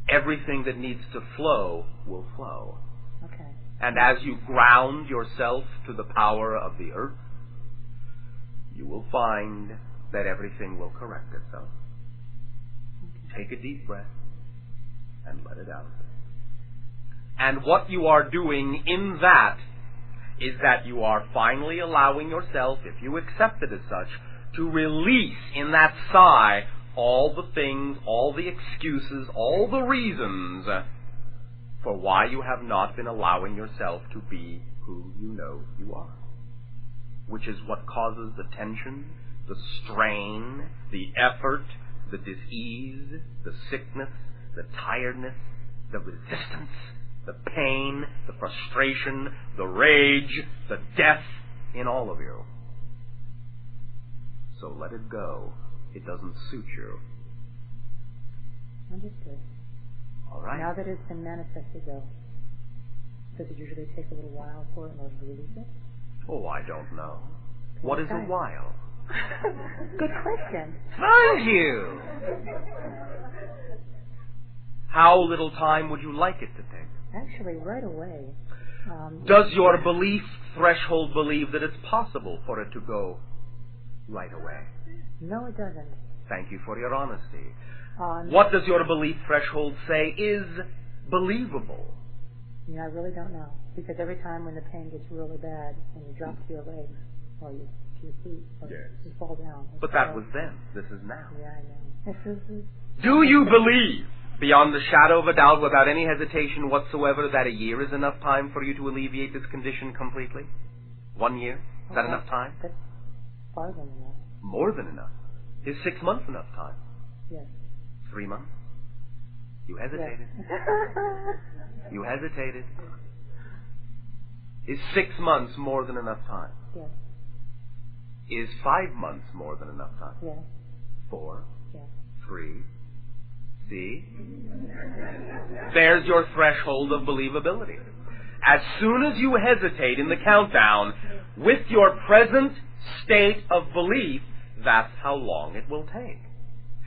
everything that needs to flow will flow. Okay. And as you ground yourself to the power of the earth, you will find that everything will correct itself. Take a deep breath and let it out. And what you are doing in that is that you are finally allowing yourself, if you accept it as such, to release in that sigh all the things, all the excuses, all the reasons for why you have not been allowing yourself to be who you know you are. Which is what causes the tension, the strain, the effort, the dis-ease, the sickness, the tiredness, the resistance, the pain, the frustration, the rage, the death in all of you. So let it go. It doesn't suit you. Understood. All right. Now that it's been manifested, though, does it usually take a little while for it in order to release it? Oh, I don't know. What is a while? Good question. Thank you. How little time would you like it to take? Actually, right away. Does your belief threshold believe that it's possible for it to go right away? No, it doesn't. Thank you for your honesty. What does your belief threshold say is believable? Yeah, I really don't know. Because every time when the pain gets really bad and you drop to your legs, or you your feet. Or you fall down. But that was then. This is now. Yeah, I know. Do you believe, beyond the shadow of a doubt, without any hesitation whatsoever, that a year is enough time for you to alleviate this condition completely? 1 year? Is that enough time? That's far than enough. More than enough. Is 6 months enough time? Yes. 3 months? You hesitated. You hesitated. Is 6 months more than enough time? Yes. Is 5 months more than enough time? Yes. 4? Yes. 3? See? There's your threshold of believability. As soon as you hesitate in the countdown, with your present state of belief, that's how long it will take.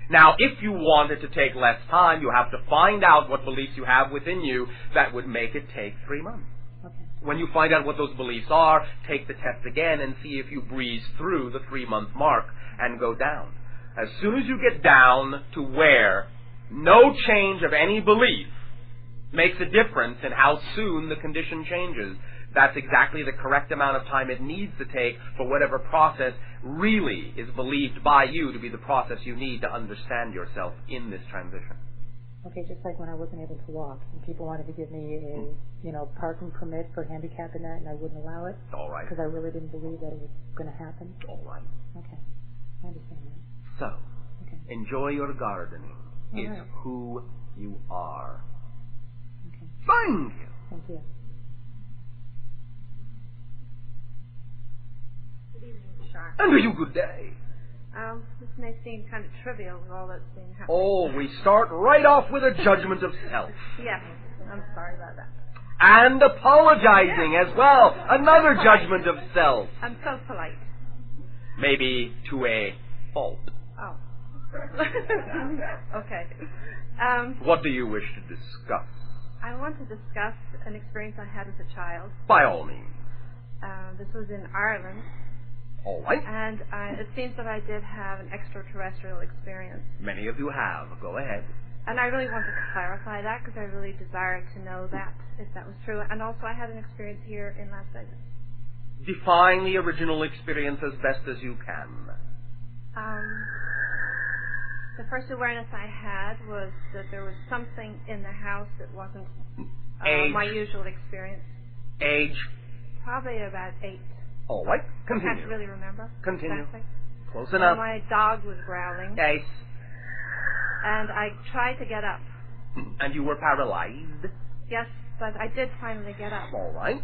Now, if you want it to take less time, you have to find out what beliefs you have within you that would make it take 3 months. Okay. When you find out what those beliefs are, take the test again and see if you breeze through the 3-month mark and go down. As soon as you get down to where no change of any belief makes a difference in how soon the condition changes, that's exactly the correct amount of time it needs to take for whatever process really is believed by you to be the process you need to understand yourself in this transition. Okay, just like when I wasn't able to walk, and people wanted to give me a, parking permit for handicap and that, and I wouldn't allow it. All right. Because I really didn't believe that it was going to happen. All right. Okay, I understand that. So, Okay. enjoy your gardening. All It's right. who you are. Okay. Thank you. Thank you. Good evening, Bashar. And to you, good day. This may seem kind of trivial with all that's been happening. Oh, we start right off with a judgment of self. Yes, I'm sorry about that. And apologizing as well. Another judgment of self. I'm so polite. Maybe to a fault. Oh. Okay. What do you wish to discuss? I want to discuss an experience I had as a child. By all means. This was in Ireland. All right. And it seems that I did have an extraterrestrial experience. Many of you have. Go ahead. And I really want to clarify that because I really desired to know that, if that was true. And also I had an experience here in Las Vegas. Define the original experience as best as you can. The first awareness I had was that there was something in the house that wasn't my usual experience. Age? Probably about 8. All right. Continue. I can't really remember. Continue. Exactly. Close enough. My dog was growling. Yes. And I tried to get up. And you were paralyzed? Yes, but I did finally get up. All right.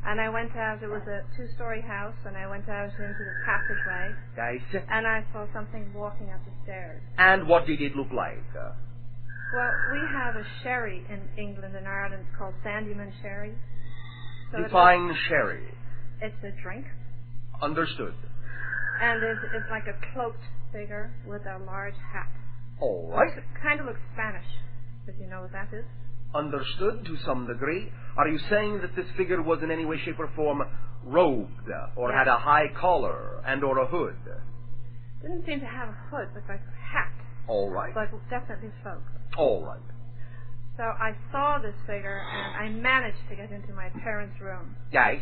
And I went out. It was a 2-story house, and I went out into the passageway. Yes. And I saw something walking up the stairs. And what did it look like? Well, we have a sherry in England and Ireland called Sandyman sherry. So Define sherry. It's a drink. Understood. And it's like a cloaked figure with a large hat. All right. It kind of looks Spanish, if you know what that is. Understood to some degree. Are you saying that this figure was in any way, shape, or form robed, or had a high collar and or a hood? Didn't seem to have a hood, but like a hat. All right. But definitely cloaked. All right. So I saw this figure, and I managed to get into my parents' room. Yes.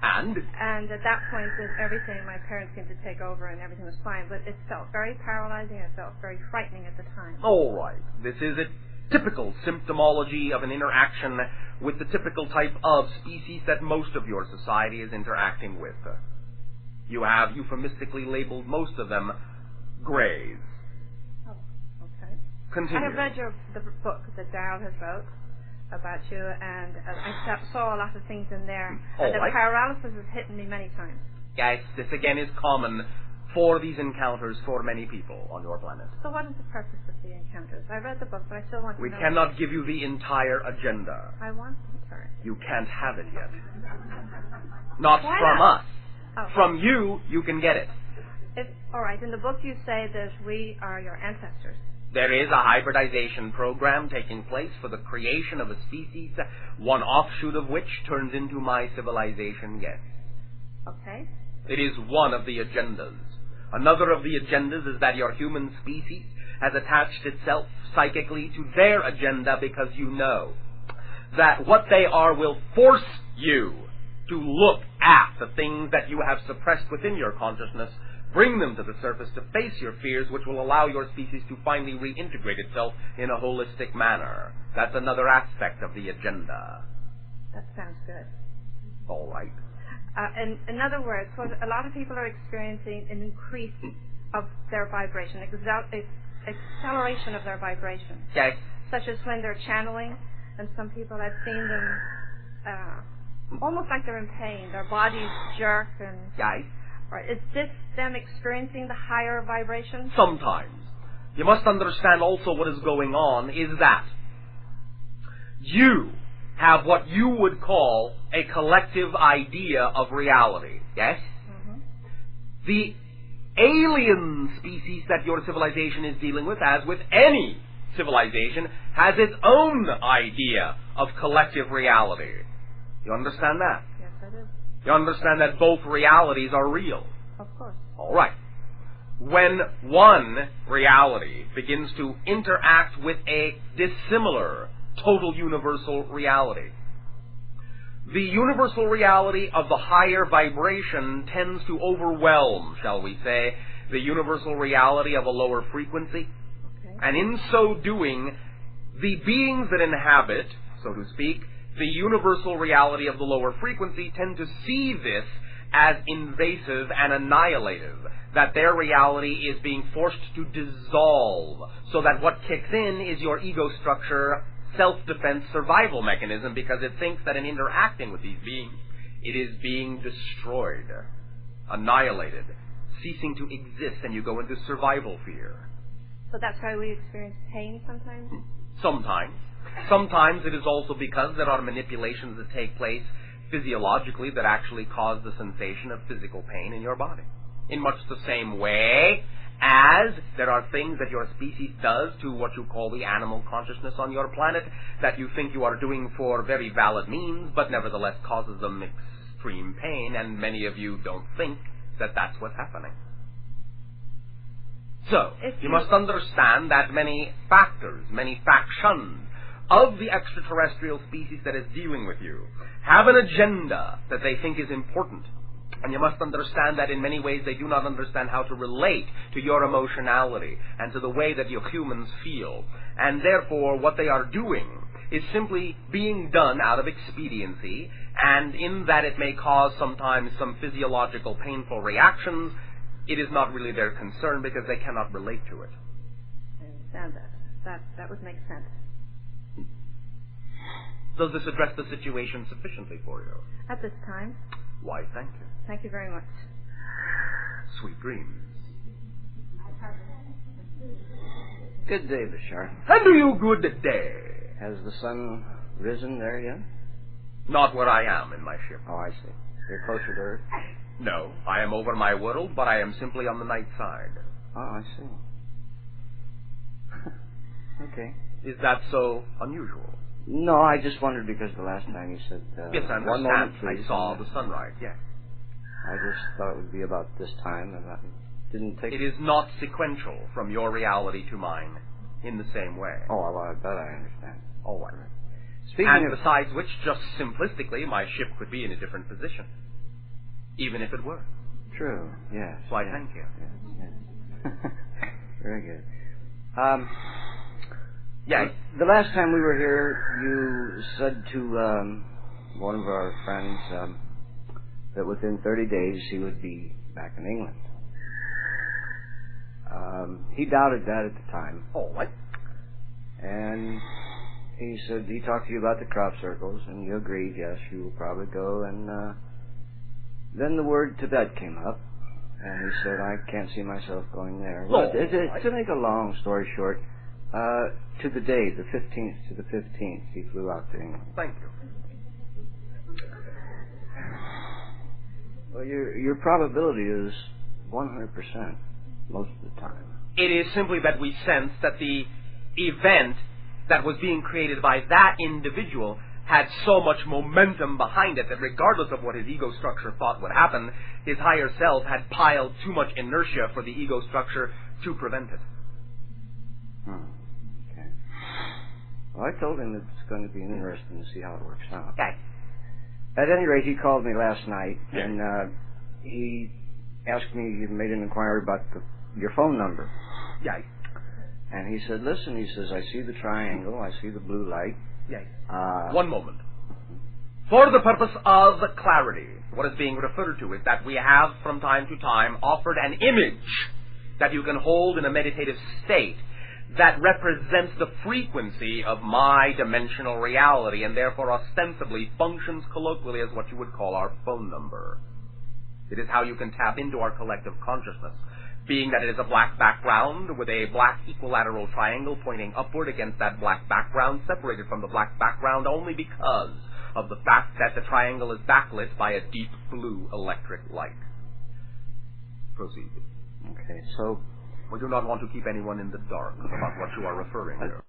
And at that point, everything, my parents seemed to take over, and everything was fine. But it felt very paralyzing. It felt very frightening at the time. All right. This is a typical symptomology of an interaction with the typical type of species that most of your society is interacting with. You have euphemistically labeled most of them greys. Oh, okay. Continue. I have read the book that Darrell has wrote about you, and I saw a lot of things in there. And the paralysis has hit me many times. Yes, this again is common for these encounters for many people on your planet. So what is the purpose of the encounters? I read the book, but I still want to know. We cannot give you the entire agenda. I want the entire. You can't have it yet. Not Why from not? us. Oh. From you can get it. All right, in the book you say that we are your ancestors. There is a hybridization program taking place for the creation of a species, one offshoot of which turns into my civilization, yes. Okay. It is one of the agendas. Another of the agendas is that your human species has attached itself psychically to their agenda because you know that what they are will force you to look at the things that you have suppressed within your consciousness, bring them to the surface to face your fears, which will allow your species to finally reintegrate itself in a holistic manner. That's another aspect of the agenda. That sounds good. All right. In other words, what a lot of people are experiencing an increase of their vibration, acceleration of their vibration. Okay. Such as when they're channeling, and some people I've seen them almost like they're in pain. Their bodies jerk and. Right. Right. Is this them experiencing the higher vibration? Sometimes. You must understand also what is going on is that you have what you would call a collective idea of reality. Yes? Mm-hmm. The alien species that your civilization is dealing with, as with any civilization, has its own idea of collective reality. You understand that? Yes, I do. You understand that both realities are real? Of course. All right. When one reality begins to interact with a dissimilar total universal reality, the universal reality of the higher vibration tends to overwhelm, shall we say, the universal reality of a lower frequency. Okay. And in so doing, the beings that inhabit, so to speak, the universal reality of the lower frequency tend to see this as invasive and annihilative, that their reality is being forced to dissolve, so that what kicks in is your ego structure self-defense survival mechanism, because it thinks that in interacting with these beings, it is being destroyed, annihilated, ceasing to exist, and you go into survival fear. So that's why we experience pain sometimes? Sometimes. Sometimes it is also because there are manipulations that take place physiologically that actually cause the sensation of physical pain in your body. In much the same way as there are things that your species does to what you call the animal consciousness on your planet that you think you are doing for very valid means, but nevertheless causes them extreme pain, and many of you don't think that that's what's happening. So, you must understand that many factors, many factions of the extraterrestrial species that is dealing with you have an agenda that they think is important. And you must understand that in many ways they do not understand how to relate to your emotionality and to the way that you humans feel. And therefore what they are doing is simply being done out of expediency, and in that it may cause sometimes some physiological painful reactions, it is not really their concern because they cannot relate to it. I understand that. That would make sense. Does this address the situation sufficiently for you? At this time. Why, thank you. Thank you very much. Sweet dreams. Good day, Bashar. And to you good day. Has the sun risen there yet? Not where I am in my ship. Oh, I see. You're closer to Earth? No, I am over my world, but I am simply on the night side. Oh, I see. Okay. Is that so unusual? No, I just wondered because the last time you said... yes, I understand. One moment, please. I saw the sunrise, yes. I just thought it would be about this time, and I didn't take... It is not sequential from your reality to mine in the same way. Oh, well, that I understand. All right. And besides which, just simplistically, my ship could be in a different position, even if it were. True, yes. So I thank you. Yes. Very good. Yeah, the last time we were here, you said to one of our friends that within 30 days he would be back in England. He doubted that at the time. Oh, what? And he said he talked to you about the crop circles, and you agreed, yes, you will probably go. And then the word Tibet came up, and he said, I can't see myself going there. Well, to make a long story short, to the day, the 15th to the 15th, he flew out to England. Thank you. Well, your probability is 100% most of the time. It is simply that we sense that the event that was being created by that individual had so much momentum behind it that regardless of what his ego structure thought would happen, his higher self had piled too much inertia for the ego structure to prevent it. Okay. Well, I told him it's going to be interesting to see how it works out. Okay. At any rate, he called me last night, and he asked me, he made an inquiry about your phone number. Yes. And he said, listen, he says, I see the triangle, I see the blue light. Yes. One moment. For the purpose of clarity, what is being referred to is that we have from time to time offered an image that you can hold in a meditative state that represents the frequency of my dimensional reality and therefore ostensibly functions colloquially as what you would call our phone number. It is how you can tap into our collective consciousness, being that it is a black background with a black equilateral triangle pointing upward against that black background, separated from the black background only because of the fact that the triangle is backlit by a deep blue electric light. Proceed. Okay, so... We do not want to keep anyone in the dark about what you are referring to.